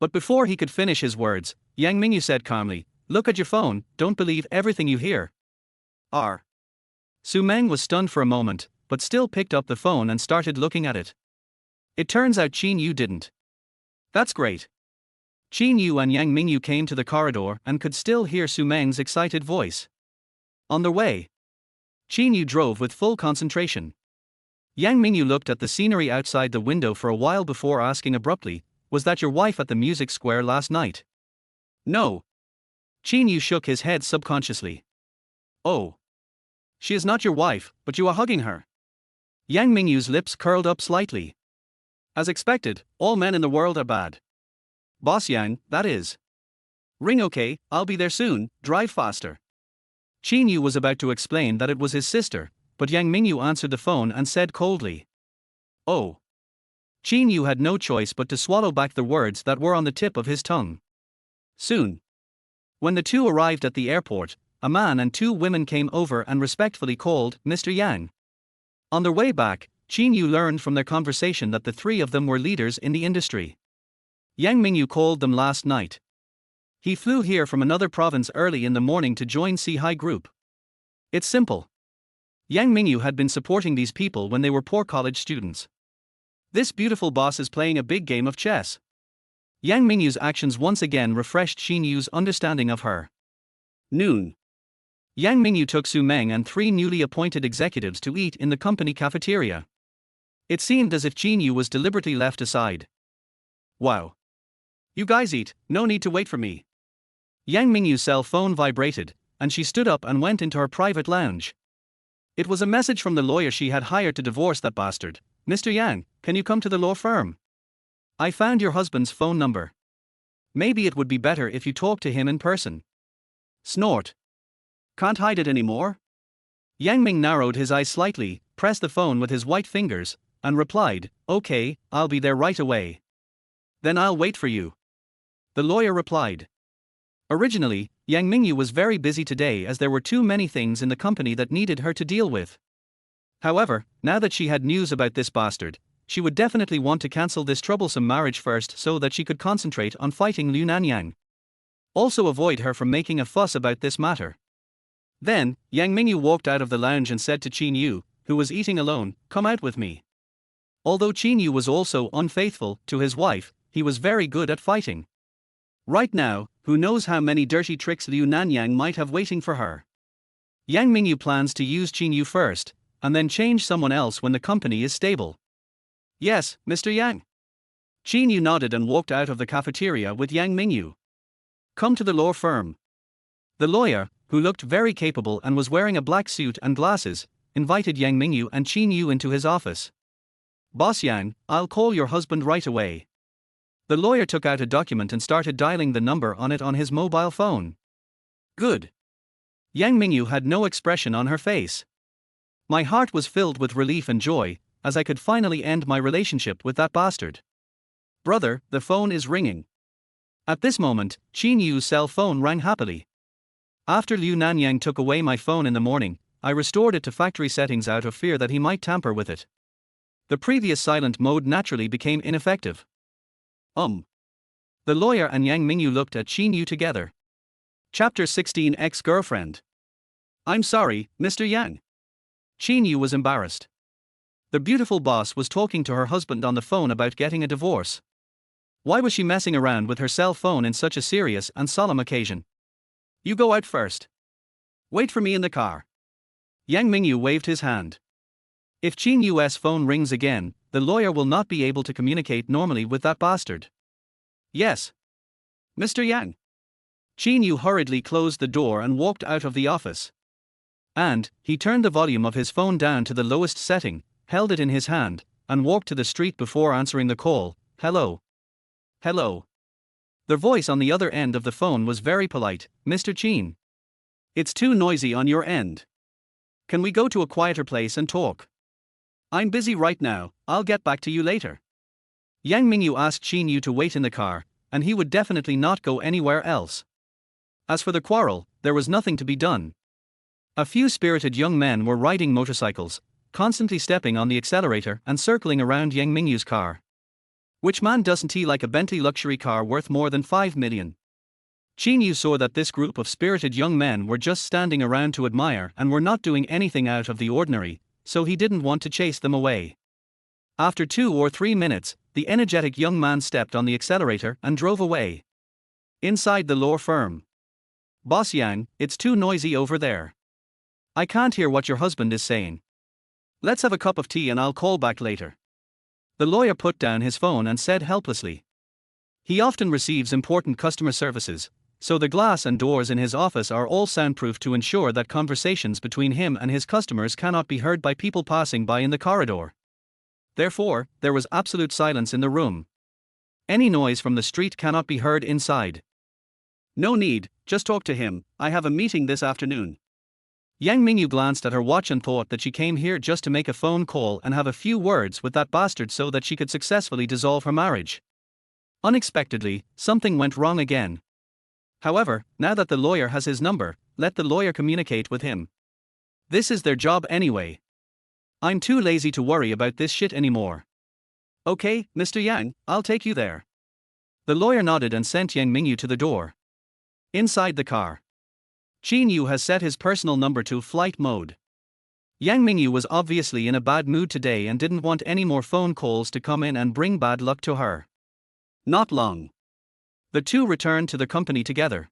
But before he could finish his words, Yang Mingyu said calmly, look at your phone, don't believe everything you hear. R. Su Meng was stunned for a moment, but still picked up the phone and started looking at it. It turns out Qin Yu didn't. That's great. Qin Yu and Yang Mingyu came to the corridor and could still hear Su Meng's excited voice. On their way, Qin Yu drove with full concentration. Yang Mingyu looked at the scenery outside the window for a while before asking abruptly, was that your wife at the music square last night? No. Qin Yu shook his head subconsciously. Oh. She is not your wife, but you are hugging her. Yang Mingyu's lips curled up slightly. As expected, all men in the world are bad. Boss Yang, that is. Ring okay, I'll be there soon, drive faster. Qin Yu was about to explain that it was his sister, but Yang Mingyu answered the phone and said coldly. Oh. Qin Yu had no choice but to swallow back the words that were on the tip of his tongue. Soon. When the two arrived at the airport, a man and two women came over and respectfully called Mr. Yang. On their way back, Qin Yu learned from their conversation that the three of them were leaders in the industry. Yang Mingyu called them last night. He flew here from another province early in the morning to join C-High Group. It's simple. Yang Mingyu had been supporting these people when they were poor college students. This beautiful boss is playing a big game of chess. Yang Mingyu's actions once again refreshed Qin Yu's understanding of her. Noon. Yang Mingyu took Su Meng and three newly appointed executives to eat in the company cafeteria. It seemed as if Qin Yu was deliberately left aside. Wow. You guys eat, no need to wait for me. Yang Mingyu's cell phone vibrated, and she stood up and went into her private lounge. It was a message from the lawyer she had hired to divorce that bastard. Mr. Yang, can you come to the law firm? I found your husband's phone number. Maybe it would be better if you talk to him in person. Snort. Can't hide it anymore? Yang Ming narrowed his eyes slightly, pressed the phone with his white fingers, and replied, okay, I'll be there right away. Then I'll wait for you. the lawyer replied. Originally, Yang Mingyu was very busy today as there were too many things in the company that needed her to deal with. However, now that she had news about this bastard, she would definitely want to cancel this troublesome marriage first so that she could concentrate on fighting Liu Nanyang. Also avoid her from making a fuss about this matter. Then, Yang Mingyu walked out of the lounge and said to Qin Yu, who was eating alone, "Come out with me." Although Qin Yu was also unfaithful to his wife, he was very good at fighting. Right now, who knows how many dirty tricks Liu Nanyang might have waiting for her. Yang Mingyu plans to use Qin Yu first, and then change someone else when the company is stable. Yes, Mr. Yang. Qin Yu nodded and walked out of the cafeteria with Yang Mingyu. Come to the law firm. The lawyer, who looked very capable and was wearing a black suit and glasses, invited Yang Mingyu and Qin Yu into his office. Boss Yang, I'll call your husband right away. The lawyer took out a document and started dialing the number on it on his mobile phone. Good. Yang Mingyu had no expression on her face. My heart was filled with relief and joy, as I could finally end my relationship with that bastard. Brother, the phone is ringing. At this moment, Qin Yu's cell phone rang happily. After Liu Nanyang took away my phone in the morning, I restored it to factory settings out of fear that he might tamper with it. The previous silent mode naturally became ineffective. The lawyer and Yang Mingyu looked at Qin Yu together. Chapter 16 Ex-Girlfriend. I'm sorry, Mr. Yang. Qin Yu was embarrassed. The beautiful boss was talking to her husband on the phone about getting a divorce. Why was she messing around with her cell phone in such a serious and solemn occasion? You go out first. Wait for me in the car. Yang Mingyu waved his hand. If Qin Yu's phone rings again, the lawyer will not be able to communicate normally with that bastard. Yes. Mr. Yang. Qin Yu hurriedly closed the door and walked out of the office. And, he turned the volume of his phone down to the lowest setting, held it in his hand, and walked to the street before answering the call. Hello. Hello. The voice on the other end of the phone was very polite. Mr. Qin. It's too noisy on your end. Can we go to a quieter place and talk? I'm busy right now, I'll get back to you later. Yang Mingyu asked Qin Yu to wait in the car, and he would definitely not go anywhere else. As for the quarrel, there was nothing to be done. A few spirited young men were riding motorcycles, constantly stepping on the accelerator and circling around Yang Mingyu's car. Which man doesn't he like a Bentley luxury car worth more than 5 million? Qin Yu saw that this group of spirited young men were just standing around to admire and were not doing anything out of the ordinary, so he didn't want to chase them away. After 2 or 3 minutes, the energetic young man stepped on the accelerator and drove away. Inside the law firm. Boss Yang, it's too noisy over there. I can't hear what your husband is saying. Let's have a cup of tea and I'll call back later. The lawyer put down his phone and said helplessly. He often receives important customer services, so the glass and doors in his office are all soundproof to ensure that conversations between him and his customers cannot be heard by people passing by in the corridor. Therefore, there was absolute silence in the room. Any noise from the street cannot be heard inside. No need, just talk to him, I have a meeting this afternoon. Yang Mingyu glanced at her watch and thought that she came here just to make a phone call and have a few words with that bastard so that she could successfully dissolve her marriage. Unexpectedly, something went wrong again. However, now that the lawyer has his number, let the lawyer communicate with him. This is their job anyway. I'm too lazy to worry about this shit anymore. Okay, Mr. Yang, I'll take you there. The lawyer nodded and sent Yang Mingyu to the door. Inside the car. Qin Yu has set his personal number to flight mode. Yang Mingyu was obviously in a bad mood today and didn't want any more phone calls to come in and bring bad luck to her. Not long. The two returned to the company together.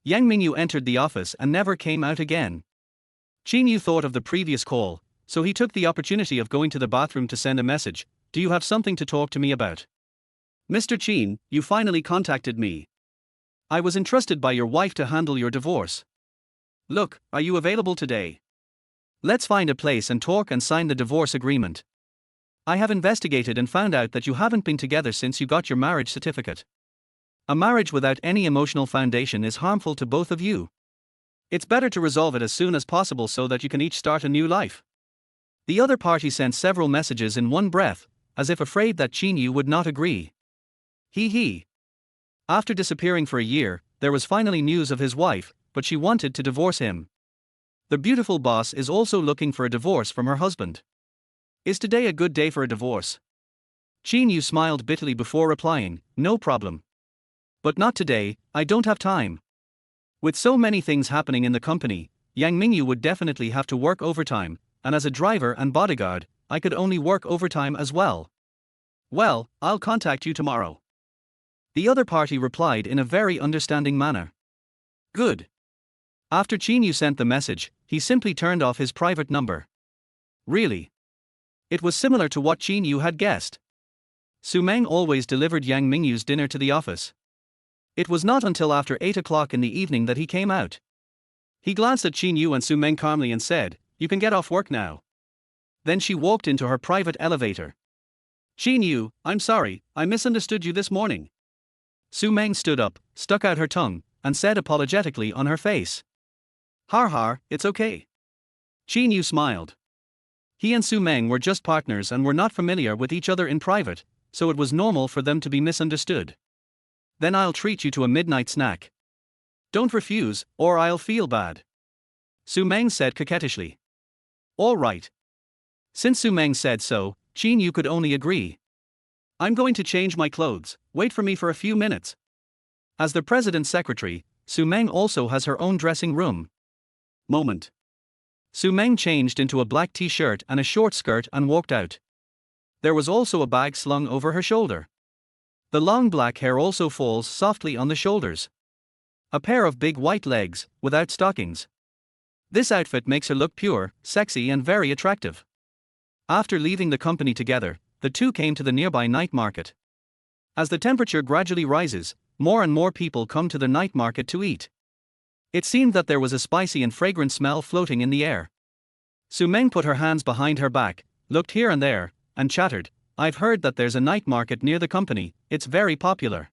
Yang Mingyu entered the office and never came out again. Qin Yu thought of the previous call, so he took the opportunity of going to the bathroom to send a message. Do you have something to talk to me about? Mr. Qin, you finally contacted me. I was entrusted by your wife to handle your divorce. Look, are you available today? Let's find a place and talk and sign the divorce agreement. I have investigated and found out that you haven't been together since you got your marriage certificate. A marriage without any emotional foundation is harmful to both of you. It's better to resolve it as soon as possible so that you can each start a new life. The other party sent several messages in one breath, as if afraid that Qin Yu would not agree. He. After disappearing for a year, there was finally news of his wife, but she wanted to divorce him. The beautiful boss is also looking for a divorce from her husband. Is today a good day for a divorce? Qin Yu smiled bitterly before replying, no problem. But not today, I don't have time. With so many things happening in the company, Yang Mingyu would definitely have to work overtime, and as a driver and bodyguard, I could only work overtime as well. Well, I'll contact you tomorrow. The other party replied in a very understanding manner. Good. After Qin Yu sent the message, he simply turned off his private number. Really? It was similar to what Qin Yu had guessed. Su Meng always delivered Yang Mingyu's dinner to the office. It was not until after 8 o'clock in the evening that he came out. He glanced at Qin Yu and Su Meng calmly and said, "You can get off work now." Then she walked into her private elevator. "Qin Yu, I'm sorry, I misunderstood you this morning." Su Meng stood up, stuck out her tongue, and said apologetically on her face, "Har har, it's okay." Qin Yu smiled. He and Su Meng were just partners and were not familiar with each other in private, so it was normal for them to be misunderstood. "Then I'll treat you to a midnight snack. Don't refuse, or I'll feel bad," Su Meng said coquettishly. "All right." Since Su Meng said so, Qin Yu could only agree. "I'm going to change my clothes, wait for me for a few minutes." As the president's secretary, Su Meng also has her own dressing room. Moment. Su Meng changed into a black t-shirt and a short skirt and walked out. There was also a bag slung over her shoulder. The long black hair also falls softly on the shoulders. A pair of big white legs, without stockings. This outfit makes her look pure, sexy and very attractive. After leaving the company together, the two came to the nearby night market. As the temperature gradually rises, more and more people come to the night market to eat. It seemed that there was a spicy and fragrant smell floating in the air. Su Meng put her hands behind her back, looked here and there, and chattered, "I've heard that there's a night market near the company, it's very popular.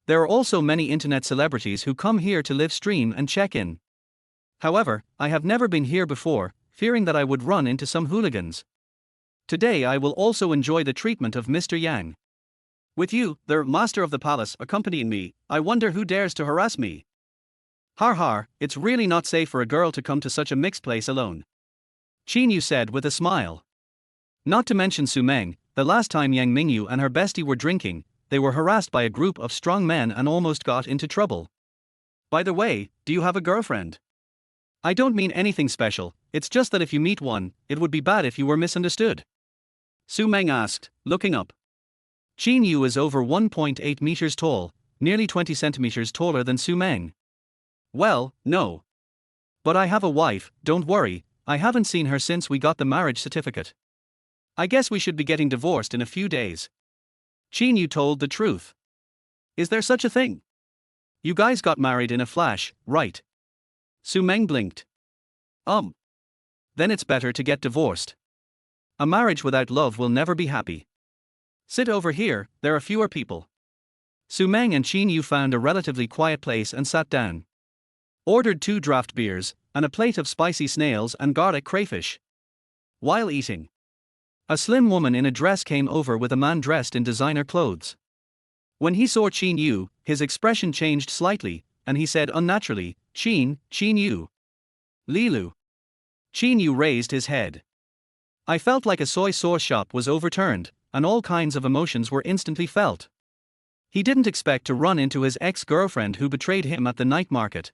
There are also many internet celebrities who come here to live stream and check in. However, I have never been here before, fearing that I would run into some hooligans. Today I will also enjoy the treatment of Mr. Yang. With you, the master of the palace, accompanying me, I wonder who dares to harass me. Har har, it's really not safe for a girl to come to such a mixed place alone," Qin Yu said with a smile. Not to mention Su Meng, the last time Yang Mingyu and her bestie were drinking, they were harassed by a group of strong men and almost got into trouble. "By the way, do you have a girlfriend?" "I don't mean anything special, it's just that if you meet one, it would be bad if you were misunderstood," Su Meng asked, looking up. Qin Yu is over 1.8 meters tall, nearly 20 centimeters taller than Su Meng. "Well, no. But I have a wife, don't worry, I haven't seen her since we got the marriage certificate. I guess we should be getting divorced in a few days." Qin Yu told the truth. "Is there such a thing? You guys got married in a flash, right?" Su Meng blinked. Then it's better to get divorced. A marriage without love will never be happy. Sit over here, there are fewer people." Su Meng and Qin Yu found a relatively quiet place and sat down. Ordered 2 draft beers, and a plate of spicy snails and garlic crayfish. While eating, a slim woman in a dress came over with a man dressed in designer clothes. When he saw Qin Yu, his expression changed slightly, and he said unnaturally, Qin Yu. "Lilu." Qin Yu raised his head. I felt like a soy sauce shop was overturned, and all kinds of emotions were instantly felt. He didn't expect to run into his ex-girlfriend who betrayed him at the night market.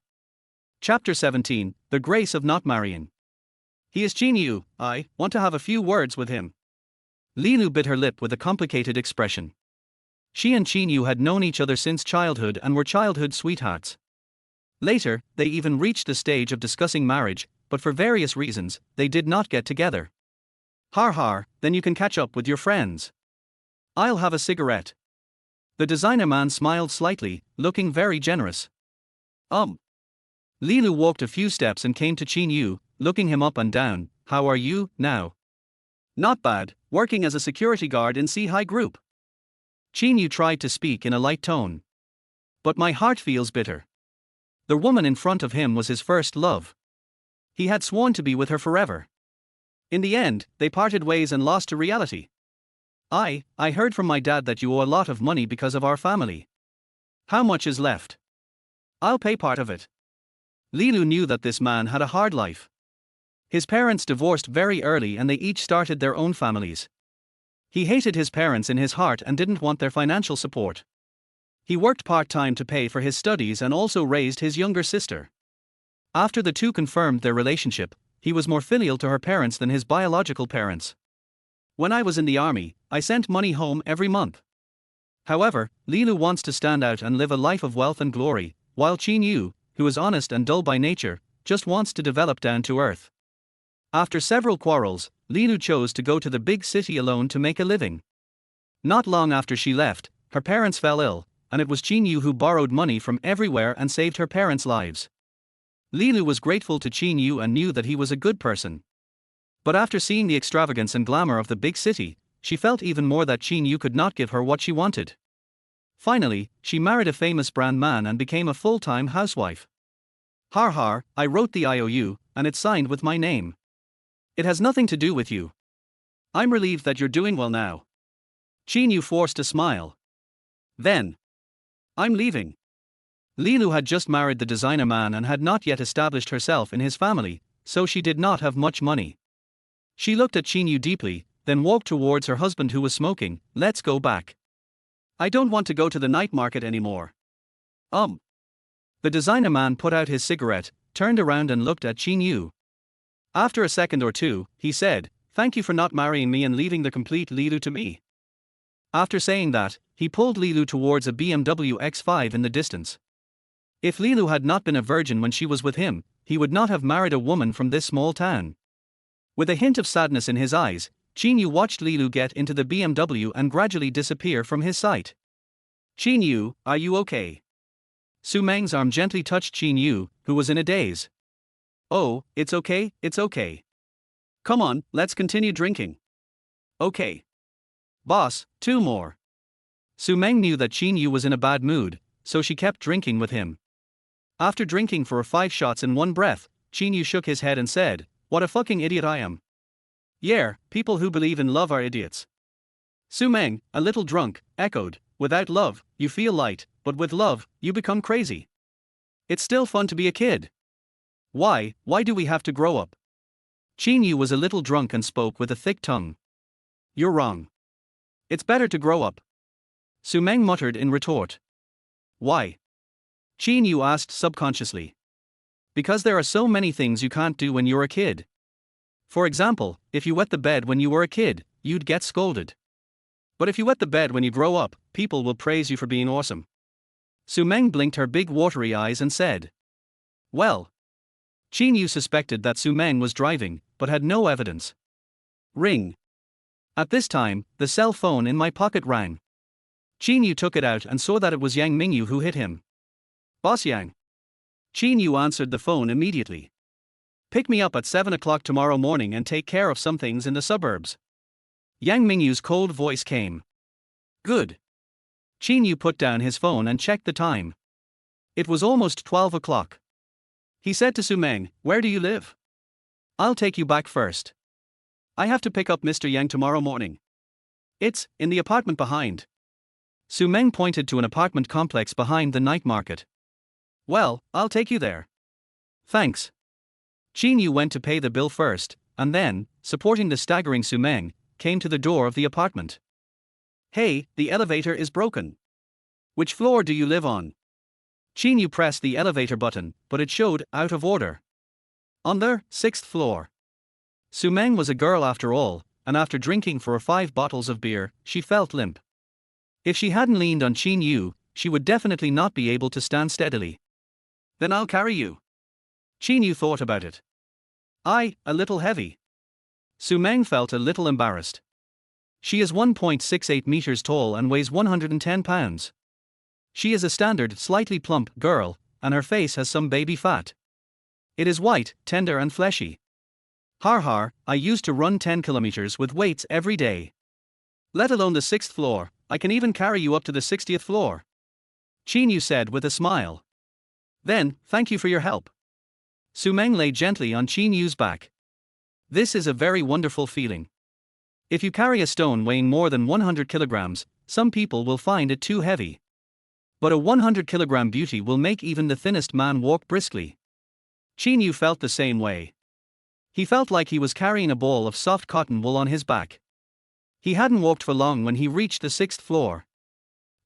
Chapter 17, The Grace of Not Marrying. "He is Qin Yu, I want to have a few words with him." Lilu bit her lip with a complicated expression. She and Qin Yu had known each other since childhood and were childhood sweethearts. Later, they even reached the stage of discussing marriage, but for various reasons, they did not get together. "Har har, then you can catch up with your friends. I'll have a cigarette." The designer man smiled slightly, looking very generous. Lilu walked a few steps and came to Qin Yu, looking him up and down. "How are you, now?" "Not bad, working as a security guard in C-High Group." Qin Yu tried to speak in a light tone. "But my heart feels bitter." The woman in front of him was his first love. He had sworn to be with her forever. In the end, they parted ways and lost to reality. I heard from my dad that you owe a lot of money because of our family." How much is left? I'll pay part of it. Li Lu knew that this man had a hard life. His parents divorced very early and they each started their own families. He hated his parents in his heart and didn't want their financial support. He worked part-time to pay for his studies and also raised his younger sister. After the two confirmed their relationship, he was more filial to her parents than his biological parents. When I was in the army, I sent money home every month. However, Li Lu wants to stand out and live a life of wealth and glory, while Qin Yu, who is honest and dull by nature, just wants to develop down to earth. After several quarrels, Li Lu chose to go to the big city alone to make a living. Not long after she left, her parents fell ill, and it was Qin Yu who borrowed money from everywhere and saved her parents' lives. Li Lu was grateful to Qin Yu and knew that he was a good person. But after seeing the extravagance and glamour of the big city, she felt even more that Qin Yu could not give her what she wanted. Finally, she married a famous brand man and became a full-time housewife. Har har, I wrote the IOU, and it's signed with my name. It has nothing to do with you. I'm relieved that you're doing well now. Qin Yu forced a smile. Then. I'm leaving. Li Lu had just married the designer man and had not yet established herself in his family, so she did not have much money. She looked at Qin Yu deeply, then walked towards her husband who was smoking. Let's go back. I don't want to go to the night market anymore. The designer man put out his cigarette, turned around and looked at Qin Yu. After a second or two, he said, "Thank you for not marrying me and leaving the complete Li Lu to me." After saying that, he pulled Li Lu towards a BMW X5 in the distance. If Li Lu had not been a virgin when she was with him, he would not have married a woman from this small town. With a hint of sadness in his eyes, Qin Yu watched Li Lu get into the BMW and gradually disappear from his sight. "Qin Yu, are you okay?" Su Meng's arm gently touched Qin Yu, who was in a daze. "Oh, it's okay, it's okay. Come on, let's continue drinking." "Okay. Boss, 2 more." Su Meng knew that Qin Yu was in a bad mood, so she kept drinking with him. After drinking for 5 shots in one breath, Qin Yu shook his head and said, "What a fucking idiot I am." "Yeah, people who believe in love are idiots." Su Meng, a little drunk, echoed, "Without love, you feel light, but with love, you become crazy. It's still fun to be a kid. Why do we have to grow up?" Qin Yu was a little drunk and spoke with a thick tongue. "You're wrong. It's better to grow up." Su Meng muttered in retort. "Why?" Qin Yu asked subconsciously. "Because there are so many things you can't do when you're a kid. For example, if you wet the bed when you were a kid, you'd get scolded. But if you wet the bed when you grow up, people will praise you for being awesome." Su Meng blinked her big watery eyes and said, "Well." Qin Yu suspected that Su Meng was driving, but had no evidence. Ring. At this time, the cell phone in my pocket rang. Qin Yu took it out and saw that it was Yang Mingyu who hit him. "Boss Yang." Qin Yu answered the phone immediately. "Pick me up at 7 o'clock tomorrow morning and take care of some things in the suburbs." Yang Mingyu's cold voice came. "Good." Qin Yu put down his phone and checked the time. It was almost 12 o'clock. He said to Su Meng, "Where do you live? I'll take you back first. I have to pick up Mr. Yang tomorrow morning. It's in the apartment behind." Su Meng pointed to an apartment complex behind the night market. "Well, I'll take you there." "Thanks." Qin Yu went to pay the bill first, and then, supporting the staggering Su Meng, came to the door of the apartment. "Hey, the elevator is broken. Which floor do you live on?" Qin Yu pressed the elevator button, but it showed out of order. "On the 6th floor." Su Meng was a girl after all, and after drinking 4 or 5 bottles of beer, she felt limp. If she hadn't leaned on Qin Yu, she would definitely not be able to stand steadily. "Then I'll carry you." Qin Yu thought about it. A little heavy." Su Meng felt a little embarrassed. She is 1.68 meters tall and weighs 110 pounds. She is a standard, slightly plump girl, and her face has some baby fat. It is white, tender and fleshy. Har har, I used to run 10 kilometers with weights every day. Let alone the 6th floor, I can even carry you up to the 60th floor. Qin Yu said with a smile. "Then, thank you for your help." Su Meng lay gently on Qin Yu's back. "This is a very wonderful feeling. If you carry a stone weighing more than 100 kilograms, some people will find it too heavy. But a 100-kilogram beauty will make even the thinnest man walk briskly. Qin Yu felt the same way. He felt like he was carrying a ball of soft cotton wool on his back. He hadn't walked for long when he reached the 6th floor.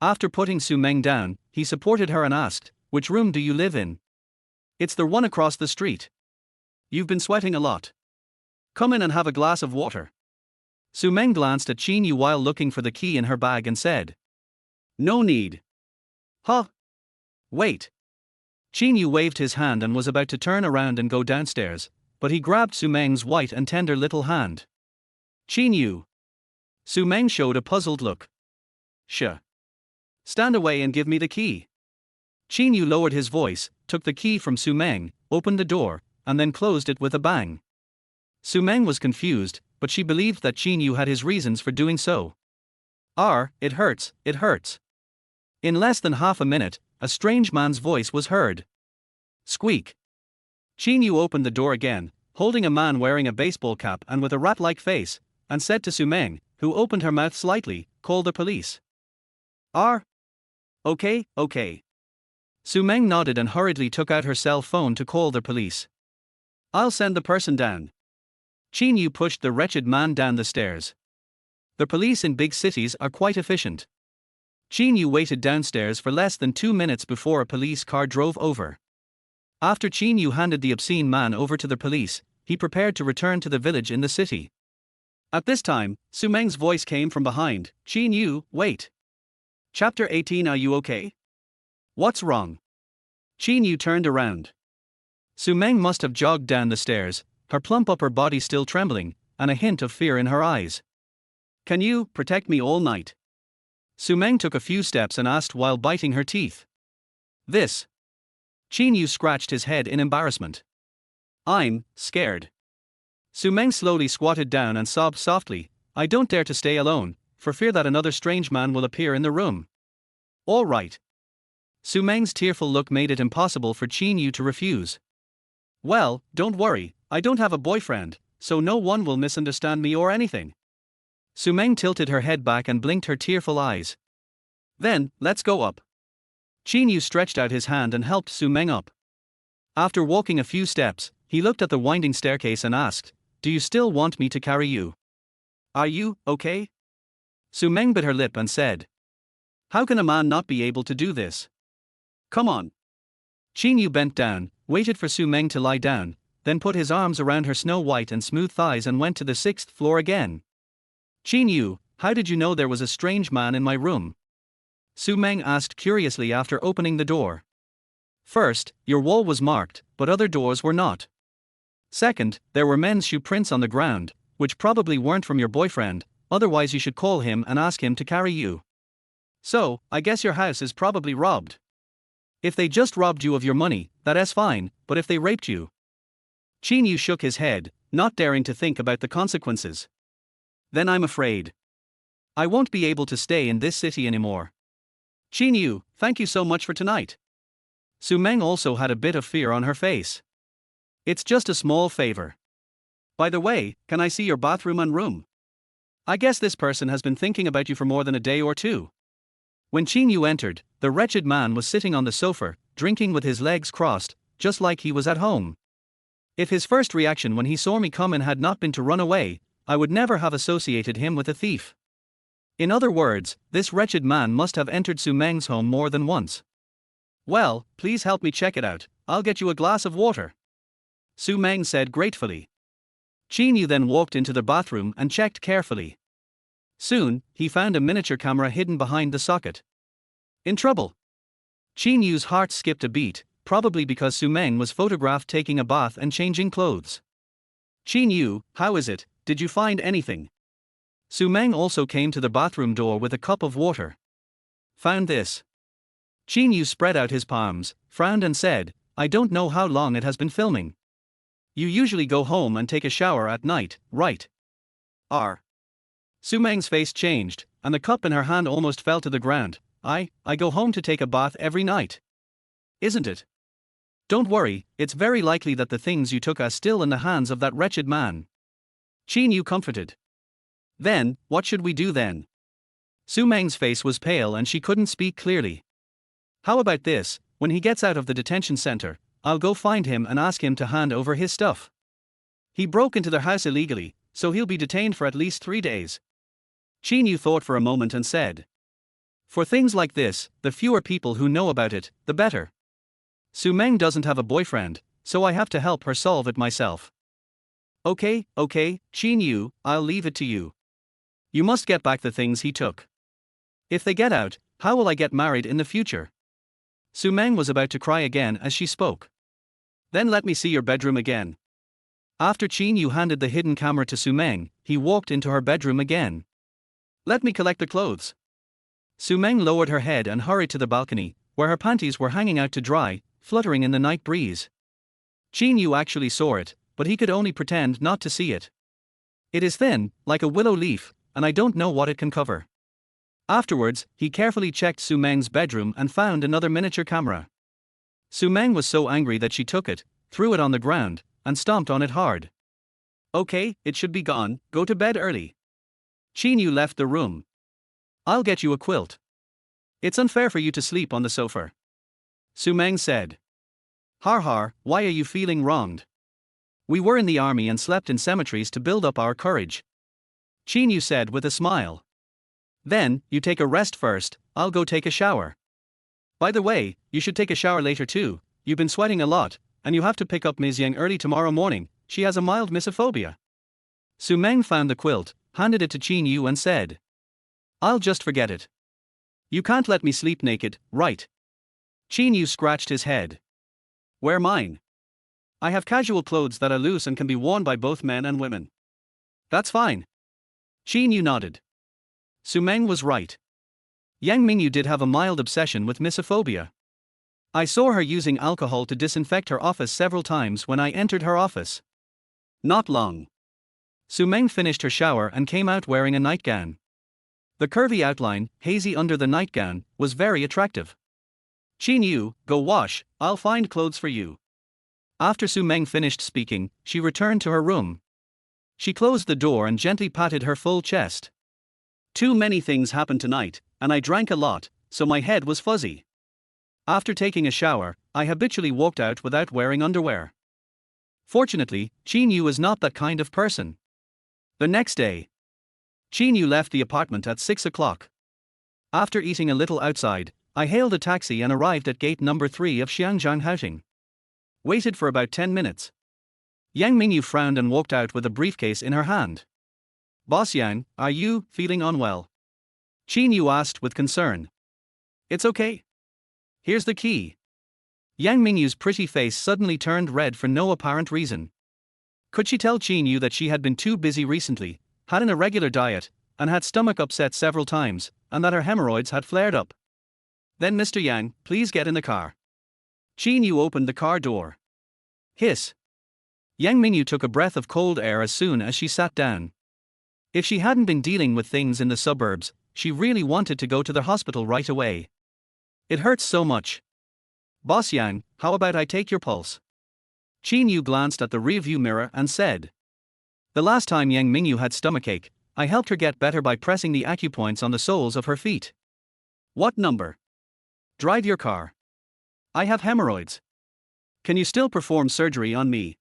After putting Su Meng down, he supported her and asked, "Which room do you live in?" "It's the one across the street." "You've been sweating a lot. Come in and have a glass of water." Su Meng glanced at Qin Yu while looking for the key in her bag and said, "No need." "Huh? Wait." Qin Yu waved his hand and was about to turn around and go downstairs, but he grabbed Su Meng's white and tender little hand. "Qin Yu." Su Meng showed a puzzled look. "Sure. Stand away and give me the key." Qin Yu lowered his voice, took the key from Su Meng, opened the door, and then closed it with a bang. Su Meng was confused, but she believed that Qin Yu had his reasons for doing so. It hurts, it hurts." In less than half a minute, a strange man's voice was heard. Squeak. Qin Yu opened the door again, holding a man wearing a baseball cap and with a rat-like face, and said to Su Meng, who opened her mouth slightly, "Call the police." Okay. Su Meng nodded and hurriedly took out her cell phone to call the police. "I'll send the person down." Qin Yu pushed the wretched man down the stairs. The police in big cities are quite efficient. Qin Yu waited downstairs for less than 2 minutes before a police car drove over. After Qin Yu handed the obscene man over to the police, he prepared to return to the village in the city. At this time, Su Meng's voice came from behind. "Qin Yu, wait. Chapter 18. Are you okay? What's wrong?" Qin Yu turned around. Su Meng must have jogged down the stairs, her plump upper body still trembling, and a hint of fear in her eyes. "Can you protect me all night?" Su Meng took a few steps and asked while biting her teeth. "This." Qin Yu scratched his head in embarrassment. "I'm scared." Su Meng slowly squatted down and sobbed softly. "I don't dare to stay alone, for fear that another strange man will appear in the room." "All right." Su Meng's tearful look made it impossible for Qin Yu to refuse. "Well, don't worry, I don't have a boyfriend, so no one will misunderstand me or anything." Su Meng tilted her head back and blinked her tearful eyes. "Then, let's go up." Qin Yu stretched out his hand and helped Su Meng up. After walking a few steps, he looked at the winding staircase and asked, "Do you still want me to carry you? Are you okay?" Su Meng bit her lip and said, "How can a man not be able to do this? Come on." Qin Yu bent down, waited for Su Meng to lie down, then put his arms around her snow-white and smooth thighs and went to the 6th floor again. "Qin Yu, how did you know there was a strange man in my room?" Su Meng asked curiously after opening the door. "First, your wall was marked, but other doors were not. Second, there were men's shoe prints on the ground, which probably weren't from your boyfriend, otherwise you should call him and ask him to carry you. So, I guess your house is probably robbed. If they just robbed you of your money, that's fine, but if they raped you?" Qin Yu shook his head, not daring to think about the consequences. "Then I'm afraid I won't be able to stay in this city anymore." "Qin Yu, thank you so much for tonight." Su Meng also had a bit of fear on her face. "It's just a small favor. By the way, can I see your bathroom and room? I guess this person has been thinking about you for more than a day or two." When Qin Yu entered, the wretched man was sitting on the sofa, drinking with his legs crossed, just like he was at home. If his first reaction when he saw me come in had not been to run away, I would never have associated him with a thief. In other words, this wretched man must have entered Su Meng's home more than once. "Well, please help me check it out, I'll get you a glass of water," Su Meng said gratefully. Qin Yu then walked into the bathroom and checked carefully. Soon, he found a miniature camera hidden behind the socket. In trouble. Qin Yu's heart skipped a beat, probably because Su Meng was photographed taking a bath and changing clothes. "Qin Yu, how is it, did you find anything?" Su Meng also came to the bathroom door with a cup of water. "Found this." Qin Yu spread out his palms, frowned and said, "I don't know how long it has been filming. You usually go home and take a shower at night, right?" Su Meng's face changed, and the cup in her hand almost fell to the ground. I go home to take a bath every night. Isn't it? Don't worry, it's very likely that the things you took are still in the hands of that wretched man." Qin Yu comforted. "Then, what should we do then?" Su Meng's face was pale and she couldn't speak clearly. How about this? When he gets out of the detention center, I'll go find him and ask him to hand over his stuff. He broke into their house illegally, so he'll be detained for at least 3 days. Qin Yu thought for a moment and said, for things like this, the fewer people who know about it, the better. Su Meng doesn't have a boyfriend, so I have to help her solve it myself. Okay, Qin Yu, I'll leave it to you. You must get back the things he took. If they get out, how will I get married in the future? Su Meng was about to cry again as she spoke. Then let me see your bedroom again. After Qin Yu handed the hidden camera to Su Meng, he walked into her bedroom again. Let me collect the clothes. Su Meng lowered her head and hurried to the balcony, where her panties were hanging out to dry, fluttering in the night breeze. Qin Yu actually saw it, but he could only pretend not to see it. It is thin, like a willow leaf, and I don't know what it can cover. Afterwards, he carefully checked Su Meng's bedroom and found another miniature camera. Su Meng was so angry that she took it, threw it on the ground, and stomped on it hard. Okay, it should be gone, go to bed early. Qin Yu left the room. I'll get you a quilt. It's unfair for you to sleep on the sofa. Su Meng said. Har, why are you feeling wronged? We were in the army and slept in cemeteries to build up our courage. Qin Yu said with a smile. Then, you take a rest first, I'll go take a shower. By the way, you should take a shower later too, you've been sweating a lot, and you have to pick up Ms. Yang early tomorrow morning, she has a mild misophobia. Su Meng found the quilt, handed it to Qin Yu and said. I'll just forget it. You can't let me sleep naked, right? Qin Yu scratched his head. Wear mine. I have casual clothes that are loose and can be worn by both men and women. That's fine. Qin Yu nodded. Su Meng was right. Yang Mingyu did have a mild obsession with misophobia. I saw her using alcohol to disinfect her office several times when I entered her office. Not long. Su Meng finished her shower and came out wearing a nightgown. The curvy outline, hazy under the nightgown, was very attractive. Qin Yu, go wash, I'll find clothes for you. After Su Meng finished speaking, she returned to her room. She closed the door and gently patted her full chest. Too many things happened tonight, and I drank a lot, so my head was fuzzy. After taking a shower, I habitually walked out without wearing underwear. Fortunately, Qin Yu is not that kind of person. The next day, Qin Yu left the apartment at 6 o'clock. After eating a little outside, I hailed a taxi and arrived at gate number 3 of Xiangjiang Houting. Waited for about 10 minutes. Yang Mingyu frowned and walked out with a briefcase in her hand. Boss Yang, are you feeling unwell? Qin Yu asked with concern. It's okay. Here's the key. Yang Mingyu's pretty face suddenly turned red for no apparent reason. Could she tell Qin Yu that she had been too busy recently, had an irregular diet, and had stomach upset several times, and that her hemorrhoids had flared up? Then Mr. Yang, please get in the car. Qin Yu opened the car door. Hiss. Yang Mingyu took a breath of cold air as soon as she sat down. If she hadn't been dealing with things in the suburbs, she really wanted to go to the hospital right away. It hurts so much. Boss Yang, how about I take your pulse? Qin Yu glanced at the rearview mirror and said. The last time Yang Mingyu had stomachache, I helped her get better by pressing the acupoints on the soles of her feet. What number? Drive your car. I have hemorrhoids. Can you still perform surgery on me?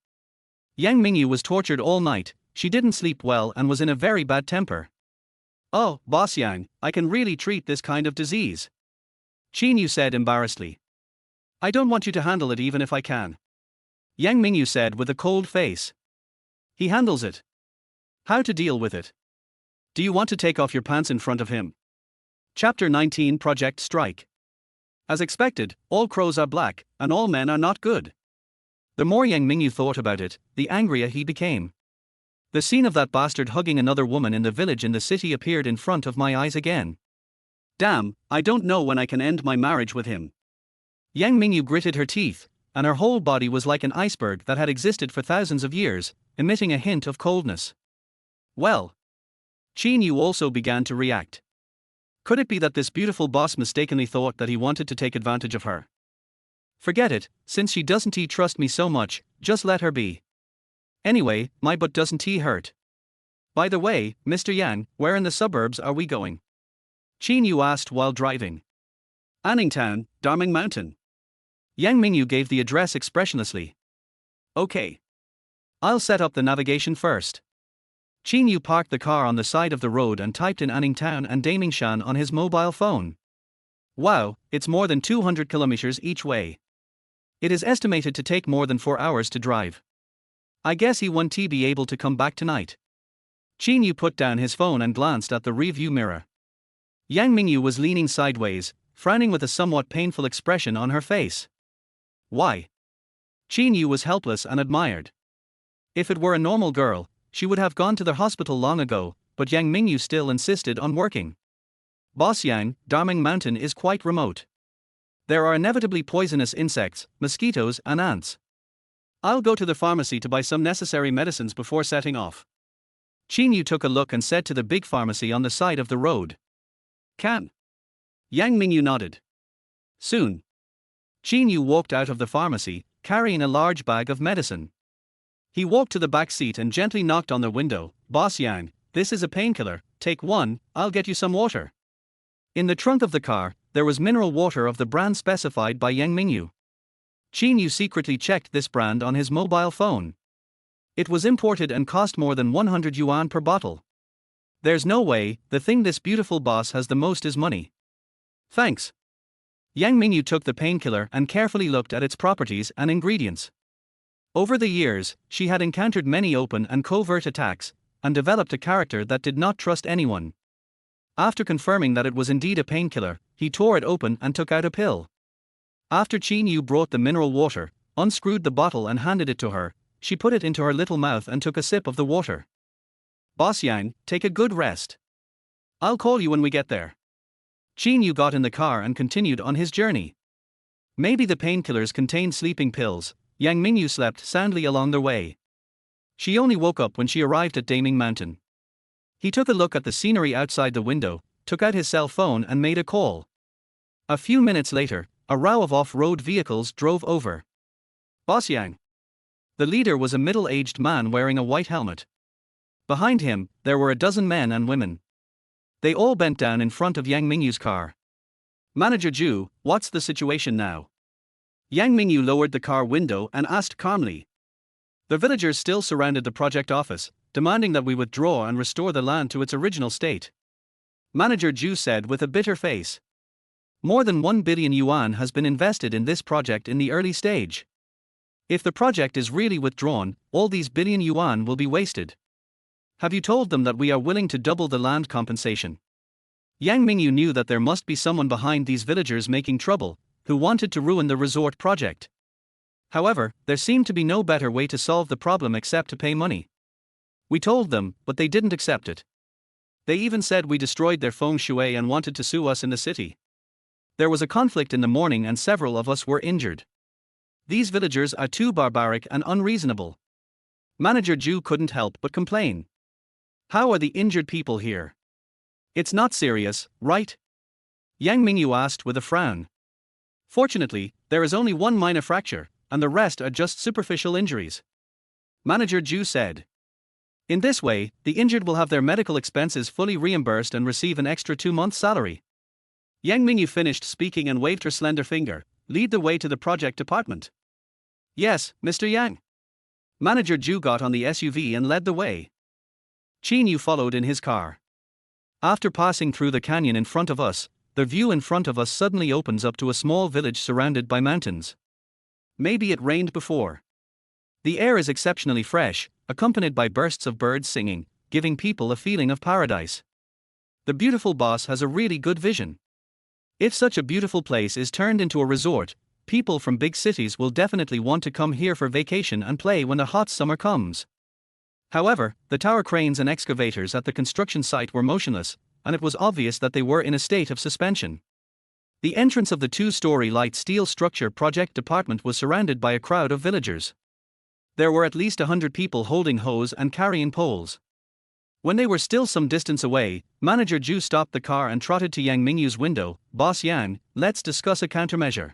Yang Mingyu was tortured all night, she didn't sleep well and was in a very bad temper. Oh, Boss Yang, I can really treat this kind of disease. Qin Yu said embarrassedly. I don't want you to handle it even if I can. Yang Mingyu said with a cold face. He handles it. How to deal with it? Do you want to take off your pants in front of him? Chapter 19 Project Strike. As expected, all crows are black, and all men are not good. The more Yang Mingyu thought about it, the angrier he became. The scene of that bastard hugging another woman in the village in the city appeared in front of my eyes again. Damn, I don't know when I can end my marriage with him. Yang Mingyu gritted her teeth, and her whole body was like an iceberg that had existed for thousands of years, emitting a hint of coldness. Well. Qin Yu also began to react. Could it be that this beautiful boss mistakenly thought that he wanted to take advantage of her? Forget it, since she doesn't trust me so much, just let her be. Anyway, my butt doesn't hurt. By the way, Mr. Yang, where in the suburbs are we going? Qin Yu asked while driving. Anningtown, Darming Mountain. Yang Mingyu gave the address expressionlessly. Okay. I'll set up the navigation first. Qin Yu parked the car on the side of the road and typed in Anningtown and Damingshan on his mobile phone. Wow, it's more than 200 kilometers each way. It is estimated to take more than 4 hours to drive. I guess he won't be able to come back tonight. Qin Yu put down his phone and glanced at the rearview mirror. Yang Mingyu was leaning sideways, frowning with a somewhat painful expression on her face. Why? Qin Yu was helpless and admired. If it were a normal girl, she would have gone to the hospital long ago, but Yang Mingyu still insisted on working. Boss Yang, Darming Mountain is quite remote. There are inevitably poisonous insects, mosquitoes, and ants. I'll go to the pharmacy to buy some necessary medicines before setting off. Qin Yu took a look and said to the big pharmacy on the side of the road. Can? Yang Mingyu nodded. Soon. Qin Yu walked out of the pharmacy, carrying a large bag of medicine. He walked to the back seat and gently knocked on the window. Boss Yang, this is a painkiller, take one, I'll get you some water. In the trunk of the car, there was mineral water of the brand specified by Yang Mingyu. Qin Yu secretly checked this brand on his mobile phone. It was imported and cost more than 100 yuan per bottle. There's no way, the thing this beautiful boss has the most is money. Thanks. Yang Mingyu took the painkiller and carefully looked at its properties and ingredients. Over the years, she had encountered many open and covert attacks, and developed a character that did not trust anyone. After confirming that it was indeed a painkiller, he tore it open and took out a pill. After Qin Yu brought the mineral water, unscrewed the bottle and handed it to her, she put it into her little mouth and took a sip of the water. Boss Yang, take a good rest. I'll call you when we get there. Qin Yu got in the car and continued on his journey. Maybe the painkillers contained sleeping pills. Yang Mingyu slept soundly along their way. She only woke up when she arrived at Daming Mountain. He took a look at the scenery outside the window, took out his cell phone and made a call. A few minutes later, a row of off-road vehicles drove over. Boss Yang. The leader was a middle-aged man wearing a white helmet. Behind him, there were a dozen men and women. They all bent down in front of Yang Mingyu's car. Manager Zhu, what's the situation now? Yang Mingyu lowered the car window and asked calmly. The villagers still surrounded the project office, demanding that we withdraw and restore the land to its original state. Manager Zhu said with a bitter face. More than 1 billion yuan has been invested in this project in the early stage. If the project is really withdrawn, all these billion yuan will be wasted. Have you told them that we are willing to double the land compensation? Yang Mingyu knew that there must be someone behind these villagers making trouble, who wanted to ruin the resort project. However, there seemed to be no better way to solve the problem except to pay money. We told them, but they didn't accept it. They even said we destroyed their feng shui and wanted to sue us in the city. There was a conflict in the morning and several of us were injured. These villagers are too barbaric and unreasonable. Manager Zhu couldn't help but complain. How are the injured people here? It's not serious, right? Yang Mingyu asked with a frown. Fortunately, there is only one minor fracture, and the rest are just superficial injuries. Manager Zhu said. In this way, the injured will have their medical expenses fully reimbursed and receive an extra 2 months' salary. Yang Mingyu finished speaking and waved her slender finger. Lead the way to the project department. Yes, Mr. Yang. Manager Zhu got on the SUV and led the way. Qin Yu followed in his car. After passing through the canyon in front of us, the view in front of us suddenly opens up to a small village surrounded by mountains. Maybe it rained before. The air is exceptionally fresh, accompanied by bursts of birds singing, giving people a feeling of paradise. The beautiful boss has a really good vision. If such a beautiful place is turned into a resort, people from big cities will definitely want to come here for vacation and play when the hot summer comes. However, the tower cranes and excavators at the construction site were motionless, and it was obvious that they were in a state of suspension. The entrance of the 2-story light steel structure project department was surrounded by a crowd of villagers. There were at least 100 people holding hose and carrying poles. When they were still some distance away, Manager Zhu stopped the car and trotted to Yang Mingyu's window. Boss Yang, let's discuss a countermeasure.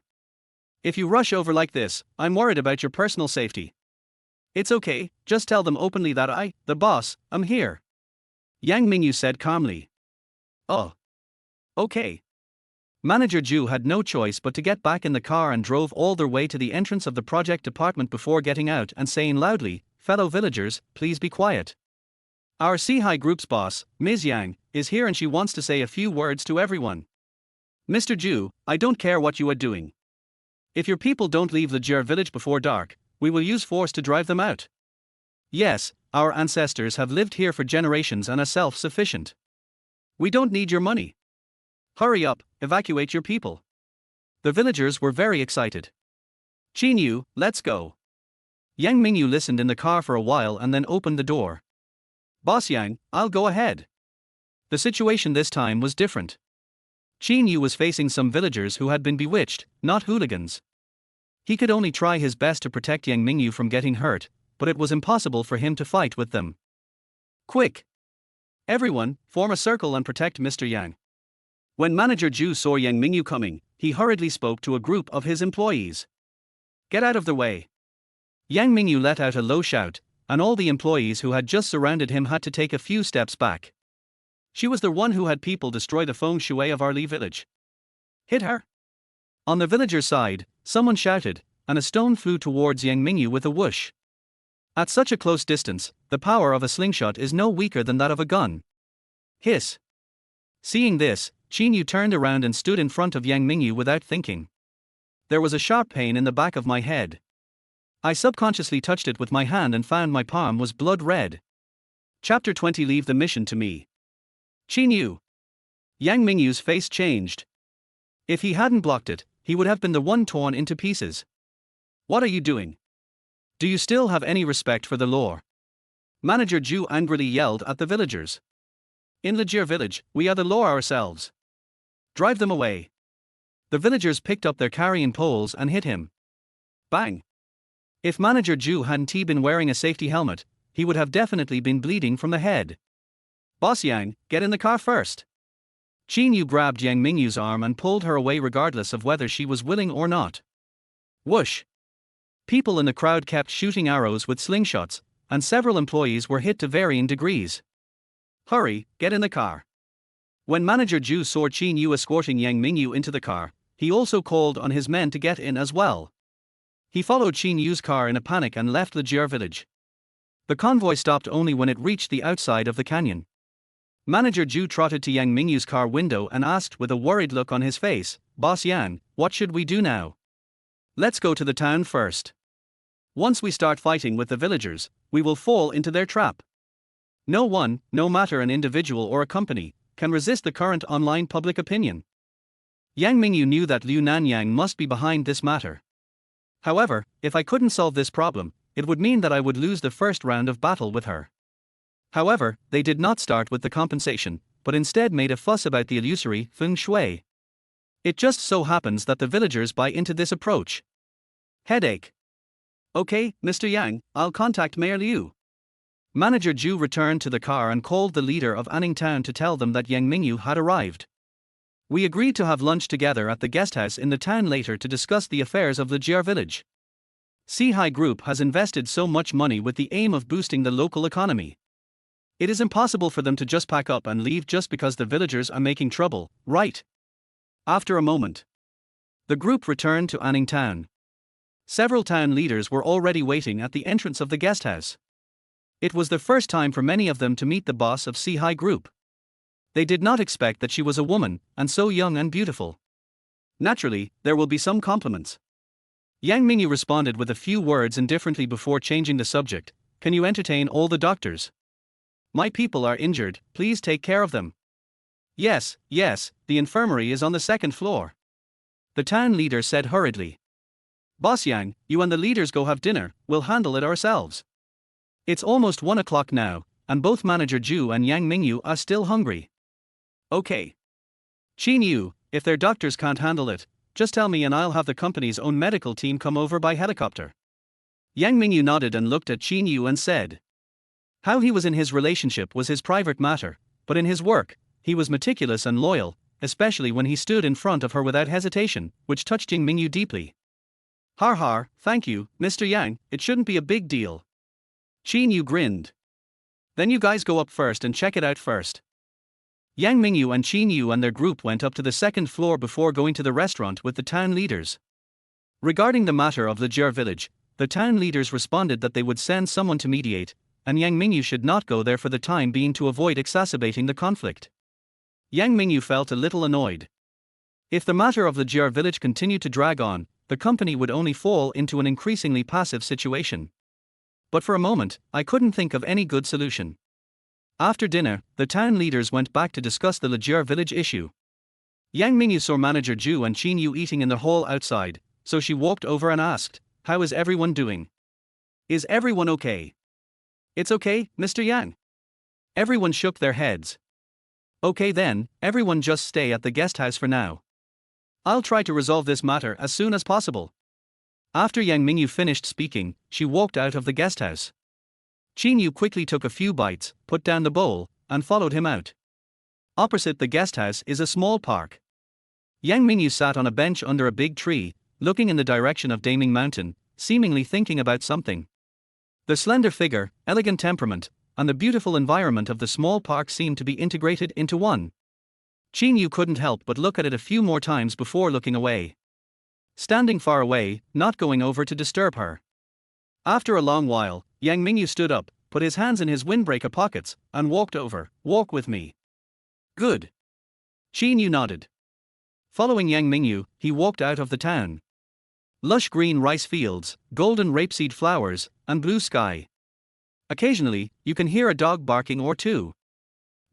If you rush over like this, I'm worried about your personal safety. It's okay, just tell them openly that I, the boss, am here. Yang Mingyu said calmly. Oh. Okay. Manager Ju had no choice but to get back in the car and drove all their way to the entrance of the project department before getting out and saying loudly, "Fellow villagers, please be quiet. Our Seahai Group's boss, Ms. Yang, is here and she wants to say a few words to everyone. Mr. Ju, I don't care what you are doing. If your people don't leave Lejir village before dark, we will use force to drive them out. Yes, our ancestors have lived here for generations and are self-sufficient. We don't need your money. Hurry up, evacuate your people." The villagers were very excited. "Qin Yu, let's go." Yang Mingyu listened in the car for a while and then opened the door. "Boss Yang, I'll go ahead." The situation this time was different. Qin Yu was facing some villagers who had been bewitched, not hooligans. He could only try his best to protect Yang Mingyu from getting hurt, but it was impossible for him to fight with them. "Quick! Everyone, form a circle and protect Mr. Yang." When Manager Ju saw Yang Mingyu coming, he hurriedly spoke to a group of his employees. "Get out of the way." Yang Mingyu let out a low shout, and all the employees who had just surrounded him had to take a few steps back. She was the one who had people destroy the feng shui of our Li village. "Hit her!" On the villager's side, someone shouted, and a stone flew towards Yang Mingyu with a whoosh. At such a close distance, the power of a slingshot is no weaker than that of a gun. Hiss! Seeing this, Qin Yu turned around and stood in front of Yang Mingyu without thinking. There was a sharp pain in the back of my head. I subconsciously touched it with my hand and found my palm was blood red. Chapter 20. Leave the mission to me. "Qin Yu." Yang Mingyu's face changed. If he hadn't blocked it, he would have been the one torn into pieces. "What are you doing? Do you still have any respect for the law?" Manager Ju angrily yelled at the villagers. "In Lejir village, we are the law ourselves. Drive them away." The villagers picked up their carrying poles and hit him. Bang! If Manager Ju hadn't been wearing a safety helmet, he would have definitely been bleeding from the head. "Boss Yang, get in the car first." Qin Yu grabbed Yang Mingyu's arm and pulled her away regardless of whether she was willing or not. Whoosh! People in the crowd kept shooting arrows with slingshots, and several employees were hit to varying degrees. "Hurry, get in the car." When Manager Ju saw Qin Yu escorting Yang Mingyu into the car, he also called on his men to get in as well. He followed Qin Yu's car in a panic and left Lejir village. The convoy stopped only when it reached the outside of the canyon. Manager Ju trotted to Yang Mingyu's car window and asked with a worried look on his face, "Boss Yang, what should we do now?" "Let's go to the town first. Once we start fighting with the villagers, we will fall into their trap. No one, no matter an individual or a company, can resist the current online public opinion." Yang Mingyu knew that Liu Nanyang must be behind this matter. However, if I couldn't solve this problem, it would mean that I would lose the first round of battle with her. However, they did not start with the compensation, but instead made a fuss about the illusory feng shui. It just so happens that the villagers buy into this approach. Headache. "Okay, Mr. Yang, I'll contact Mayor Liu." Manager Ju returned to the car and called the leader of Anning Town to tell them that Yang Mingyu had arrived. "We agreed to have lunch together at the guest house in the town later to discuss the affairs of Lejir village. Seahai Group has invested so much money with the aim of boosting the local economy. It is impossible for them to just pack up and leave just because the villagers are making trouble, right?" After a moment, the group returned to Anning Town. Several town leaders were already waiting at the entrance of the guest house. It was the first time for many of them to meet the boss of Seahai Group. They did not expect that she was a woman, and so young and beautiful. Naturally, there will be some compliments. Yang Mingyu responded with a few words indifferently before changing the subject. "Can you entertain all the doctors? My people are injured, please take care of them." Yes, the infirmary is on the second floor," the town leader said hurriedly. "Boss Yang, you and the leaders go have dinner, we'll handle it ourselves. It's almost 1 o'clock now, and both Manager Ju and Yang Mingyu are still hungry." "Okay. Qin Yu, if their doctors can't handle it, just tell me and I'll have the company's own medical team come over by helicopter." Yang Mingyu nodded and looked at Qin Yu and said, how he was in his relationship was his private matter, but in his work, he was meticulous and loyal, especially when he stood in front of her without hesitation, which touched Yang Mingyu deeply. Har, thank you, Mr. Yang, it shouldn't be a big deal." Qin Yu grinned. "Then you guys go up first and check it out first." Yang Mingyu and Qin Yu and their group went up to the second floor before going to the restaurant with the town leaders. Regarding the matter of Lijiao village, the town leaders responded that they would send someone to mediate, and Yang Mingyu should not go there for the time being to avoid exacerbating the conflict. Yang Mingyu felt a little annoyed. If the matter of Lijiao village continued to drag on, the company would only fall into an increasingly passive situation. But for a moment, I couldn't think of any good solution. After dinner, the town leaders went back to discuss the Lijiao village issue. Yang Mingyu saw manager Zhu and Qin Yu eating in the hall outside, so she walked over and asked, "How is everyone doing? Is everyone okay?" "It's okay, Mr. Yang." Everyone shook their heads. "Okay then, everyone just stay at the guest house for now. I'll try to resolve this matter as soon as possible." After Yang Mingyu finished speaking, she walked out of the guest house. Qin Yu quickly took a few bites, put down the bowl, and followed him out. Opposite the guest house is a small park. Yang Mingyu sat on a bench under a big tree, looking in the direction of Daming Mountain, seemingly thinking about something. The slender figure, elegant temperament, and the beautiful environment of the small park seemed to be integrated into one. Qin Yu couldn't help but look at it a few more times before looking away. Standing far away, not going over to disturb her. After a long while, Yang Mingyu stood up, put his hands in his windbreaker pockets, and walked over. "Walk with me." "Good." Qin Yu nodded. Following Yang Mingyu, he walked out of the town. Lush green rice fields, golden rapeseed flowers, and blue sky. Occasionally, you can hear a dog barking or two.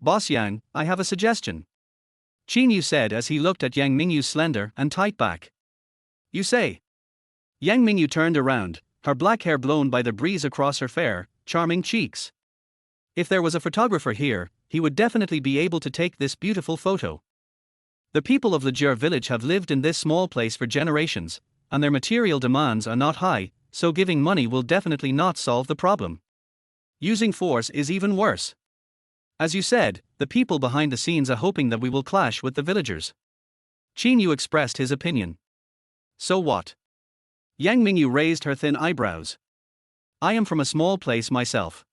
"Boss Yang, I have a suggestion," Qin Yu said as he looked at Yang Mingyu's slender and tight back. "You say?" Yang Mingyu turned around, her black hair blown by the breeze across her fair, charming cheeks. If there was a photographer here, he would definitely be able to take this beautiful photo. The people of Lijiao village have lived in this small place for generations, and their material demands are not high, so giving money will definitely not solve the problem. Using force is even worse. As you said, the people behind the scenes are hoping that we will clash with the villagers. Qin Yu expressed his opinion. "So what?" Yang Mingyu raised her thin eyebrows. "I am from a small place myself.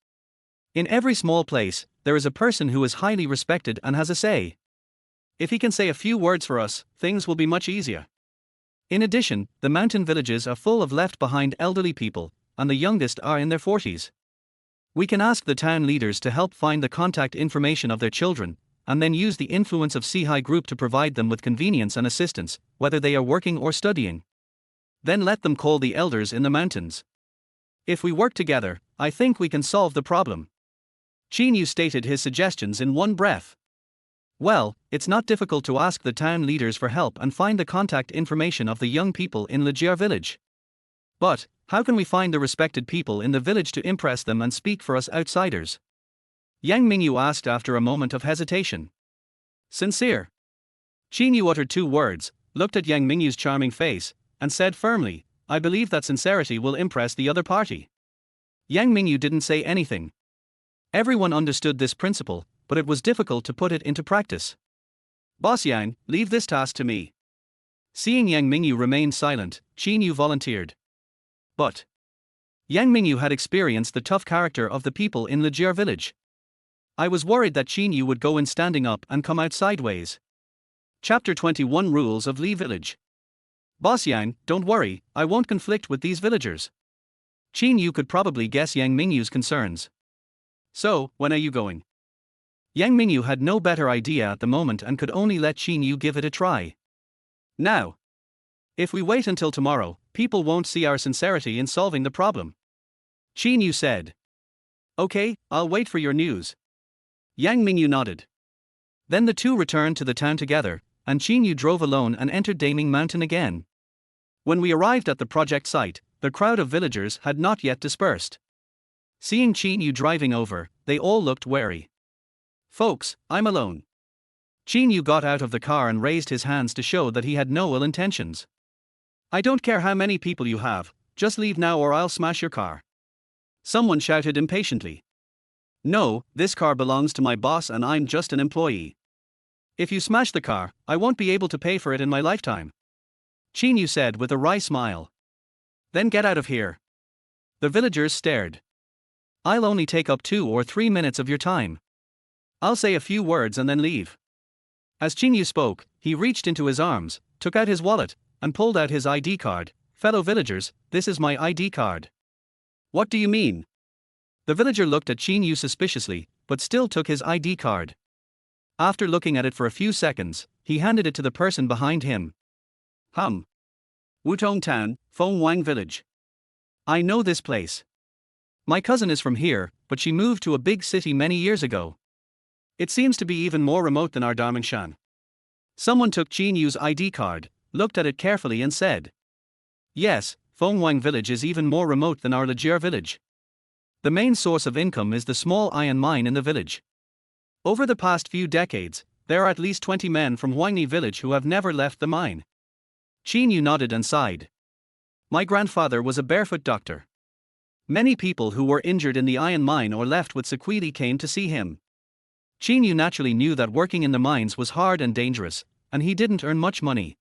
In every small place, there is a person who is highly respected and has a say. If he can say a few words for us, things will be much easier. In addition, the mountain villages are full of left-behind elderly people, and the youngest are in their 40s. We can ask the town leaders to help find the contact information of their children, and then use the influence of Sihai Group to provide them with convenience and assistance, whether they are working or studying. Then let them call the elders in the mountains. If we work together, I think we can solve the problem." Qin Yu stated his suggestions in one breath. "Well, it's not difficult to ask the town leaders for help and find the contact information of the young people in Lijiao village. But, how can we find the respected people in the village to impress them and speak for us outsiders?" Yang Mingyu asked after a moment of hesitation. "Sincere." Qin Yu uttered two words, looked at Yang Mingyu's charming face, and said firmly, "I believe that sincerity will impress the other party." Yang Mingyu didn't say anything. Everyone understood this principle, but it was difficult to put it into practice. "Boss Yang, leave this task to me." Seeing Yang Mingyu remain silent, Qin Yu volunteered. But Yang Mingyu had experienced the tough character of the people in Lijiao village. I was worried that Qin Yu would go in standing up and come out sideways. Chapter 21 Rules of Li Village. "Boss Yang, don't worry, I won't conflict with these villagers." Qin Yu could probably guess Yang Mingyu's concerns. "So, when are you going?" Yang Mingyu had no better idea at the moment and could only let Qin Yu give it a try. "Now. If we wait until tomorrow, people won't see our sincerity in solving the problem," Qin Yu said. "Okay, I'll wait for your news." Yang Mingyu nodded. Then the two returned to the town together, and Qin Yu drove alone and entered Daming Mountain again. When we arrived at the project site, the crowd of villagers had not yet dispersed. Seeing Qin Yu driving over, they all looked wary. "Folks, I'm alone." Qin Yu got out of the car and raised his hands to show that he had no ill intentions. "I don't care how many people you have, just leave now or I'll smash your car." Someone shouted impatiently. "No, this car belongs to my boss and I'm just an employee. If you smash the car, I won't be able to pay for it in my lifetime," Qin Yu said with a wry smile. "Then get out of here." The villagers stared. "I'll only take up 2 or 3 minutes of your time. I'll say a few words and then leave." As Qin Yu spoke, he reached into his arms, took out his wallet, and pulled out his ID card. Fellow villagers, this is my ID card. What do you mean? The villager looked at Qin Yu suspiciously, but still took his ID card. After looking at it for a few seconds, he handed it to the person behind him. Wutong Town, Feng Wang Village. I know this place. My cousin is from here, but she moved to a big city many years ago. It seems to be even more remote than our Darmingshan. Someone took Qin Yu's ID card, looked at it carefully and said, yes, Feng Wang Village is even more remote than our Lijier village. The main source of income is the small iron mine in the village. Over the past few decades, there are at least 20 men from Huangni village who have never left the mine. Qin Yu nodded and sighed. My grandfather was a barefoot doctor. Many people who were injured in the iron mine or left with sequelae came to see him. Qin Yu naturally knew that working in the mines was hard and dangerous, and he didn't earn much money.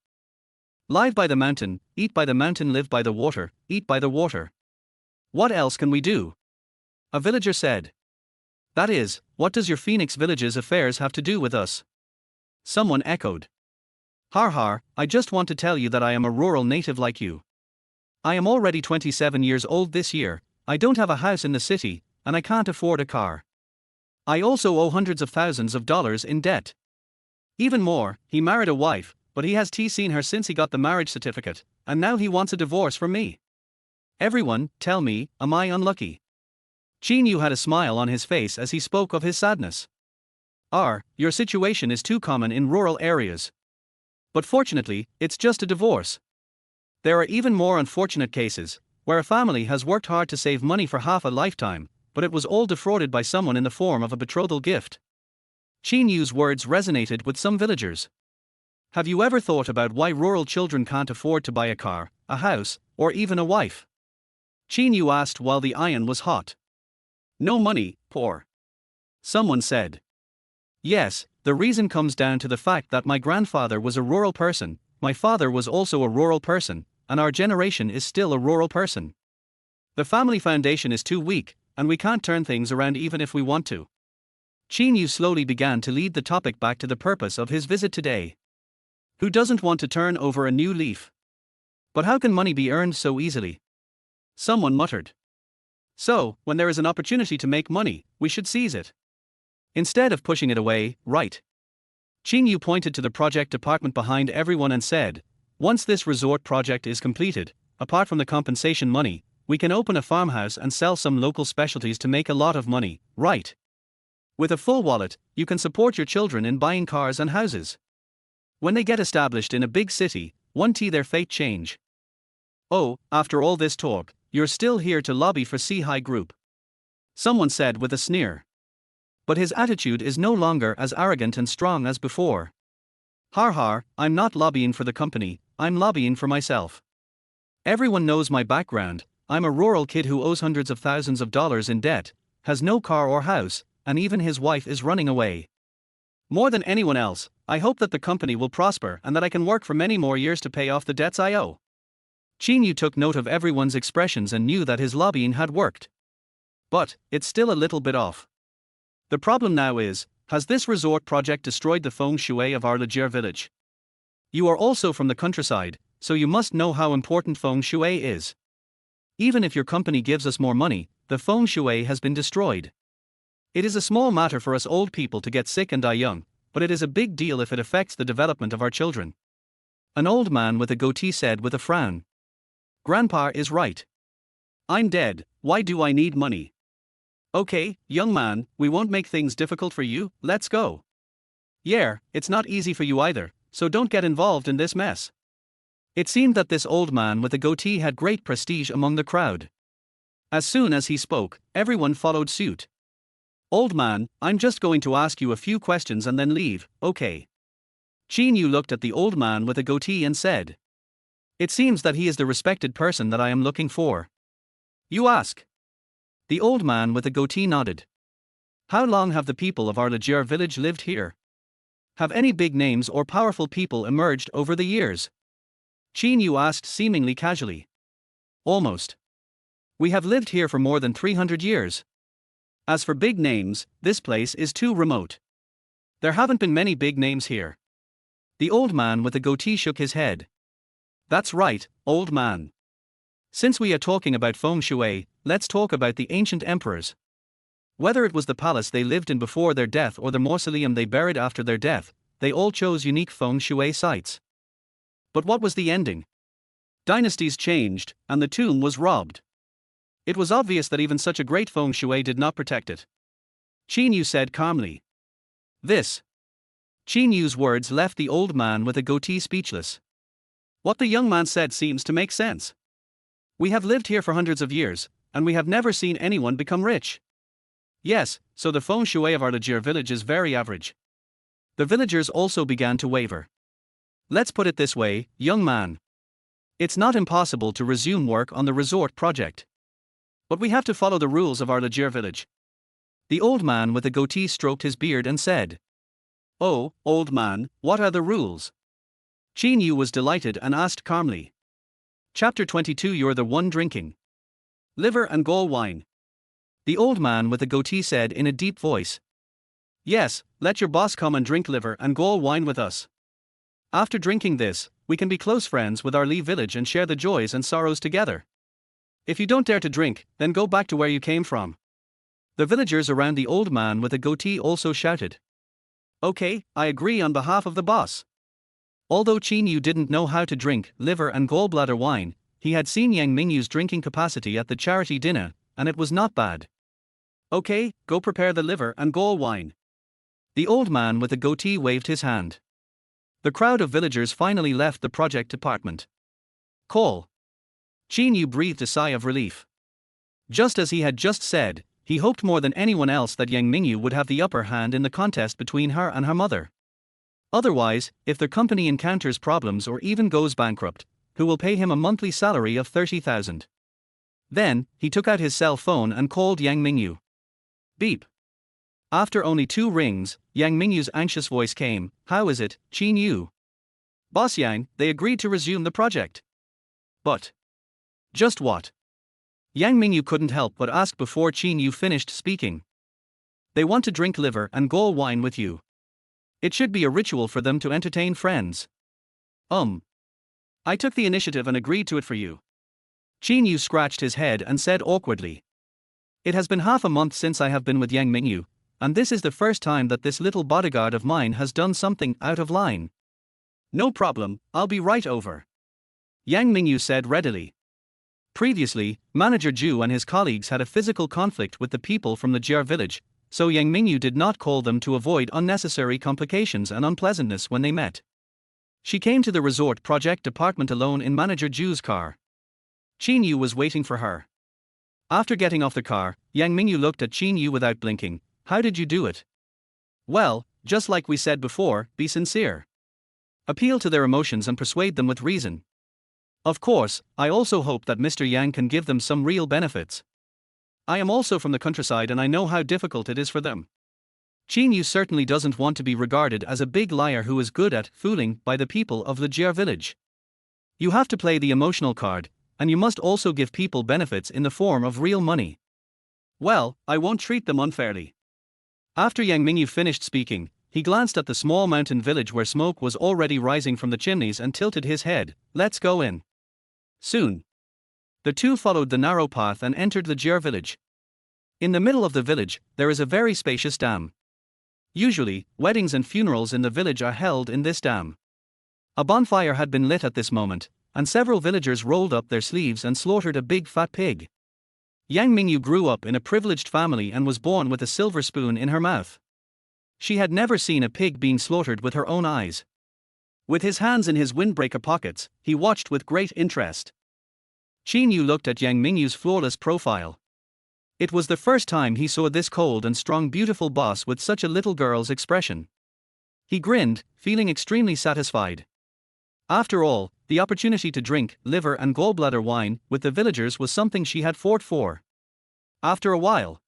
Live by the mountain, eat by the mountain, live by the water, eat by the water. What else can we do? A villager said. That is, what does your Phoenix village's affairs have to do with us? Someone echoed. Har har, I just want to tell you that I am a rural native like you. I am already 27 years old this year, I don't have a house in the city, and I can't afford a car. I also owe hundreds of thousands of dollars in debt. Even more, he married a wife, but he has seen her since he got the marriage certificate, and now he wants a divorce from me. Everyone, tell me, am I unlucky? Qin Yu had a smile on his face as he spoke of his sadness. Your situation is too common in rural areas. But fortunately, it's just a divorce. There are even more unfortunate cases, where a family has worked hard to save money for half a lifetime, but it was all defrauded by someone in the form of a betrothal gift. Qin Yu's words resonated with some villagers. Have you ever thought about why rural children can't afford to buy a car, a house, or even a wife? Qin Yu asked while the iron was hot. No money, poor. Someone said. Yes, the reason comes down to the fact that my grandfather was a rural person, my father was also a rural person, and our generation is still a rural person. The family foundation is too weak, and we can't turn things around even if we want to. Qin Yu slowly began to lead the topic back to the purpose of his visit today. Who doesn't want to turn over a new leaf? But how can money be earned so easily? Someone muttered. So, when there is an opportunity to make money, we should seize it. Instead of pushing it away, right? Qin Yu pointed to the project department behind everyone and said, once this resort project is completed, apart from the compensation money, we can open a farmhouse and sell some local specialties to make a lot of money, right? With a full wallet, you can support your children in buying cars and houses. When they get established in a big city, their fate change. Oh, after all this talk, you're still here to lobby for C-High Group. Someone said with a sneer. But his attitude is no longer as arrogant and strong as before. Har har, I'm not lobbying for the company, I'm lobbying for myself. Everyone knows my background, I'm a rural kid who owes hundreds of thousands of dollars in debt, has no car or house, and even his wife is running away. More than anyone else, I hope that the company will prosper and that I can work for many more years to pay off the debts I owe. Qin Yu took note of everyone's expressions and knew that his lobbying had worked. But, it's still a little bit off. The problem now is, has this resort project destroyed the feng shui of our Lijier village? You are also from the countryside, so you must know how important feng shui is. Even if your company gives us more money, the feng shui has been destroyed. It is a small matter for us old people to get sick and die young, but it is a big deal if it affects the development of our children. An old man with a goatee said with a frown. Grandpa is right. I'm dead, why do I need money? Okay, young man, we won't make things difficult for you, let's go. Yeah, it's not easy for you either, so don't get involved in this mess. It seemed that this old man with a goatee had great prestige among the crowd. As soon as he spoke, everyone followed suit. Old man, I'm just going to ask you a few questions and then leave, okay? Qin Yu looked at the old man with a goatee and said. It seems that he is the respected person that I am looking for. You ask. The old man with a goatee nodded. How long have the people of our Lijier village lived here? Have any big names or powerful people emerged over the years? Qin Yu asked seemingly casually. Almost. We have lived here for more than 300 years. As for big names, this place is too remote. There haven't been many big names here. The old man with the goatee shook his head. That's right, old man. Since we are talking about feng shui, let's talk about the ancient emperors. Whether it was the palace they lived in before their death or the mausoleum they buried after their death, they all chose unique feng shui sites. But what was the ending? Dynasties changed, and the tomb was robbed. It was obvious that even such a great feng shui did not protect it. Qin Yu said calmly. Qin Yu's words left the old man with a goatee speechless. What the young man said seems to make sense. We have lived here for hundreds of years, and we have never seen anyone become rich. Yes, so the feng shui of our Lijier village is very average. The villagers also began to waver. Let's put it this way, young man. It's not impossible to resume work on the resort project. But we have to follow the rules of our Lijier village. The old man with the goatee stroked his beard and said. Oh, old man, what are the rules? Qin Yu was delighted and asked calmly. Chapter 22. You're the one drinking liver and gall wine. The old man with the goatee said in a deep voice. Yes, let your boss come and drink liver and gall wine with us. After drinking this, we can be close friends with our Li village and share the joys and sorrows together. If you don't dare to drink, then go back to where you came from. The villagers around the old man with the goatee also shouted. Okay, I agree on behalf of the boss. Although Qin Yu didn't know how to drink liver and gallbladder wine, he had seen Yang Mingyu's drinking capacity at the charity dinner, and it was not bad. Okay, go prepare the liver and gall wine. The old man with the goatee waved his hand. The crowd of villagers finally left the project department. Call. Qin Yu breathed a sigh of relief. Just as he had just said, he hoped more than anyone else that Yang Mingyu would have the upper hand in the contest between her and her mother. Otherwise, if their company encounters problems or even goes bankrupt, who will pay him a monthly salary of 30,000? Then, he took out his cell phone and called Yang Mingyu. Beep. After only 2 rings, Yang Mingyu's anxious voice came. How is it, Qin Yu? Boss Yang, they agreed to resume the project. But. Just what? Yang Mingyu couldn't help but ask before Qin Yu finished speaking. They want to drink liver and gall wine with you. It should be a ritual for them to entertain friends. I took the initiative and agreed to it for you. Qin Yu scratched his head and said awkwardly. It has been half a month since I have been with Yang Mingyu, and this is the first time that this little bodyguard of mine has done something out of line. No problem, I'll be right over. Yang Mingyu said readily. Previously, Manager Zhu and his colleagues had a physical conflict with the people from the Jia village, so Yang Mingyu did not call them to avoid unnecessary complications and unpleasantness when they met. She came to the resort project department alone in Manager Zhu's car. Qin Yu was waiting for her. After getting off the car, Yang Mingyu looked at Qin Yu without blinking. How did you do it? Well, just like we said before, be sincere. Appeal to their emotions and persuade them with reason. Of course, I also hope that Mr. Yang can give them some real benefits. I am also from the countryside and I know how difficult it is for them. Qin Yu certainly doesn't want to be regarded as a big liar who is good at fooling by the people of the Jia village. You have to play the emotional card, and you must also give people benefits in the form of real money. Well, I won't treat them unfairly. After Yang Mingyu finished speaking, he glanced at the small mountain village where smoke was already rising from the chimneys and tilted his head. Let's go in. Soon. The two followed the narrow path and entered the Jia village. In the middle of the village, there is a very spacious dam. Usually, weddings and funerals in the village are held in this dam. A bonfire had been lit at this moment, and several villagers rolled up their sleeves and slaughtered a big fat pig. Yang Mingyu grew up in a privileged family and was born with a silver spoon in her mouth. She had never seen a pig being slaughtered with her own eyes. With his hands in his windbreaker pockets, he watched with great interest. Qin Yu looked at Yang Mingyu's flawless profile. It was the first time he saw this cold and strong beautiful boss with such a little girl's expression. He grinned, feeling extremely satisfied. After all, the opportunity to drink liver and gallbladder wine with the villagers was something she had fought for. After a while,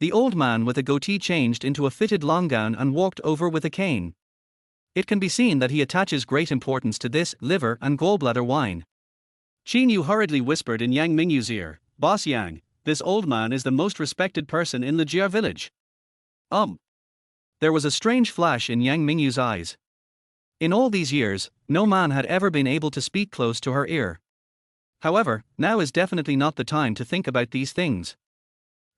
the old man with a goatee changed into a fitted long gown and walked over with a cane. It can be seen that he attaches great importance to this liver and gallbladder wine. Qin Yu hurriedly whispered in Yang Mingyu's ear, Boss Yang, this old man is the most respected person in the Jia village. There was a strange flash in Yang Mingyu's eyes. In all these years, no man had ever been able to speak close to her ear. However, now is definitely not the time to think about these things.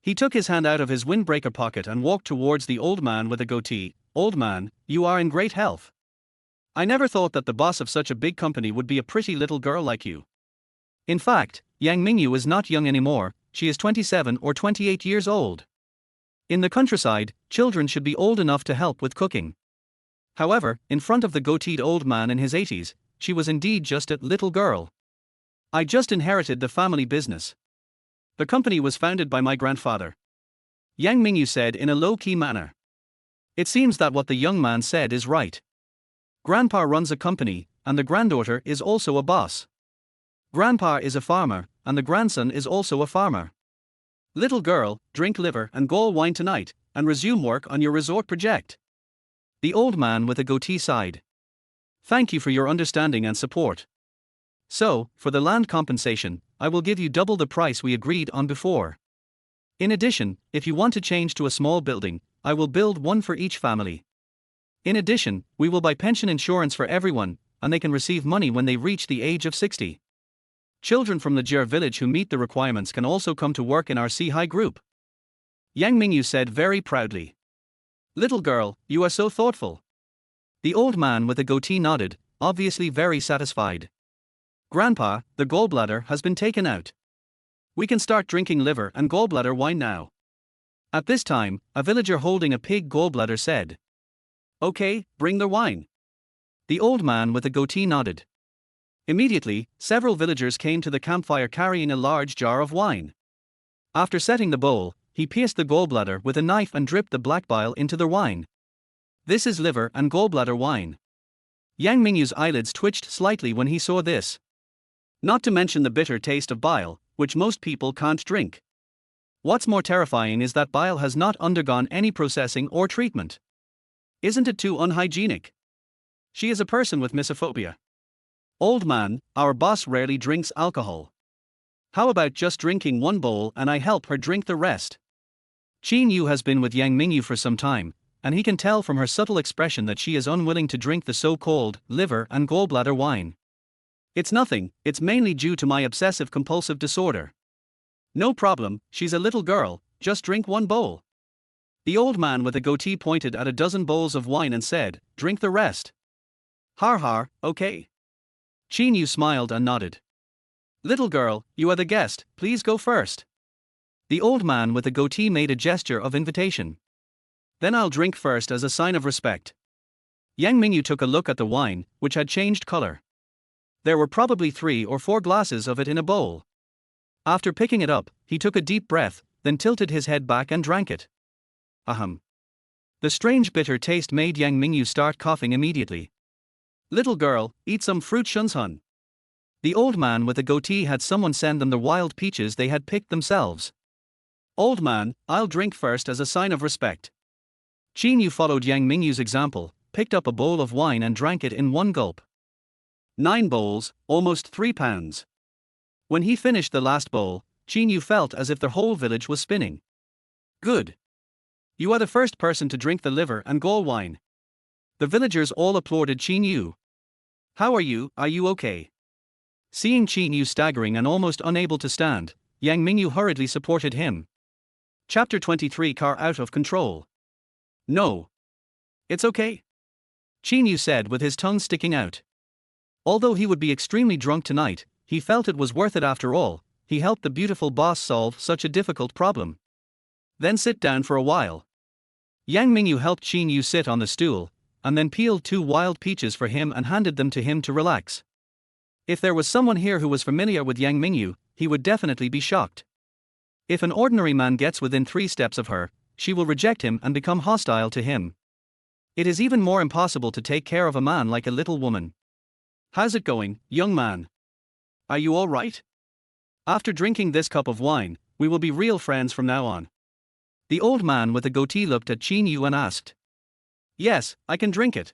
He took his hand out of his windbreaker pocket and walked towards the old man with a goatee. Old man, you are in great health. I never thought that the boss of such a big company would be a pretty little girl like you. In fact, Yang Mingyu is not young anymore, she is 27 or 28 years old. In the countryside, children should be old enough to help with cooking. However, in front of the goateed old man in his 80s, she was indeed just a little girl. I just inherited the family business. The company was founded by my grandfather. Yang Mingyu said in a low-key manner. It seems that what the young man said is right. Grandpa runs a company, and the granddaughter is also a boss. Grandpa is a farmer, and the grandson is also a farmer. Little girl, drink liver and gall wine tonight, and resume work on your resort project. The old man with a goatee sighed. Thank you for your understanding and support. So, for the land compensation, I will give you double the price we agreed on before. In addition, if you want to change to a small building, I will build one for each family. In addition, we will buy pension insurance for everyone, and they can receive money when they reach the age of 60. Children from the Jir village who meet the requirements can also come to work in our C-High group. Yang Mingyu said very proudly. Little girl, you are so thoughtful. The old man with a goatee nodded, obviously very satisfied. Grandpa, the gallbladder has been taken out. We can start drinking liver and gallbladder wine now. At this time, a villager holding a pig gallbladder said. Okay, bring the wine. The old man with a goatee nodded. Immediately, several villagers came to the campfire carrying a large jar of wine. After setting the bowl, he pierced the gallbladder with a knife and dripped the black bile into the wine. This is liver and gallbladder wine. Yang Mingyu's eyelids twitched slightly when he saw this. Not to mention the bitter taste of bile, which most people can't drink. What's more terrifying is that bile has not undergone any processing or treatment. Isn't it too unhygienic? She is a person with misophobia. Old man, our boss rarely drinks alcohol. How about just drinking one bowl and I help her drink the rest? Qin Yu has been with Yang Mingyu for some time, and he can tell from her subtle expression that she is unwilling to drink the so-called liver and gallbladder wine. It's nothing, it's mainly due to my obsessive-compulsive disorder. No problem, she's a little girl, just drink one bowl. The old man with a goatee pointed at a dozen bowls of wine and said, drink the rest. Har har, okay. Qin Yu smiled and nodded. Little girl, you are the guest, please go first. The old man with a goatee made a gesture of invitation. Then I'll drink first as a sign of respect. Yang Mingyu took a look at the wine, which had changed color. There were probably 3 or 4 glasses of it in a bowl. After picking it up, he took a deep breath, then tilted his head back and drank it. Ahem. The strange bitter taste made Yang Mingyu start coughing immediately. Little girl, eat some fruit shunshun. The old man with a goatee had someone send them the wild peaches they had picked themselves. Old man, I'll drink first as a sign of respect. Qin Yu followed Yang Mingyu's example, picked up a bowl of wine and drank it in one gulp. 9 bowls, almost 3 pounds. When he finished the last bowl, Qin Yu felt as if the whole village was spinning. Good. You are the first person to drink the liver and gall wine. The villagers all applauded Qin Yu. How are you okay? Seeing Qin Yu staggering and almost unable to stand, Yang Mingyu hurriedly supported him. Chapter 23 Car out of control. No. It's okay. Qin Yu said with his tongue sticking out. Although he would be extremely drunk tonight, he felt it was worth it after all. He helped the beautiful boss solve such a difficult problem. Then sit down for a while. Yang Mingyu helped Qin Yu sit on the stool, and then peeled 2 wild peaches for him and handed them to him to relax. If there was someone here who was familiar with Yang Mingyu, he would definitely be shocked. If an ordinary man gets within 3 steps of her, she will reject him and become hostile to him. It is even more impossible to take care of a man like a little woman. How's it going, young man? Are you all right? After drinking this cup of wine, we will be real friends from now on. The old man with a goatee looked at Qin Yu and asked. Yes, I can drink it.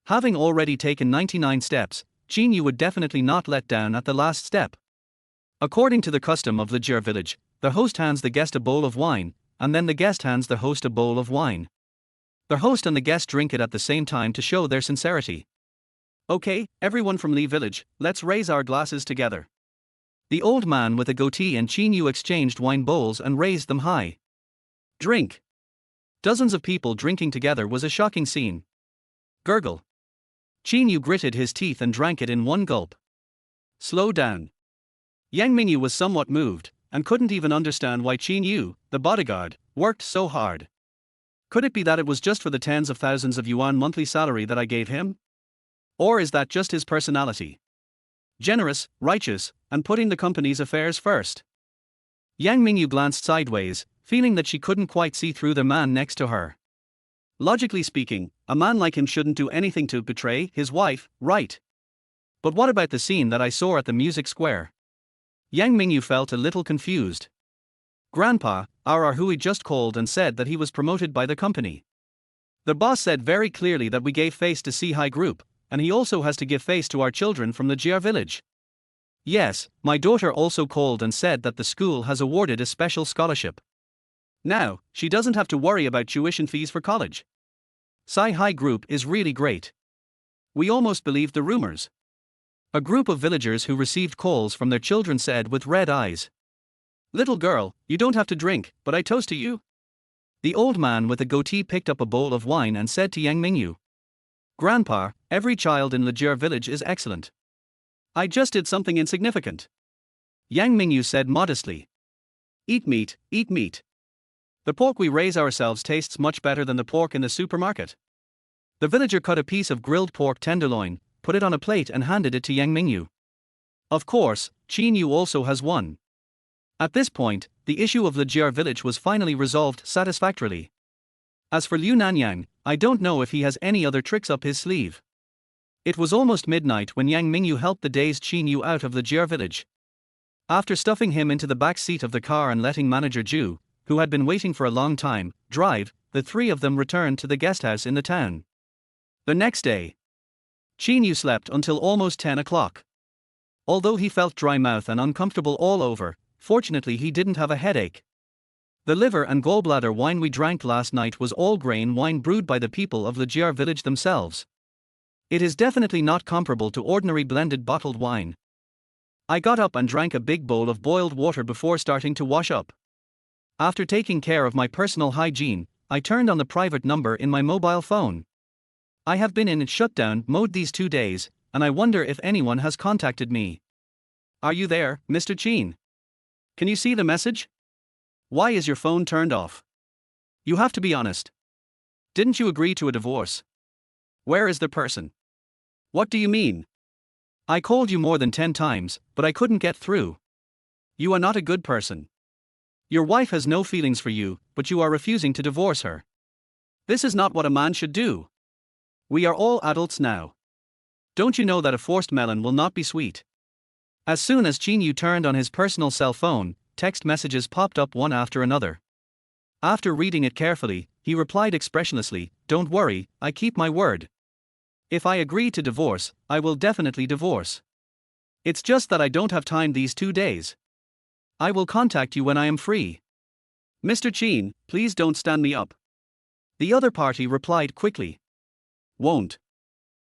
Having already taken 99 steps, Qin Yu would definitely not let down at the last step. According to the custom of the Jir village, the host hands the guest a bowl of wine, and then the guest hands the host a bowl of wine. The host and the guest drink it at the same time to show their sincerity. Okay, everyone from Li village, let's raise our glasses together. The old man with a goatee and Qin Yu exchanged wine bowls and raised them high. Drink. Dozens of people drinking together was a shocking scene. Gurgle. Qin Yu gritted his teeth and drank it in one gulp. Slow down. Yang Mingyu was somewhat moved, and couldn't even understand why Qin Yu, the bodyguard, worked so hard. Could it be that it was just for the tens of thousands of yuan monthly salary that I gave him? Or is that just his personality? Generous, righteous, and putting the company's affairs first. Yang Mingyu glanced sideways, feeling that she couldn't quite see through the man next to her. Logically speaking, a man like him shouldn't do anything to betray his wife, right? But what about the scene that I saw at the music square? Yang Mingyu felt a little confused. Grandpa, our Hui just called and said that he was promoted by the company. The boss said very clearly that we gave face to C High Group, and he also has to give face to our children from the Jia village. Yes, my daughter also called and said that the school has awarded a special scholarship. Now, she doesn't have to worry about tuition fees for college. Sai High Group is really great. We almost believed the rumors. A group of villagers who received calls from their children said with red eyes. Little girl, you don't have to drink, but I toast to you. The old man with a goatee picked up a bowl of wine and said to Yang Mingyu. Grandpa, every child in Lejir village is excellent. I just did something insignificant. Yang Mingyu said modestly. Eat meat, eat meat. The pork we raise ourselves tastes much better than the pork in the supermarket. The villager cut a piece of grilled pork tenderloin, put it on a plate and handed it to Yang Mingyu. Of course, Qin Yu also has one. At this point, the issue of Lejir village was finally resolved satisfactorily. As for Liu Nanyang, I don't know if he has any other tricks up his sleeve. It was almost midnight when Yang Mingyu helped the dazed Qin Yu out of Lejir village. After stuffing him into the back seat of the car and letting manager Zhu, who had been waiting for a long time, drive, the three of them returned to the guest house in the town. The next day, Qin Yu slept until almost 10 o'clock. Although he felt dry mouth and uncomfortable all over, fortunately he didn't have a headache. The liver and gallbladder wine we drank last night was all grain wine brewed by the people of Lejir village themselves. It is definitely not comparable to ordinary blended bottled wine. I got up and drank a big bowl of boiled water before starting to wash up. After taking care of my personal hygiene, I turned on the private number in my mobile phone. I have been in shutdown mode these 2 days, and I wonder if anyone has contacted me. Are you there, Mr. Qin? Can you see the message? Why is your phone turned off? You have to be honest. Didn't you agree to a divorce? Where is the person? What do you mean? I called you more than 10 times, but I couldn't get through. You are not a good person. Your wife has no feelings for you, but you are refusing to divorce her. This is not what a man should do. We are all adults now. Don't you know that a forced melon will not be sweet? As soon as Qin Yu turned on his personal cell phone, text messages popped up one after another. After reading it carefully, he replied expressionlessly, "Don't worry, I keep my word. If I agree to divorce, I will definitely divorce. It's just that I don't have time these 2 days. I will contact you when I am free. Mr. Qin, please don't stand me up." The other party replied quickly. Won't.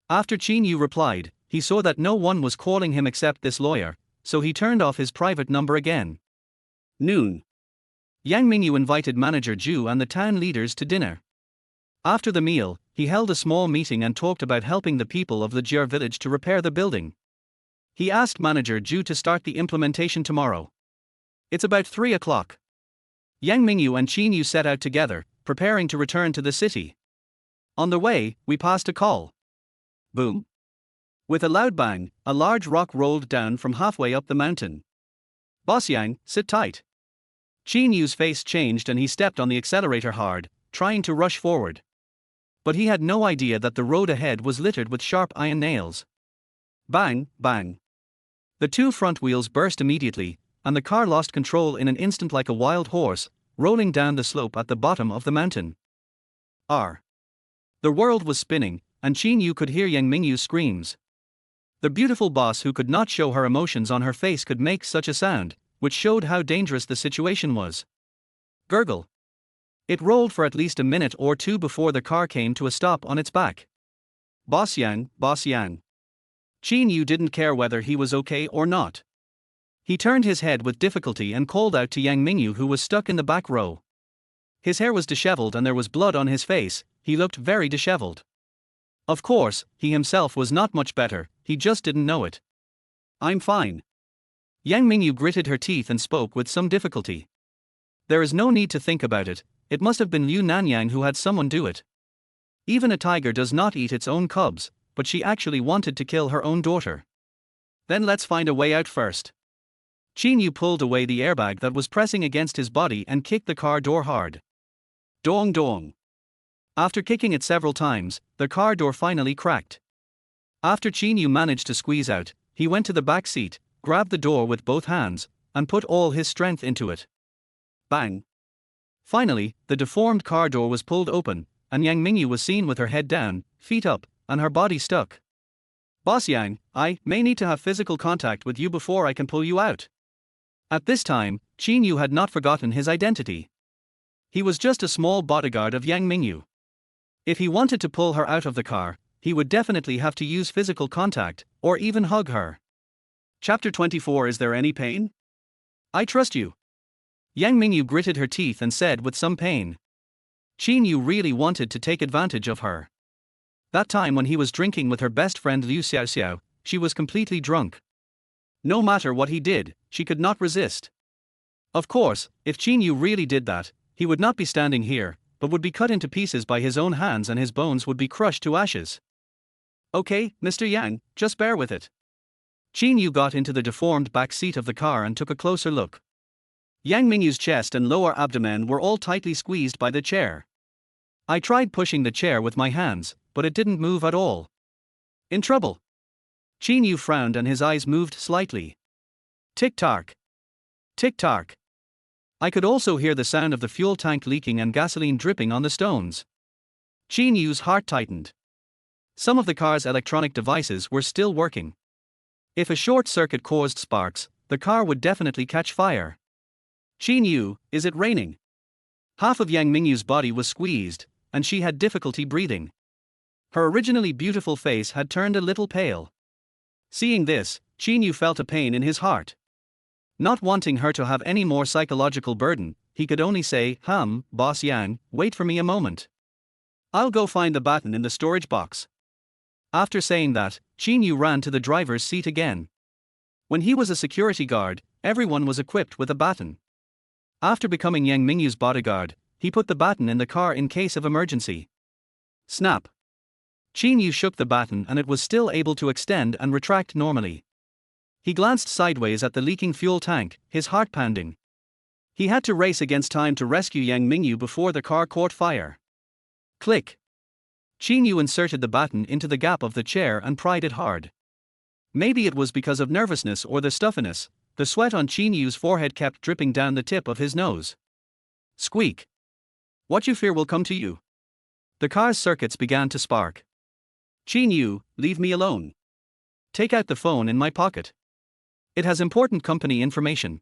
After Qin Yu replied, he saw that no one was calling him except this lawyer, so he turned off his private number again. Noon. Yang Mingyu invited manager Zhu and the town leaders to dinner. After the meal, he held a small meeting and talked about helping the people of Lejir village to repair the building. He asked manager Zhu to start the implementation tomorrow. It's about 3 o'clock. Yang Mingyu and Qin Yu set out together, preparing to return to the city. On the way, we passed a call. Boom. With a loud bang, a large rock rolled down from halfway up the mountain. Boss Yang, sit tight. Qin Yu's face changed and he stepped on the accelerator hard, trying to rush forward. But he had no idea that the road ahead was littered with sharp iron nails. Bang, bang. The 2 front wheels burst immediately, and the car lost control in an instant like a wild horse, rolling down the slope at the bottom of the mountain. The world was spinning, and Qin Yu could hear Yang Mingyu's screams. The beautiful boss who could not show her emotions on her face could make such a sound, which showed how dangerous the situation was. Gurgle. It rolled for at least a minute or two before the car came to a stop on its back. Boss Yang, Boss Yang. Qin Yu didn't care whether he was okay or not. He turned his head with difficulty and called out to Yang Mingyu, who was stuck in the back row. His hair was disheveled and there was blood on his face. He looked very disheveled. Of course, he himself was not much better, he just didn't know it. I'm fine. Yang Mingyu gritted her teeth and spoke with some difficulty. There is no need to think about it, it must have been Liu Nanyang who had someone do it. Even a tiger does not eat its own cubs, but she actually wanted to kill her own daughter. Then let's find a way out first. Qin Yu pulled away the airbag that was pressing against his body and kicked the car door hard. Dong dong. After kicking it several times, the car door finally cracked. After Qin Yu managed to squeeze out, he went to the back seat, grabbed the door with both hands, and put all his strength into it. Bang! Finally, the deformed car door was pulled open, and Yang Mingyu was seen with her head down, feet up, and her body stuck. Boss Yang, I may need to have physical contact with you before I can pull you out. At this time, Qin Yu had not forgotten his identity. He was just a small bodyguard of Yang Mingyu. If he wanted to pull her out of the car, he would definitely have to use physical contact, or even hug her. Chapter 24. Is there any pain? I trust you. Yang Mingyu gritted her teeth and said with some pain. Qin Yu really wanted to take advantage of her. That time when he was drinking with her best friend Liu Xiaoxiao, she was completely drunk. No matter what he did, she could not resist. Of course, if Qin Yu really did that, he would not be standing here, but would be cut into pieces by his own hands and his bones would be crushed to ashes. Okay, Mr. Yang, just bear with it. Qin Yu got into the deformed back seat of the car and took a closer look. Yang Mingyu's chest and lower abdomen were all tightly squeezed by the chair. I tried pushing the chair with my hands, but it didn't move at all. In trouble? Qin Yu frowned and his eyes moved slightly. Tick-tock. Tick-tock. I could also hear the sound of the fuel tank leaking and gasoline dripping on the stones. Qin Yu's heart tightened. Some of the car's electronic devices were still working. If a short circuit caused sparks, the car would definitely catch fire. Qin Yu, is it raining? Half of Yang Mingyu's body was squeezed, and she had difficulty breathing. Her originally beautiful face had turned a little pale. Seeing this, Qin Yu felt a pain in his heart. Not wanting her to have any more psychological burden, he could only say, Boss Yang, wait for me a moment. I'll go find the baton in the storage box. After saying that, Qin Yu ran to the driver's seat again. When he was a security guard, everyone was equipped with a baton. After becoming Yang Mingyu's bodyguard, he put the baton in the car in case of emergency. Snap. Qin Yu shook the baton and it was still able to extend and retract normally. He glanced sideways at the leaking fuel tank, his heart pounding. He had to race against time to rescue Yang Mingyu before the car caught fire. Click. Qin Yu inserted the baton into the gap of the chair and pried it hard. Maybe it was because of nervousness or the stuffiness, the sweat on Qin Yu's forehead kept dripping down the tip of his nose. Squeak. What you fear will come to you. The car's circuits began to spark. Qin Yu, leave me alone. Take out the phone in my pocket. It has important company information.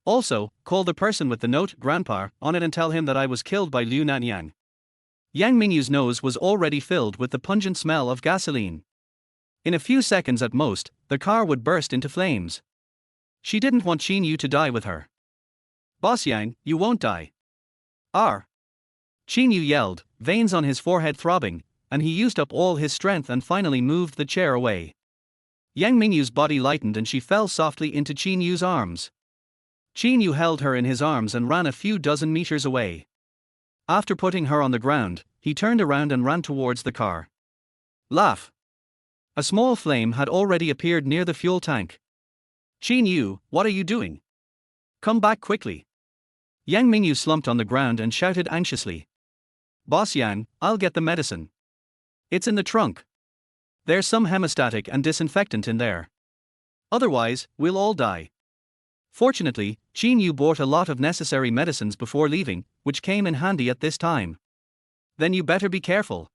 Also, call the person with the note, Grandpa, on it and tell him that I was killed by Liu Nanyang. Yang Mingyu's nose was already filled with the pungent smell of gasoline. In a few seconds at most, the car would burst into flames. She didn't want Qin Yu to die with her. Boss Yang, you won't die. R. Qin Yu yelled, veins on his forehead throbbing, and he used up all his strength and finally moved the chair away. Yang Mingyu's body lightened and she fell softly into Qin Yu's arms. Qin Yu held her in his arms and ran a few dozen meters away. After putting her on the ground, he turned around and ran towards the car. Laugh. A small flame had already appeared near the fuel tank. Qin Yu, what are you doing? Come back quickly. Yang Mingyu slumped on the ground and shouted anxiously. Boss Yang, I'll get the medicine. It's in the trunk. There's some hemostatic and disinfectant in there. Otherwise, we'll all die. Fortunately, Qin Yu bought a lot of necessary medicines before leaving, which came in handy at this time. Then you better be careful.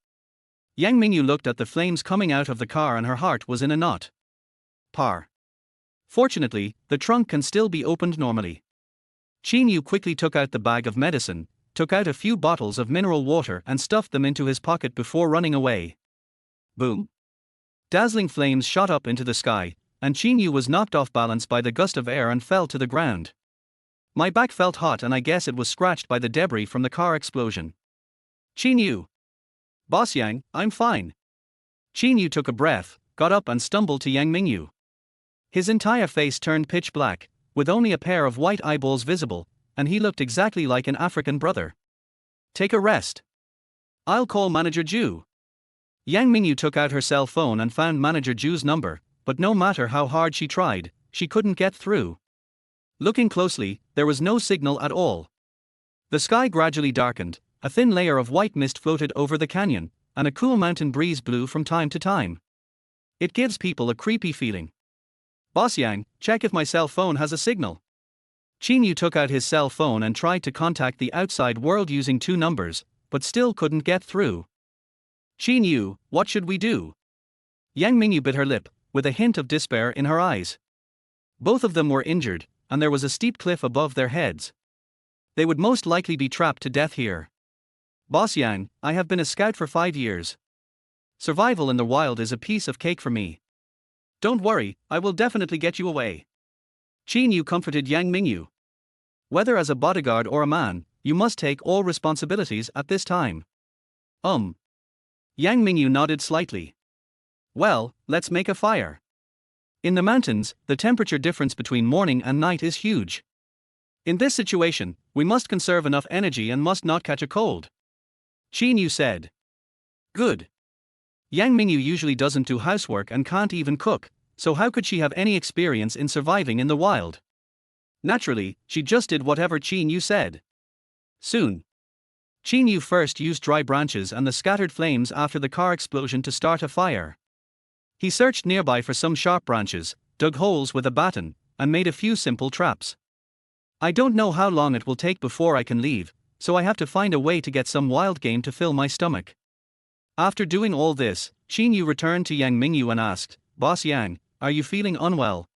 Yang Mingyu looked at the flames coming out of the car and her heart was in a knot. Par. Fortunately, the trunk can still be opened normally. Qin Yu quickly took out the bag of medicine, took out a few bottles of mineral water and stuffed them into his pocket before running away. Boom. Dazzling flames shot up into the sky, and Qin Yu was knocked off balance by the gust of air and fell to the ground. My back felt hot and I guess it was scratched by the debris from the car explosion. Qin Yu. Boss Yang, I'm fine. Qin Yu took a breath, got up and stumbled to Yang Mingyu. His entire face turned pitch black, with only a pair of white eyeballs visible, and he looked exactly like an African brother. Take a rest. I'll call Manager Zhu. Yang Mingyu took out her cell phone and found Manager Zhu's number, but no matter how hard she tried, she couldn't get through. Looking closely, there was no signal at all. The sky gradually darkened, a thin layer of white mist floated over the canyon, and a cool mountain breeze blew from time to time. It gives people a creepy feeling. Boss Yang, check if my cell phone has a signal. Qin Yu took out his cell phone and tried to contact the outside world using 2 numbers, but still couldn't get through. Qin Yu, what should we do? Yang Mingyu bit her lip, with a hint of despair in her eyes. Both of them were injured, and there was a steep cliff above their heads. They would most likely be trapped to death here. Boss Yang, I have been a scout for 5 years. Survival in the wild is a piece of cake for me. Don't worry, I will definitely get you away. Qin Yu comforted Yang Mingyu. Whether as a bodyguard or a man, you must take all responsibilities at this time. Yang Mingyu nodded slightly. Well, let's make a fire. In the mountains, the temperature difference between morning and night is huge. In this situation, we must conserve enough energy and must not catch a cold. Qin Yu said. Good. Yang Mingyu usually doesn't do housework and can't even cook, so how could she have any experience in surviving in the wild? Naturally, she just did whatever Qin Yu said. Soon. Qin Yu first used dry branches and the scattered flames after the car explosion to start a fire. He searched nearby for some sharp branches, dug holes with a baton, and made a few simple traps. I don't know how long it will take before I can leave, so I have to find a way to get some wild game to fill my stomach. After doing all this, Qin Yu returned to Yang Mingyu and asked, Boss Yang, are you feeling unwell?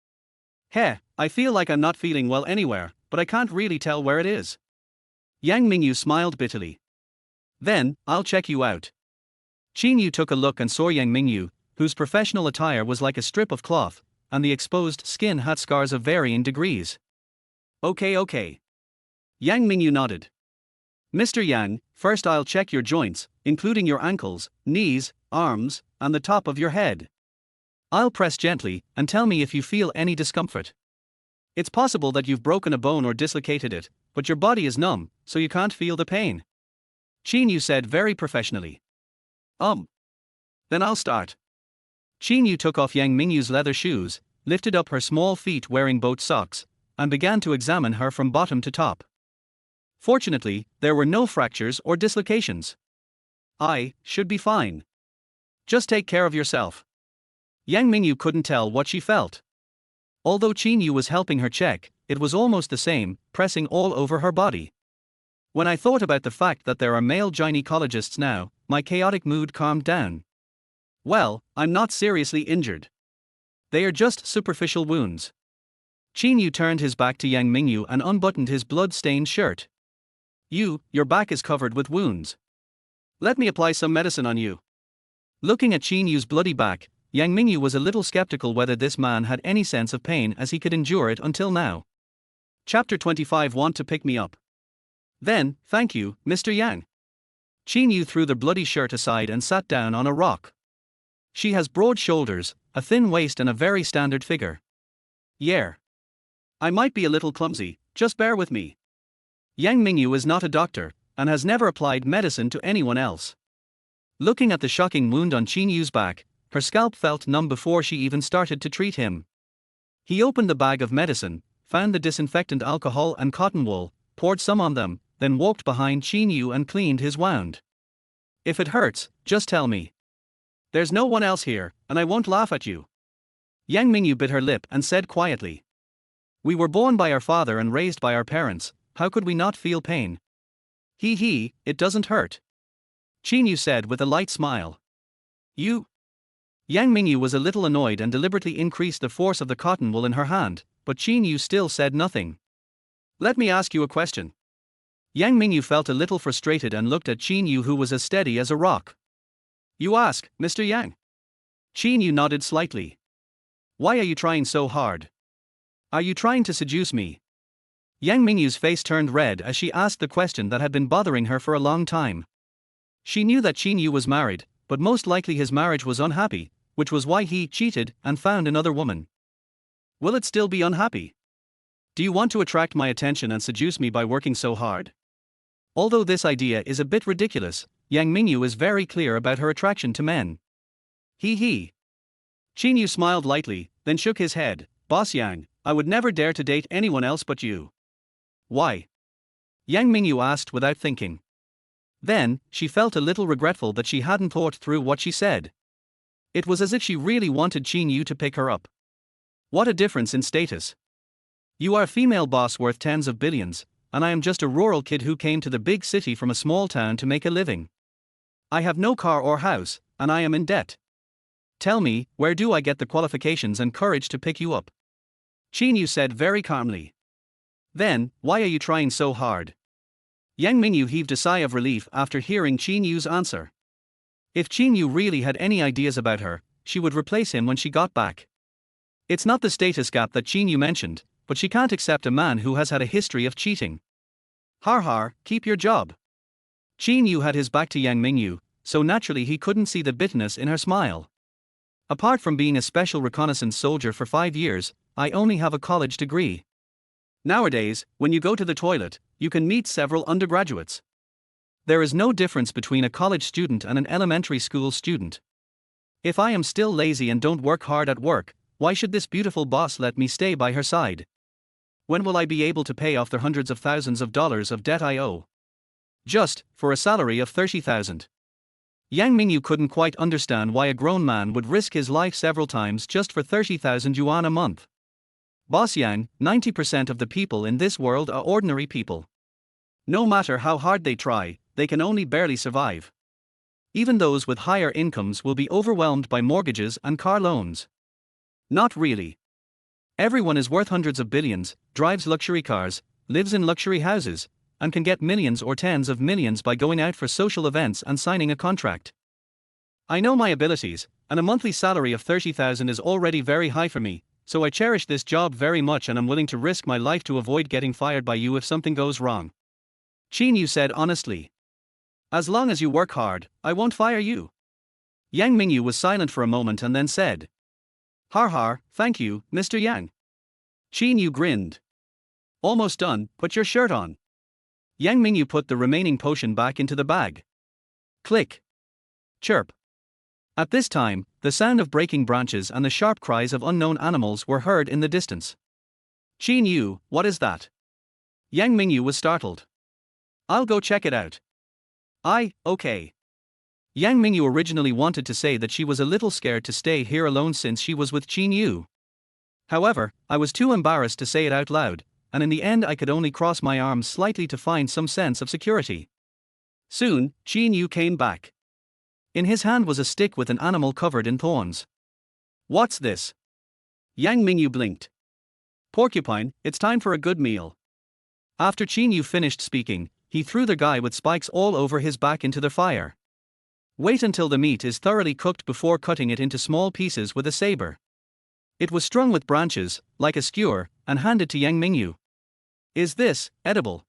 Heh, I feel like I'm not feeling well anywhere, but I can't really tell where it is. Yang Mingyu smiled bitterly. Then, I'll check you out. Qin Yu took a look and saw Yang Mingyu, whose professional attire was like a strip of cloth, and the exposed skin had scars of varying degrees. Okay. Yang Mingyu nodded. Mr. Yang, first I'll check your joints, including your ankles, knees, arms, and the top of your head. I'll press gently, and tell me if you feel any discomfort. It's possible that you've broken a bone or dislocated it, but your body is numb, so you can't feel the pain. Qin Yu said very professionally. Then I'll start. Qin Yu took off Yang Mingyu's leather shoes, lifted up her small feet wearing boat socks, and began to examine her from bottom to top. Fortunately, there were no fractures or dislocations. I should be fine. Just take care of yourself. Yang Mingyu couldn't tell what she felt. Although Qin Yu was helping her check, it was almost the same, pressing all over her body. When I thought about the fact that there are male gynecologists now, my chaotic mood calmed down. Well, I'm not seriously injured. They are just superficial wounds. Qin Yu turned his back to Yang Mingyu and unbuttoned his blood-stained shirt. Your back is covered with wounds. Let me apply some medicine on you. Looking at Qin Yu's bloody back, Yang Mingyu was a little skeptical whether this man had any sense of pain as he could endure it until now. Chapter 25. Want to pick me up? Then, thank you, Mr. Yang. Qin Yu threw the bloody shirt aside and sat down on a rock. She has broad shoulders, a thin waist and a very standard figure. Yeah. I might be a little clumsy, just bear with me. Yang Mingyu is not a doctor, and has never applied medicine to anyone else. Looking at the shocking wound on Qin Yu's back, her scalp felt numb before she even started to treat him. He opened the bag of medicine, found the disinfectant alcohol and cotton wool, poured some on them, then walked behind Qin Yu and cleaned his wound. If it hurts, just tell me. There's no one else here, and I won't laugh at you. Yang Mingyu bit her lip and said quietly. We were born by our father and raised by our parents, how could we not feel pain? It doesn't hurt. Qin Yu said with a light smile. You? Yang Mingyu was a little annoyed and deliberately increased the force of the cotton wool in her hand, but Qin Yu still said nothing. Let me ask you a question. Yang Mingyu felt a little frustrated and looked at Qin Yu, who was as steady as a rock. You ask, Mr. Yang. Qin Yu nodded slightly. Why are you trying so hard? Are you trying to seduce me? Yang Mingyu's face turned red as she asked the question that had been bothering her for a long time. She knew that Qin Yu was married, but most likely his marriage was unhappy, which was why he cheated and found another woman. Will it still be unhappy? Do you want to attract my attention and seduce me by working so hard? Although this idea is a bit ridiculous, Yang Mingyu is very clear about her attraction to men. He. Qin Yu smiled lightly, then shook his head. Boss Yang, I would never dare to date anyone else but you. Why? Yang Mingyu asked without thinking. Then, she felt a little regretful that she hadn't thought through what she said. It was as if she really wanted Qin Yu to pick her up. What a difference in status. You are a female boss worth tens of billions, and I am just a rural kid who came to the big city from a small town to make a living. I have no car or house, and I am in debt. Tell me, where do I get the qualifications and courage to pick you up? Qin Yu said very calmly. Then, why are you trying so hard? Yang Mingyu heaved a sigh of relief after hearing Qin Yu's answer. If Qin Yu really had any ideas about her, she would replace him when she got back. It's not the status gap that Qin Yu mentioned, but she can't accept a man who has had a history of cheating. Har, keep your job. Qin Yu had his back to Yang Mingyu, so naturally he couldn't see the bitterness in her smile. Apart from being a special reconnaissance soldier for 5 years, I only have a college degree. Nowadays, when you go to the toilet, you can meet several undergraduates. There is no difference between a college student and an elementary school student. If I am still lazy and don't work hard at work, why should this beautiful boss let me stay by her side? When will I be able to pay off the hundreds of thousands of dollars of debt I owe? Just, for a salary of 30,000. Yang Mingyu couldn't quite understand why a grown man would risk his life several times just for 30,000 yuan a month. Boss Yang, 90% of the people in this world are ordinary people. No matter how hard they try, they can only barely survive. Even those with higher incomes will be overwhelmed by mortgages and car loans. Not really. Everyone is worth hundreds of billions, drives luxury cars, lives in luxury houses, and can get millions or tens of millions by going out for social events and signing a contract. I know my abilities, and a monthly salary of 30,000 is already very high for me, so I cherish this job very much and am willing to risk my life to avoid getting fired by you if something goes wrong. Qin Yu said honestly. As long as you work hard, I won't fire you. Yang Mingyu was silent for a moment and then said. Har, thank you, Mr. Yang. Qin Yu grinned. Almost done, put your shirt on. Yang Mingyu put the remaining potion back into the bag. Click. Chirp. At this time, the sound of breaking branches and the sharp cries of unknown animals were heard in the distance. Qin Yu, what is that? Yang Mingyu was startled. I'll go check it out. Okay. Yang Mingyu originally wanted to say that she was a little scared to stay here alone since she was with Qin Yu. However, I was too embarrassed to say it out loud, and in the end I could only cross my arms slightly to find some sense of security. Soon, Qin Yu came back. In his hand was a stick with an animal covered in thorns. What's this? Yang Mingyu blinked. Porcupine, it's time for a good meal. After Qin Yu finished speaking, he threw the guy with spikes all over his back into the fire. Wait until the meat is thoroughly cooked before cutting it into small pieces with a saber. It was strung with branches, like a skewer, and handed to Yang Mingyu. Is this edible?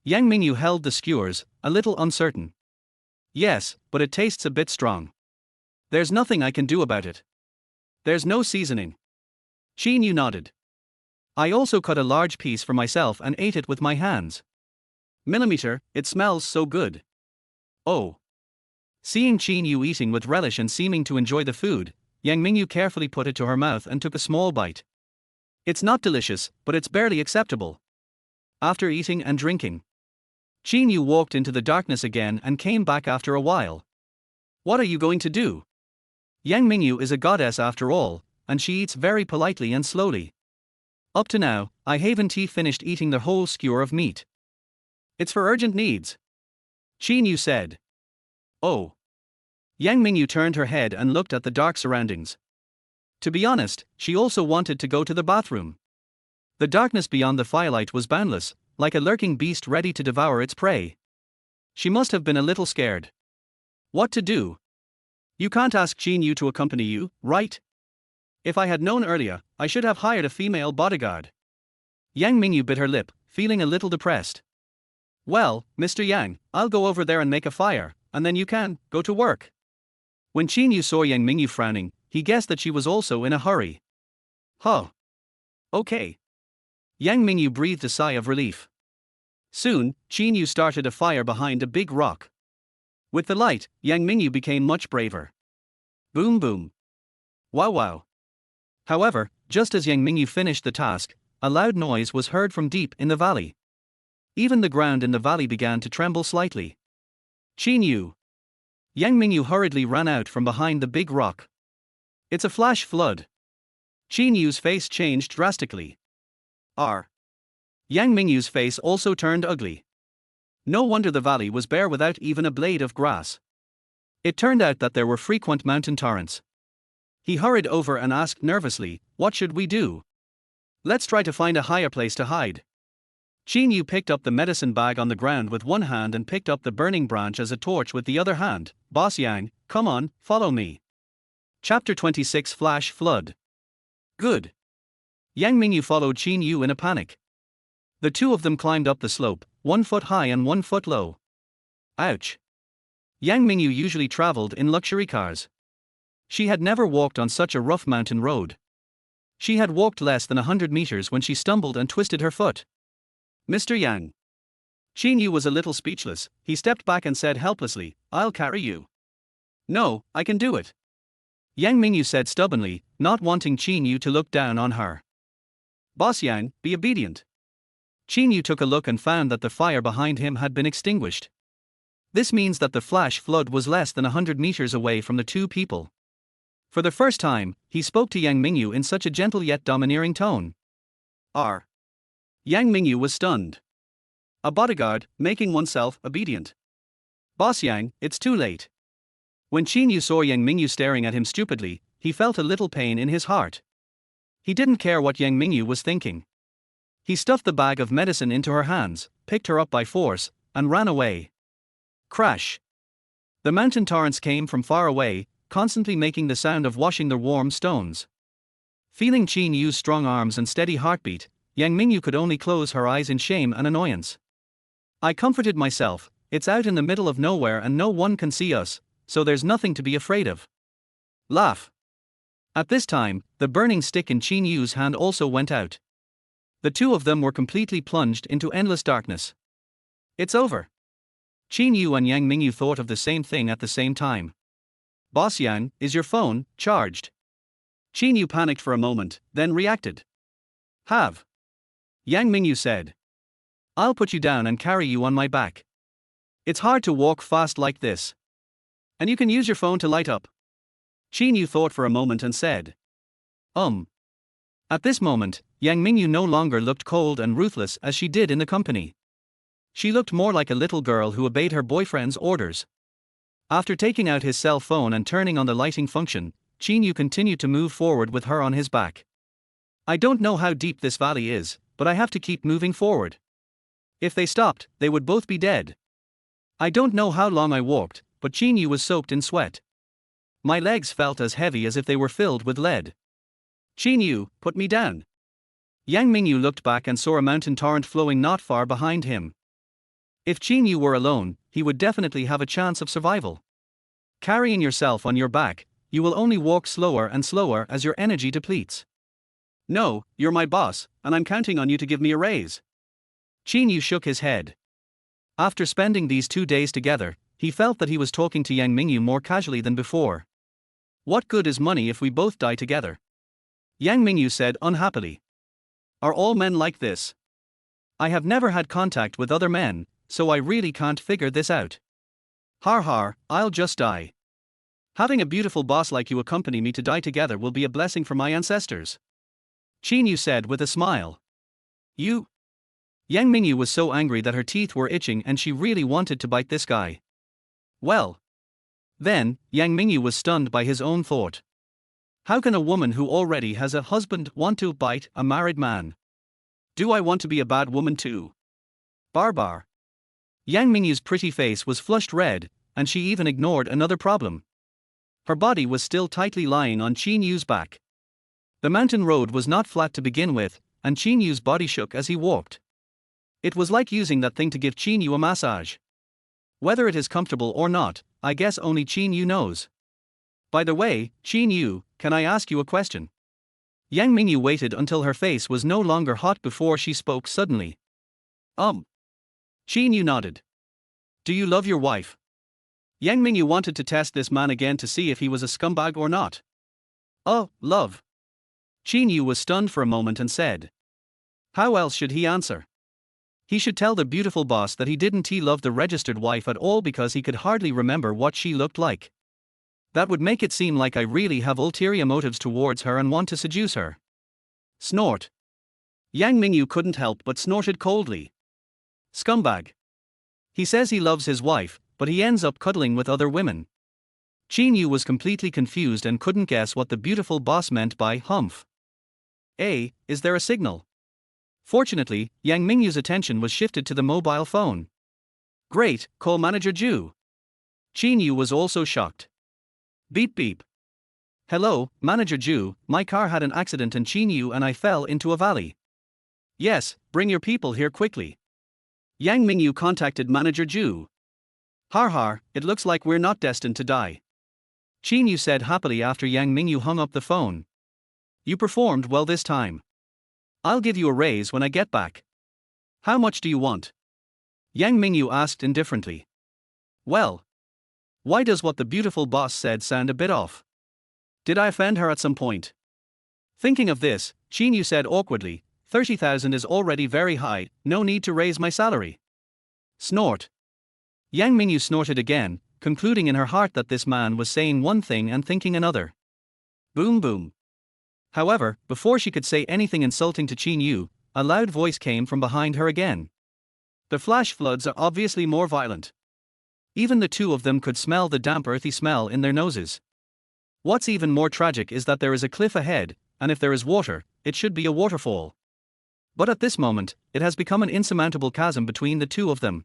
Yang Mingyu held the skewers, a little uncertain. Yes, but it tastes a bit strong. There's nothing I can do about it. There's no seasoning. Qin Yu nodded. I also cut a large piece for myself and ate it with my hands. Millimeter, it smells so good. Oh. Seeing Qin Yu eating with relish and seeming to enjoy the food, Yang Mingyu carefully put it to her mouth and took a small bite. It's not delicious, but it's barely acceptable. After eating and drinking, Qin Yu walked into the darkness again and came back after a while. What are you going to do? Yang Mingyu is a goddess after all, and she eats very politely and slowly. Up to now, I haven't finished eating the whole skewer of meat. It's for urgent needs. Qin Yu said. Oh. Yang Mingyu turned her head and looked at the dark surroundings. To be honest, she also wanted to go to the bathroom. The darkness beyond the firelight was boundless, like a lurking beast ready to devour its prey. She must have been a little scared. What to do? You can't ask Qin Yu to accompany you, right? If I had known earlier, I should have hired a female bodyguard. Yang Mingyu bit her lip, feeling a little depressed. Well, Mr. Yang, I'll go over there and make a fire, and then you can go to work. When Qin Yu saw Yang Mingyu frowning, he guessed that she was also in a hurry. Huh. Okay. Yang Mingyu breathed a sigh of relief. Soon, Qin Yu started a fire behind a big rock. With the light, Yang Mingyu became much braver. Boom boom. Wow wow. However, just as Yang Mingyu finished the task, a loud noise was heard from deep in the valley. Even the ground in the valley began to tremble slightly. Qin Yu. Yang Mingyu hurriedly ran out from behind the big rock. It's a flash flood. Qin Yu's face changed drastically. Yang Mingyu's face also turned ugly. No wonder the valley was bare without even a blade of grass. It turned out that there were frequent mountain torrents. He hurried over and asked nervously, "What should we do?" "Let's try to find a higher place to hide." Qin Yu picked up the medicine bag on the ground with one hand and picked up the burning branch as a torch with the other hand. "Boss Yang, come on, follow me." Chapter 26 Flash Flood. Good. Yang Mingyu followed Qin Yu in a panic. The two of them climbed up the slope, 1 foot high and 1 foot low. Ouch. Yang Mingyu usually traveled in luxury cars. She had never walked on such a rough mountain road. She had walked less than 100 meters when she stumbled and twisted her foot. "Mr. Yang." Qin Yu was a little speechless. He stepped back and said helplessly, "I'll carry you." "No, I can do it." Yang Mingyu said stubbornly, not wanting Qin Yu to look down on her. "Boss Yang, be obedient." Qin Yu took a look and found that the fire behind him had been extinguished. This means that the flash flood was less than 100 meters away from the two people. For the first time, he spoke to Yang Mingyu in such a gentle yet domineering tone. Yang Mingyu was stunned. A bodyguard, making oneself obedient. "Boss Yang, it's too late." When Qin Yu saw Yang Mingyu staring at him stupidly, he felt a little pain in his heart. He didn't care what Yang Mingyu was thinking. He stuffed the bag of medicine into her hands, picked her up by force, and ran away. Crash. The mountain torrents came from far away, constantly making the sound of washing the warm stones. Feeling Qin Yu's strong arms and steady heartbeat, Yang Mingyu could only close her eyes in shame and annoyance. "I comforted myself, it's out in the middle of nowhere and no one can see us, so there's nothing to be afraid of." Laugh. At this time, the burning stick in Qin Yu's hand also went out. The two of them were completely plunged into endless darkness. "It's over." Qin Yu and Yang Mingyu thought of the same thing at the same time. "Boss Yang, is your phone charged?" Qin Yu panicked for a moment, then reacted. "Have." Yang Mingyu said. "I'll put you down and carry you on my back. It's hard to walk fast like this. And you can use your phone to light up." Qin Yu thought for a moment and said. At this moment, Yang Mingyu no longer looked cold and ruthless as she did in the company. She looked more like a little girl who obeyed her boyfriend's orders. After taking out his cell phone and turning on the lighting function, Qin Yu continued to move forward with her on his back. "I don't know how deep this valley is, but I have to keep moving forward. If they stopped, they would both be dead." I don't know how long I walked, but Qin Yu was soaked in sweat. My legs felt as heavy as if they were filled with lead. "Qin Yu, put me down." Yang Mingyu looked back and saw a mountain torrent flowing not far behind him. If Qin Yu were alone, he would definitely have a chance of survival. Carrying yourself on your back, you will only walk slower and slower as your energy depletes. "No, you're my boss, and I'm counting on you to give me a raise." Qin Yu shook his head. After spending these 2 days together, he felt that he was talking to Yang Mingyu more casually than before. "What good is money if we both die together?" Yang Mingyu said unhappily. "Are all men like this? I have never had contact with other men, so I really can't figure this out. Har har, I'll just die. Having a beautiful boss like you accompany me to die together will be a blessing for my ancestors." Qin Yu said with a smile. "You?" Yang Mingyu was so angry that her teeth were itching and she really wanted to bite this guy. Well. Then, Yang Mingyu was stunned by his own thought. How can a woman who already has a husband want to bite a married man? Do I want to be a bad woman too? Barbar. Yang Mingyu's pretty face was flushed red, and she even ignored another problem. Her body was still tightly lying on Qin Yu's back. The mountain road was not flat to begin with, and Qin Yu's body shook as he walked. It was like using that thing to give Qin Yu a massage. Whether it is comfortable or not, I guess only Qin Yu knows. By the way, Qin Yu, can I ask you a question? Yang Mingyu waited until her face was no longer hot before she spoke suddenly. Qin Yu nodded. Do you love your wife? Yang Mingyu wanted to test this man again to see if he was a scumbag or not. Oh, love. Qin Yu was stunned for a moment and said. How else should he answer? He should tell the beautiful boss that he didn't love the registered wife at all because he could hardly remember what she looked like. That would make it seem like I really have ulterior motives towards her and want to seduce her. Snort. Yang Mingyu couldn't help but snorted coldly. Scumbag. He says he loves his wife, but he ends up cuddling with other women. Qin Yu was completely confused and couldn't guess what the beautiful boss meant by humph. Is there a signal? Fortunately, Yang Mingyu's attention was shifted to the mobile phone. Great, call Manager Ju. Qin Yu was also shocked. Beep beep. Hello, Manager Ju, my car had an accident and Qin Yu and I fell into a valley. Yes, bring your people here quickly. Yang Mingyu contacted Manager Ju. Har, it looks like we're not destined to die. Qin Yu said happily after Yang Mingyu hung up the phone. You performed well this time. I'll give you a raise when I get back. How much do you want? Yang Mingyu asked indifferently. Well, why does what the beautiful boss said sound a bit off? Did I offend her at some point? Thinking of this, Qin Yu said awkwardly, 30,000 is already very high, no need to raise my salary. Snort. Yang Mingyu snorted again, concluding in her heart that this man was saying one thing and thinking another. Boom boom. However, before she could say anything insulting to Qin Yu, a loud voice came from behind her again. The flash floods are obviously more violent. Even the two of them could smell the damp earthy smell in their noses. What's even more tragic is that there is a cliff ahead, and if there is water, it should be a waterfall. But at this moment, it has become an insurmountable chasm between the two of them.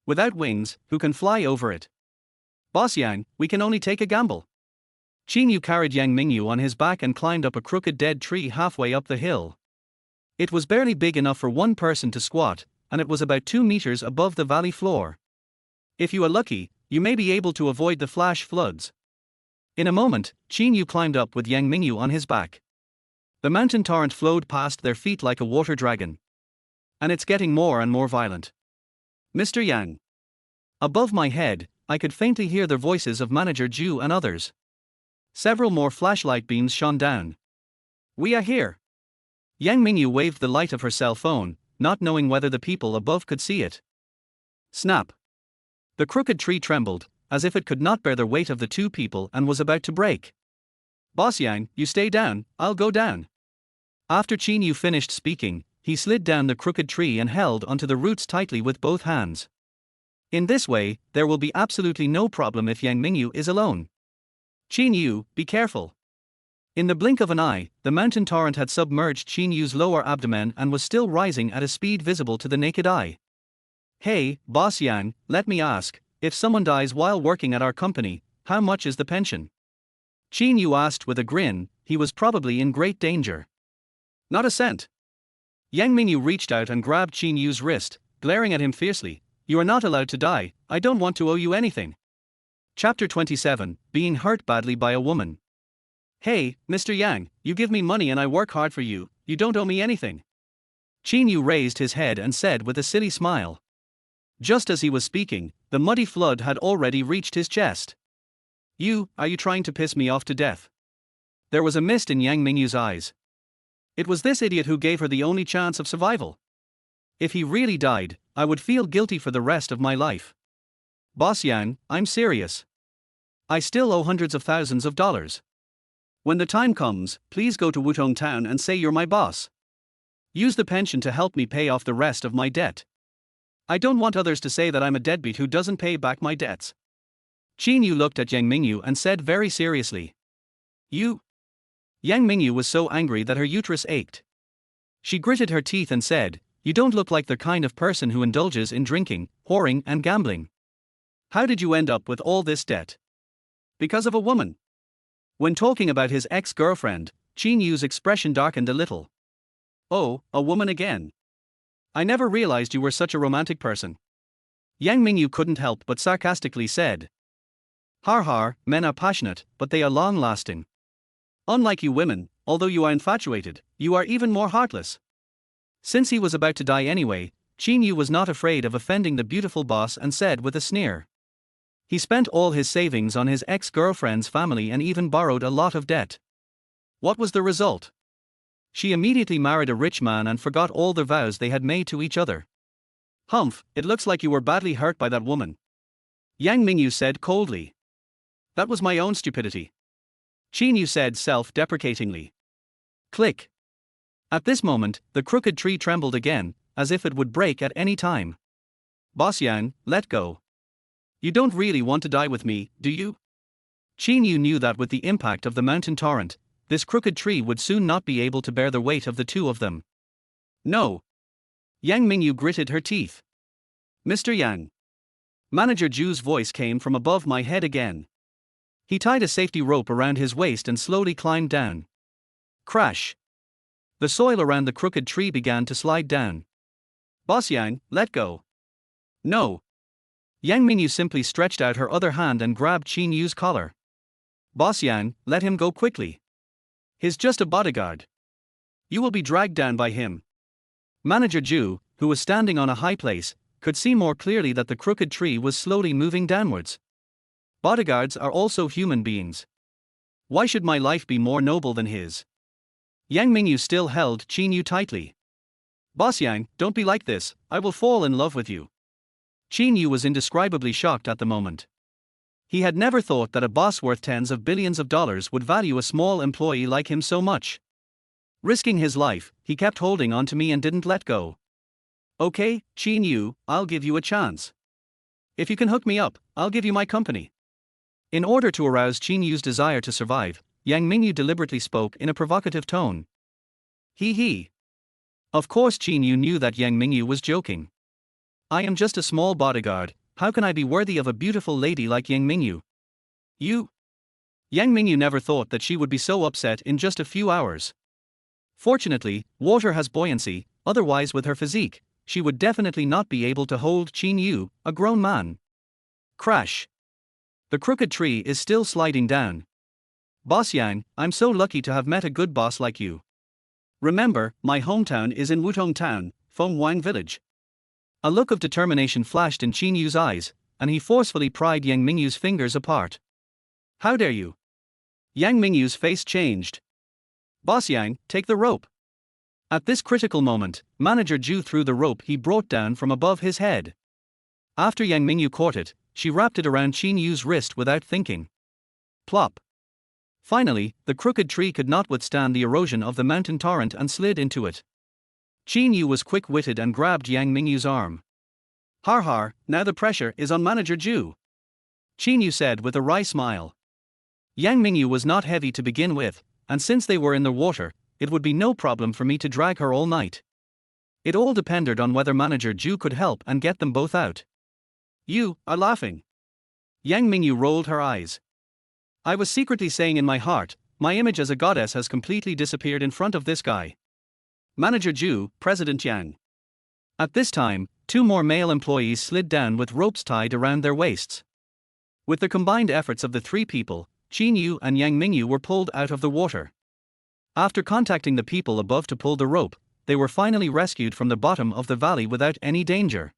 Without wings, who can fly over it? Boss Yang, we can only take a gamble. Qin Yu carried Yang Mingyu on his back and climbed up a crooked dead tree halfway up the hill. It was barely big enough for one person to squat, and it was about 2 meters above the valley floor. If you are lucky, you may be able to avoid the flash floods. In a moment, Qin Yu climbed up with Yang Mingyu on his back. The mountain torrent flowed past their feet like a water dragon. And it's getting more and more violent. Mr. Yang. Above my head, I could faintly hear the voices of Manager Ju and others. Several more flashlight beams shone down. We are here. Yang Mingyu waved the light of her cell phone, not knowing whether the people above could see it. Snap. The crooked tree trembled, as if it could not bear the weight of the two people and was about to break. Boss Yang, you stay down, I'll go down. After Qin Yu finished speaking, he slid down the crooked tree and held onto the roots tightly with both hands. In this way, there will be absolutely no problem if Yang Mingyu is alone. Qin Yu, be careful. In the blink of an eye, the mountain torrent had submerged Qin Yu's lower abdomen and was still rising at a speed visible to the naked eye. Hey, Boss Yang, let me ask, if someone dies while working at our company, how much is the pension? Qin Yu asked with a grin. He was probably in great danger. Not a cent. Yang Mingyu reached out and grabbed Qin Yu's wrist, glaring at him fiercely. You are not allowed to die, I don't want to owe you anything. Chapter 27, Being Hurt Badly by a Woman. Hey, Mr. Yang, you give me money and I work hard for you, you don't owe me anything. Qin Yu raised his head and said with a silly smile. Just as he was speaking, the muddy flood had already reached his chest. Are you trying to piss me off to death? There was a mist in Yang Mingyu's eyes. It was this idiot who gave her the only chance of survival. If he really died, I would feel guilty for the rest of my life. Boss Yang, I'm serious. I still owe hundreds of thousands of dollars. When the time comes, please go to Wutong Town and say you're my boss. Use the pension to help me pay off the rest of my debt. I don't want others to say that I'm a deadbeat who doesn't pay back my debts. Qin Yu looked at Yang Mingyu and said very seriously. You? Yang Mingyu was so angry that her uterus ached. She gritted her teeth and said, you don't look like the kind of person who indulges in drinking, whoring and gambling. How did you end up with all this debt? Because of a woman. When talking about his ex-girlfriend, Qin Yu's expression darkened a little. Oh, a woman again. I never realized you were such a romantic person. Yang Mingyu couldn't help but sarcastically said. Har har, men are passionate, but they are long-lasting. Unlike you women, although you are infatuated, you are even more heartless. Since he was about to die anyway, Qin Yu was not afraid of offending the beautiful boss and said with a sneer. He spent all his savings on his ex-girlfriend's family and even borrowed a lot of debt. What was the result? She immediately married a rich man and forgot all the vows they had made to each other. Humph, it looks like you were badly hurt by that woman. Yang Mingyu said coldly. That was my own stupidity. Qin Yu said self-deprecatingly. Click. At this moment, the crooked tree trembled again, as if it would break at any time. Boss Yang, let go. You don't really want to die with me, do you? Qin Yu knew that with the impact of the mountain torrent, this crooked tree would soon not be able to bear the weight of the two of them. No. Yang Mingyu gritted her teeth. Mr. Yang. Manager Zhu's voice came from above my head again. He tied a safety rope around his waist and slowly climbed down. Crash. The soil around the crooked tree began to slide down. Boss Yang, let go. No. Yang Mingyu simply stretched out her other hand and grabbed Qin Yu's collar. Boss Yang, let him go quickly. He's just a bodyguard. You will be dragged down by him. Manager Zhu, who was standing on a high place, could see more clearly that the crooked tree was slowly moving downwards. Bodyguards are also human beings. Why should my life be more noble than his? Yang Mingyu still held Qin Yu tightly. Boss Yang, don't be like this, I will fall in love with you. Qin Yu was indescribably shocked at the moment. He had never thought that a boss worth tens of billions of dollars would value a small employee like him so much. Risking his life, he kept holding on to me and didn't let go. Okay, Qin Yu, I'll give you a chance. If you can hook me up, I'll give you my company. In order to arouse Qin Yu's desire to survive, Yang Mingyu deliberately spoke in a provocative tone. He. Of course Qin Yu knew that Yang Mingyu was joking. I am just a small bodyguard, how can I be worthy of a beautiful lady like Yang Mingyu? You? Yang Mingyu never thought that she would be so upset in just a few hours. Fortunately, water has buoyancy, otherwise with her physique, she would definitely not be able to hold Qin Yu, a grown man. Crash. The crooked tree is still sliding down. Boss Yang, I'm so lucky to have met a good boss like you. Remember, my hometown is in Wutong Town, Feng Wang Village. A look of determination flashed in Qin Yu's eyes, and he forcefully pried Yang Mingyu's fingers apart. How dare you? Yang Mingyu's face changed. Boss Yang, take the rope. At this critical moment, Manager Zhu threw the rope he brought down from above his head. After Yang Mingyu caught it, she wrapped it around Qin Yu's wrist without thinking. Plop. Finally, the crooked tree could not withstand the erosion of the mountain torrent and slid into it. Qin Yu was quick-witted and grabbed Yang Mingyu's arm. Har har, now the pressure is on Manager Zhu. Qin Yu said with a wry smile. Yang Mingyu was not heavy to begin with, and since they were in the water, it would be no problem for me to drag her all night. It all depended on whether Manager Zhu could help and get them both out. You are laughing. Yang Mingyu rolled her eyes. I was secretly saying in my heart, my image as a goddess has completely disappeared in front of this guy. Manager Zhu, President Yang. At this time, two more male employees slid down with ropes tied around their waists. With the combined efforts of the three people, Qin Yu and Yang Mingyu were pulled out of the water. After contacting the people above to pull the rope, they were finally rescued from the bottom of the valley without any danger.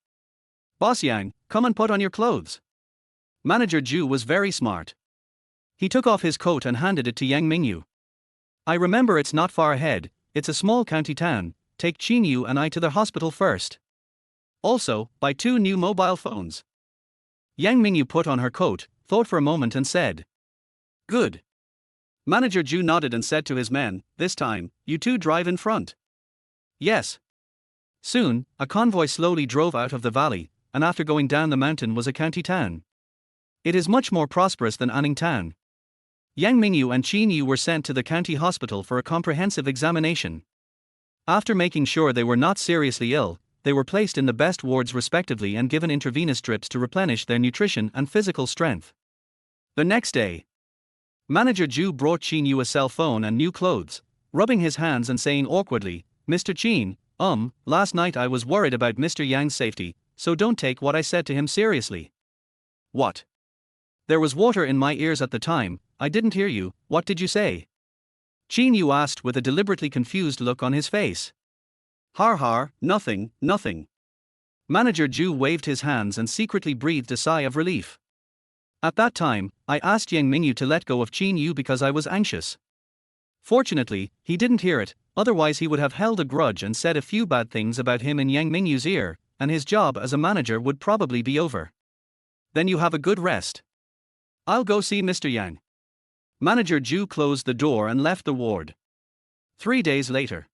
Boss Yang, come and put on your clothes. Manager Zhu was very smart. He took off his coat and handed it to Yang Mingyu. I remember it's not far ahead, it's a small county town, take Qin Yu and I to the hospital first. Also, buy 2 new mobile phones. Yang Mingyu put on her coat, thought for a moment and said. Good. Manager Zhu nodded and said to his men, this time, you two drive in front. Yes. Soon, a convoy slowly drove out of the valley, and after going down the mountain was a county town. It is much more prosperous than Anning Town. Yang Mingyu and Qin Yu were sent to the county hospital for a comprehensive examination. After making sure they were not seriously ill, they were placed in the best wards respectively and given intravenous drips to replenish their nutrition and physical strength. The next day, Manager Zhu brought Qin Yu a cell phone and new clothes, rubbing his hands and saying awkwardly, "Mr. Qin, last night I was worried about Mr. Yang's safety, so don't take what I said to him seriously." "What?" "There was water in my ears at the time, I didn't hear you, what did you say?" Qin Yu asked with a deliberately confused look on his face. "Har har, nothing, nothing." Manager Zhu waved his hands and secretly breathed a sigh of relief. "At that time, I asked Yang Mingyu to let go of Qin Yu because I was anxious. Fortunately, he didn't hear it, otherwise he would have held a grudge and said a few bad things about him in Yang Mingyu's ear, and his job as a manager would probably be over." "Then you have a good rest. I'll go see Mr. Yang." Manager Zhu closed the door and left the ward. 3 days later,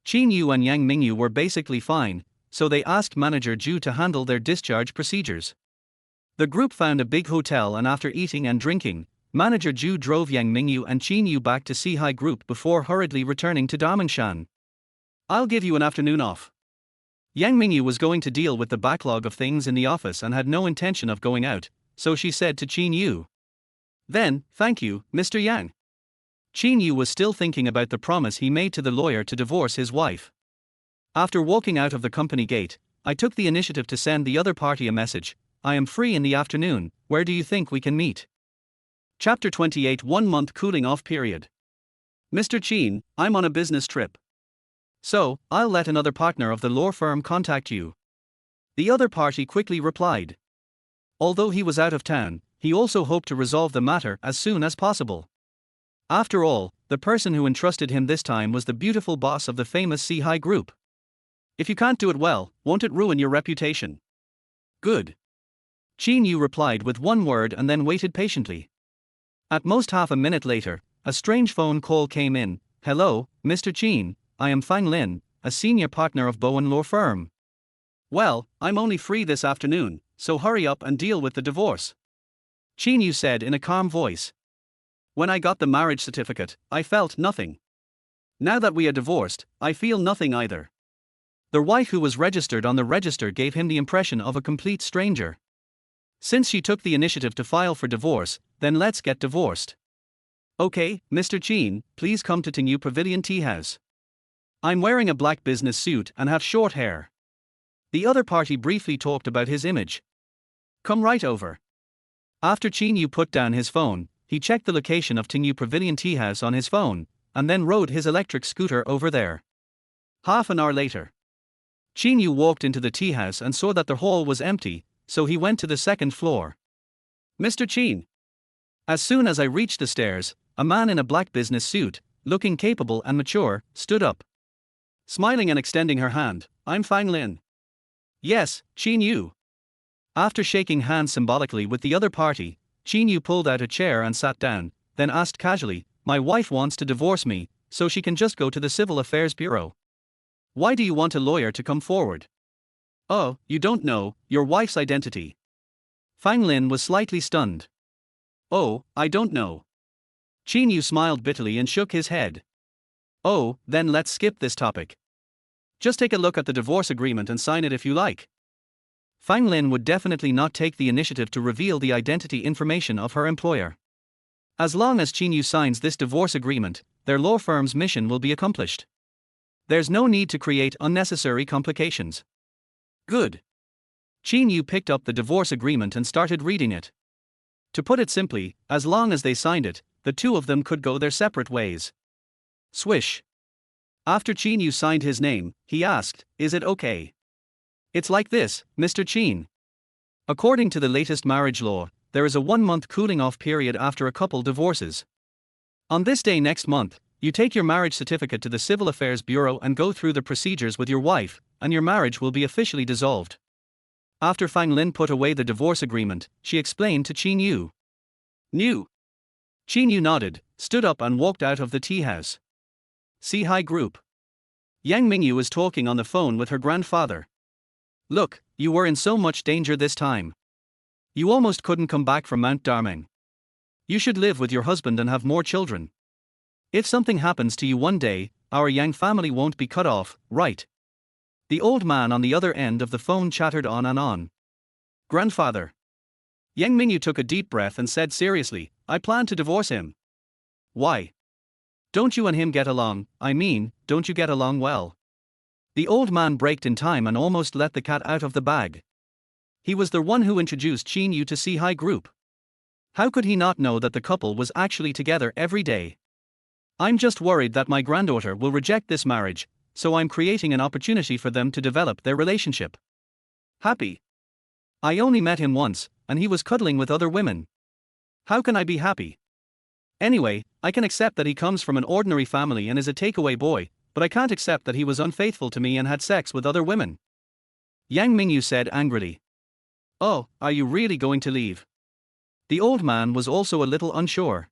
Qin Yu and Yang Mingyu were basically fine, so they asked Manager Zhu to handle their discharge procedures. The group found a big hotel, and after eating and drinking, Manager Zhu drove Yang Mingyu and Qin Yu back to Sihai Group before hurriedly returning to Damingshan. "I'll give you an afternoon off." Yang Mingyu was going to deal with the backlog of things in the office and had no intention of going out, so she said to Qin Yu. "Then, thank you, Mr. Yang." Qin Yu was still thinking about the promise he made to the lawyer to divorce his wife. "After walking out of the company gate, I took the initiative to send the other party a message. I am free in the afternoon, where do you think we can meet?" Chapter 28, 1 month cooling off period. "Mr. Qin, I'm on a business trip. So, I'll let another partner of the law firm contact you." The other party quickly replied. Although he was out of town, he also hoped to resolve the matter as soon as possible. After all, the person who entrusted him this time was the beautiful boss of the famous Sihai Group. "If you can't do it well, won't it ruin your reputation?" "Good." Qin Yu replied with one word and then waited patiently. At most half a minute later, a strange phone call came in. "Hello, Mr. Qin, I am Fang Lin, a senior partner of Bowen Law Firm." "Well, I'm only free this afternoon, so hurry up and deal with the divorce," Qin Yu said in a calm voice. "When I got the marriage certificate, I felt nothing. Now that we are divorced, I feel nothing either." The wife who was registered on the register gave him the impression of a complete stranger. Since she took the initiative to file for divorce, then let's get divorced. "Okay, Mr. Qin, please come to Qin Yu Pavilion Tea House. I'm wearing a black business suit and have short hair." The other party briefly talked about his image. "Come right over." After Qin Yu put down his phone, he checked the location of Qin Yu Pavilion Tea House on his phone, and then rode his electric scooter over there. Half an hour later, Qin Yu walked into the tea house and saw that the hall was empty, so he went to the second floor. "Mr. Qin." As soon as I reached the stairs, a man in a black business suit, looking capable and mature, stood up. Smiling and extending her hand, "I'm Fang Lin." "Yes, Qin Yu." After shaking hands symbolically with the other party, Qin Yu pulled out a chair and sat down, then asked casually, "My wife wants to divorce me, so she can just go to the Civil Affairs Bureau. Why do you want a lawyer to come forward?" "Oh, you don't know your wife's identity." Fang Lin was slightly stunned. "Oh, I don't know." Qin Yu smiled bitterly and shook his head. "Oh, then let's skip this topic. Just take a look at the divorce agreement and sign it if you like." Fang Lin would definitely not take the initiative to reveal the identity information of her employer. As long as Qin Yu signs this divorce agreement, their law firm's mission will be accomplished. There's no need to create unnecessary complications. Good. Qin Yu picked up the divorce agreement and started reading it. To put it simply, as long as they signed it, the two of them could go their separate ways. Swish. After Qin Yu signed his name, he asked, "Is it okay?" "It's like this, Mr. Qin. According to the latest marriage law, there is a 1-month cooling off period after a couple divorces. On this day next month, you take your marriage certificate to the Civil Affairs Bureau and go through the procedures with your wife, and your marriage will be officially dissolved." After Fang Lin put away the divorce agreement, she explained to Qin Yu. "New." Qin Yu nodded, stood up and walked out of the tea house. Sihai Group. Yang Mingyu was talking on the phone with her grandfather. "Look, you were in so much danger this time. You almost couldn't come back from Mount Darmeng. You should live with your husband and have more children. If something happens to you one day, our Yang family won't be cut off, right?" The old man on the other end of the phone chattered on and on. "Grandfather." Yang Mingyu took a deep breath and said seriously, "I plan to divorce him." Why? Don't you and him get along? I mean, don't you get along well? The old man braked in time and almost let the cat out of the bag. He was the one who introduced Qin Yu to High Group. How could he not know that the couple was actually together every day? I'm just worried that my granddaughter will reject this marriage, so I'm creating an opportunity for them to develop their relationship. Happy? I only met him once, and he was cuddling with other women. How can I be happy? Anyway, I can accept that he comes from an ordinary family and is a takeaway boy, but I can't accept that he was unfaithful to me and had sex with other women. Yang Mingyu said angrily. Oh, are you really going to leave? The old man was also a little unsure.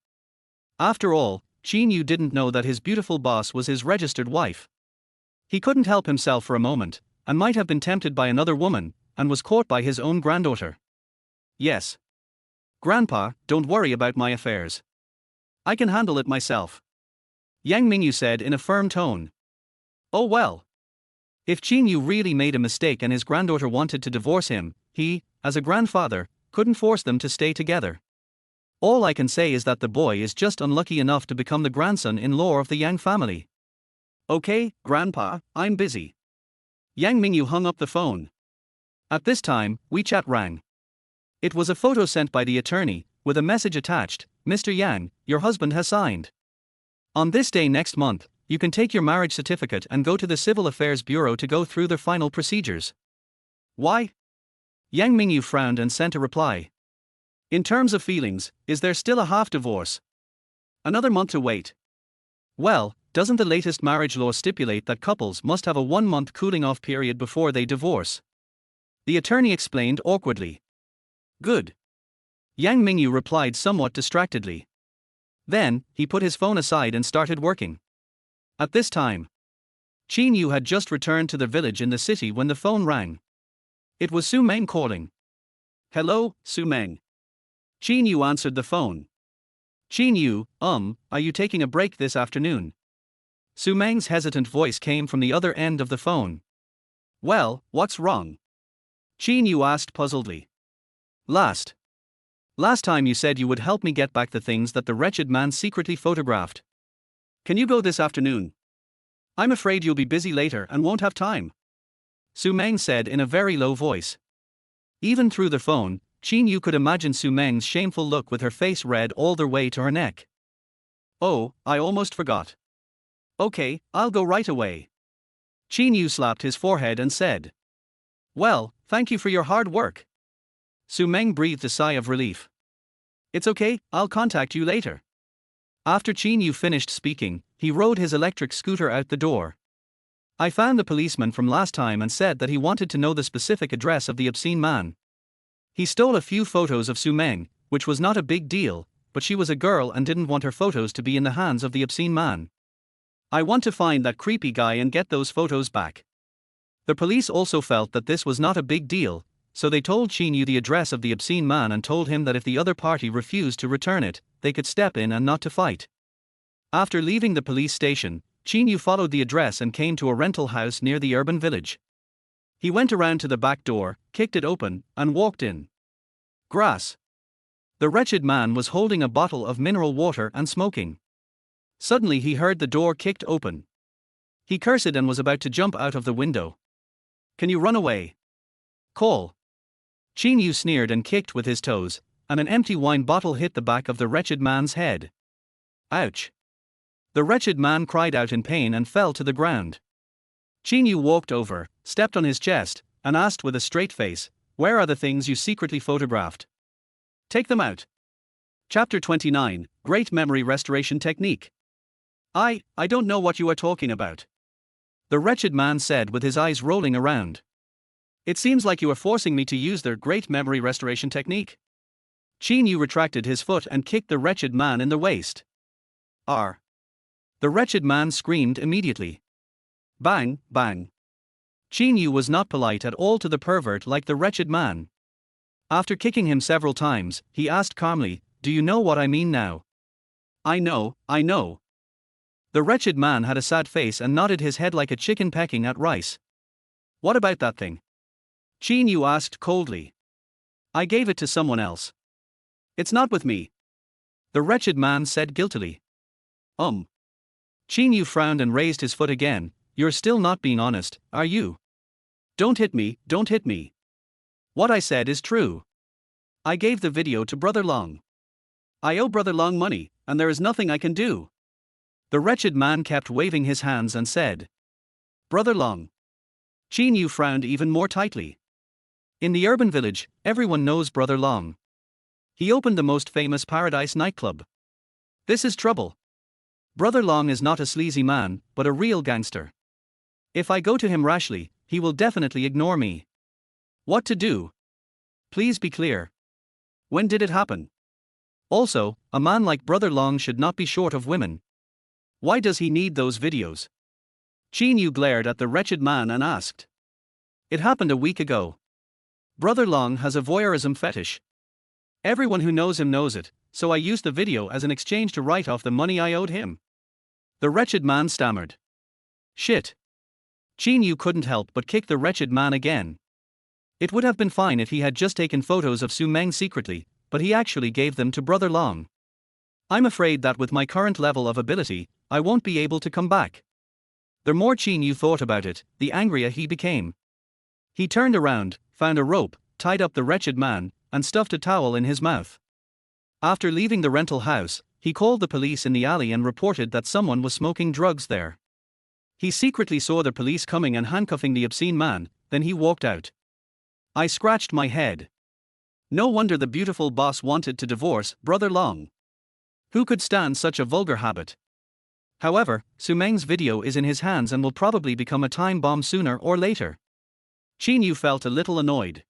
After all, Qin Yu didn't know that his beautiful boss was his registered wife. He couldn't help himself for a moment, and might have been tempted by another woman, and was caught by his own granddaughter. Yes. Grandpa, don't worry about my affairs. I can handle it myself. Yang Mingyu said in a firm tone. Oh well. If Qin Yu really made a mistake and his granddaughter wanted to divorce him, he, as a grandfather, couldn't force them to stay together. All I can say is that the boy is just unlucky enough to become the grandson-in-law of the Yang family. Okay, Grandpa, I'm busy. Yang Mingyu hung up the phone. At this time, WeChat rang. It was a photo sent by the attorney, with a message attached. Mr. Yang, your husband has signed. On this day next month, you can take your marriage certificate and go to the Civil Affairs Bureau to go through the final procedures. Why? Yang Mingyu frowned and sent a reply. In terms of feelings, is there still a half-divorce? Another month to wait. Well, doesn't the latest marriage law stipulate that couples must have a 1-month cooling-off period before they divorce? The attorney explained awkwardly. Good. Yang Mingyu replied somewhat distractedly. Then, he put his phone aside and started working. At this time, Qin Yu had just returned to the village in the city when the phone rang. It was Su Meng calling. Hello, Su Meng. Qin Yu answered the phone. Qin Yu, are you taking a break this afternoon? Su Meng's hesitant voice came from the other end of the phone. Well, what's wrong? Qin Yu asked puzzledly. Last time you said you would help me get back the things that the wretched man secretly photographed. Can you go this afternoon? I'm afraid you'll be busy later and won't have time. Su Meng said in a very low voice. Even through the phone, Qin Yu could imagine Su Meng's shameful look with her face red all the way to her neck. Oh, I almost forgot. Okay, I'll go right away. Qin Yu slapped his forehead and said. Well, thank you for your hard work. Su Meng breathed a sigh of relief. It's okay, I'll contact you later. After Qin Yu finished speaking, he rode his electric scooter out the door. I found the policeman from last time and said that he wanted to know the specific address of the obscene man. He stole a few photos of Su Meng, which was not a big deal, but she was a girl and didn't want her photos to be in the hands of the obscene man. I want to find that creepy guy and get those photos back. The police also felt that this was not a big deal, so they told Qin Yu the address of the obscene man and told him that if the other party refused to return it, they could step in and not to fight. After leaving the police station, Qin Yu followed the address and came to a rental house near the urban village. He went around to the back door, kicked it open, and walked in. Grass. The wretched man was holding a bottle of mineral water and smoking. Suddenly he heard the door kicked open. He cursed and was about to jump out of the window. Can you run away? Call. Qin Yu sneered and kicked with his toes, and an empty wine bottle hit the back of the wretched man's head. Ouch. The wretched man cried out in pain and fell to the ground. Qin Yu walked over, stepped on his chest, and asked with a straight face, Where are the things you secretly photographed? Take them out. Chapter 29, Great Memory Restoration Technique. I don't know what you are talking about. The wretched man said with his eyes rolling around. It seems like you are forcing me to use their great memory restoration technique. Qin Yu retracted his foot and kicked the wretched man in the waist. R. The wretched man screamed immediately. Bang, bang. Qin Yu was not polite at all to the pervert like the wretched man. After kicking him several times, he asked calmly, Do you know what I mean now? I know. The wretched man had a sad face and nodded his head like a chicken pecking at rice. What about that thing? Qin Yu asked coldly. I gave it to someone else. It's not with me. The wretched man said guiltily. Qin Yu frowned and raised his foot again. You're still not being honest, are you? Don't hit me, don't hit me. What I said is true. I gave the video to Brother Long. I owe Brother Long money, and there is nothing I can do. The wretched man kept waving his hands and said, Brother Long. Qin Yu frowned even more tightly. In the urban village, everyone knows Brother Long. He opened the most famous Paradise nightclub. This is trouble. Brother Long is not a sleazy man, but a real gangster. If I go to him rashly, he will definitely ignore me. What to do? Please be clear. When did it happen? Also, a man like Brother Long should not be short of women. Why does he need those videos? Qin Yu glared at the wretched man and asked. It happened a week ago. Brother Long has a voyeurism fetish. Everyone who knows him knows it, so I used the video as an exchange to write off the money I owed him. The wretched man stammered. Shit. Qin Yu couldn't help but kick the wretched man again. It would have been fine if he had just taken photos of Su Meng secretly, but he actually gave them to Brother Long. I'm afraid that with my current level of ability, I won't be able to come back. The more Qin Yu thought about it, the angrier he became. He turned around, found a rope, tied up the wretched man, and stuffed a towel in his mouth. After leaving the rental house, he called the police in the alley and reported that someone was smoking drugs there. He secretly saw the police coming and handcuffing the obscene man, then he walked out. I scratched my head. No wonder the beautiful boss wanted to divorce Brother Long. Who could stand such a vulgar habit? However, Su Meng's video is in his hands and will probably become a time bomb sooner or later. Qin Yu felt a little annoyed.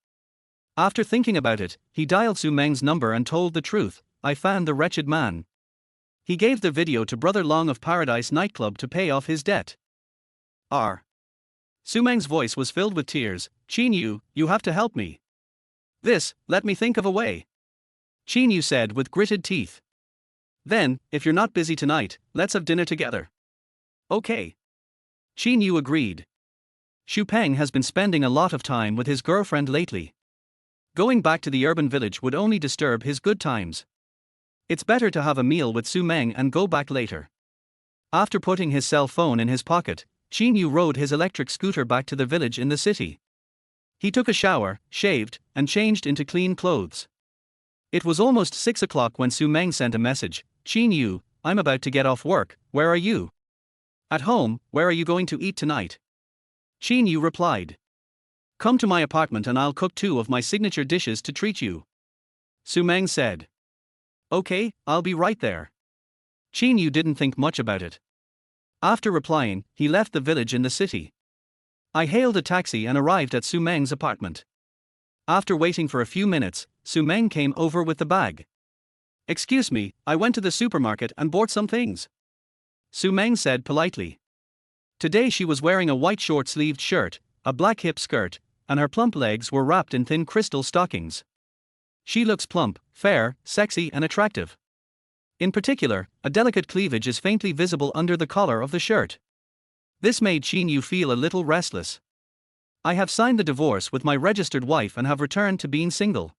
After thinking about it, he dialed Su Meng's number and told the truth. I found the wretched man. He gave the video to Brother Long of Paradise nightclub to pay off his debt. Su Meng's voice was filled with tears. Qin Yu, you have to help me. Let me think of a way. Qin Yu said with gritted teeth. Then, if you're not busy tonight, let's have dinner together. Okay. Qin Yu agreed. Xu Peng has been spending a lot of time with his girlfriend lately. Going back to the urban village would only disturb his good times. It's better to have a meal with Su Meng and go back later. After putting his cell phone in his pocket, Qin Yu rode his electric scooter back to the village in the city. He took a shower, shaved, and changed into clean clothes. It was almost 6 o'clock when Su Meng sent a message. Qin Yu, I'm about to get off work, where are you? At home. Where are you going to eat tonight? Qin Yu replied. Come to my apartment and I'll cook 2 of my signature dishes to treat you. Su Meng said. Okay, I'll be right there. Qin Yu didn't think much about it. After replying, he left the village in the city. I hailed a taxi and arrived at Su Meng's apartment. After waiting for a few minutes, Su Meng came over with the bag. Excuse me, I went to the supermarket and bought some things. Su Meng said politely. Today she was wearing a white short-sleeved shirt, a black hip skirt, and her plump legs were wrapped in thin crystal stockings. She looks plump, fair, sexy and attractive. In particular, a delicate cleavage is faintly visible under the collar of the shirt. This made Qin Yu feel a little restless. I have signed the divorce with my registered wife and have returned to being single.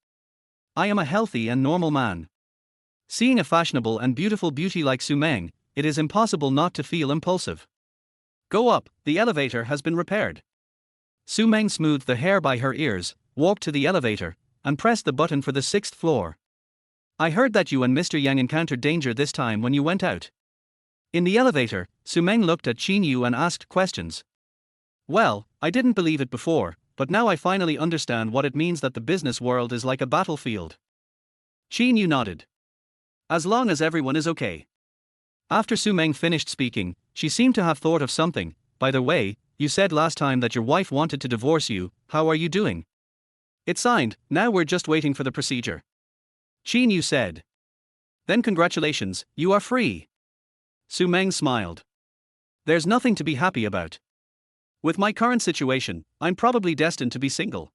I am a healthy and normal man. Seeing a fashionable and beautiful beauty like Su Meng, it is impossible not to feel impulsive. Go up, the elevator has been repaired. Su Meng smoothed the hair by her ears, walked to the elevator, and pressed the button for the 6th floor. I heard that you and Mr. Yang encountered danger this time when you went out. In the elevator, Su Meng looked at Qin Yu and asked questions. Well, I didn't believe it before, but now I finally understand what it means that the business world is like a battlefield. Qin Yu nodded. As long as everyone is okay. After Su Meng finished speaking, she seemed to have thought of something. By the way, you said last time that your wife wanted to divorce you. How are you doing? It's signed, now we're just waiting for the procedure. Qin Yu said. Then congratulations, you are free. Su Meng smiled. There's nothing to be happy about. With my current situation, I'm probably destined to be single.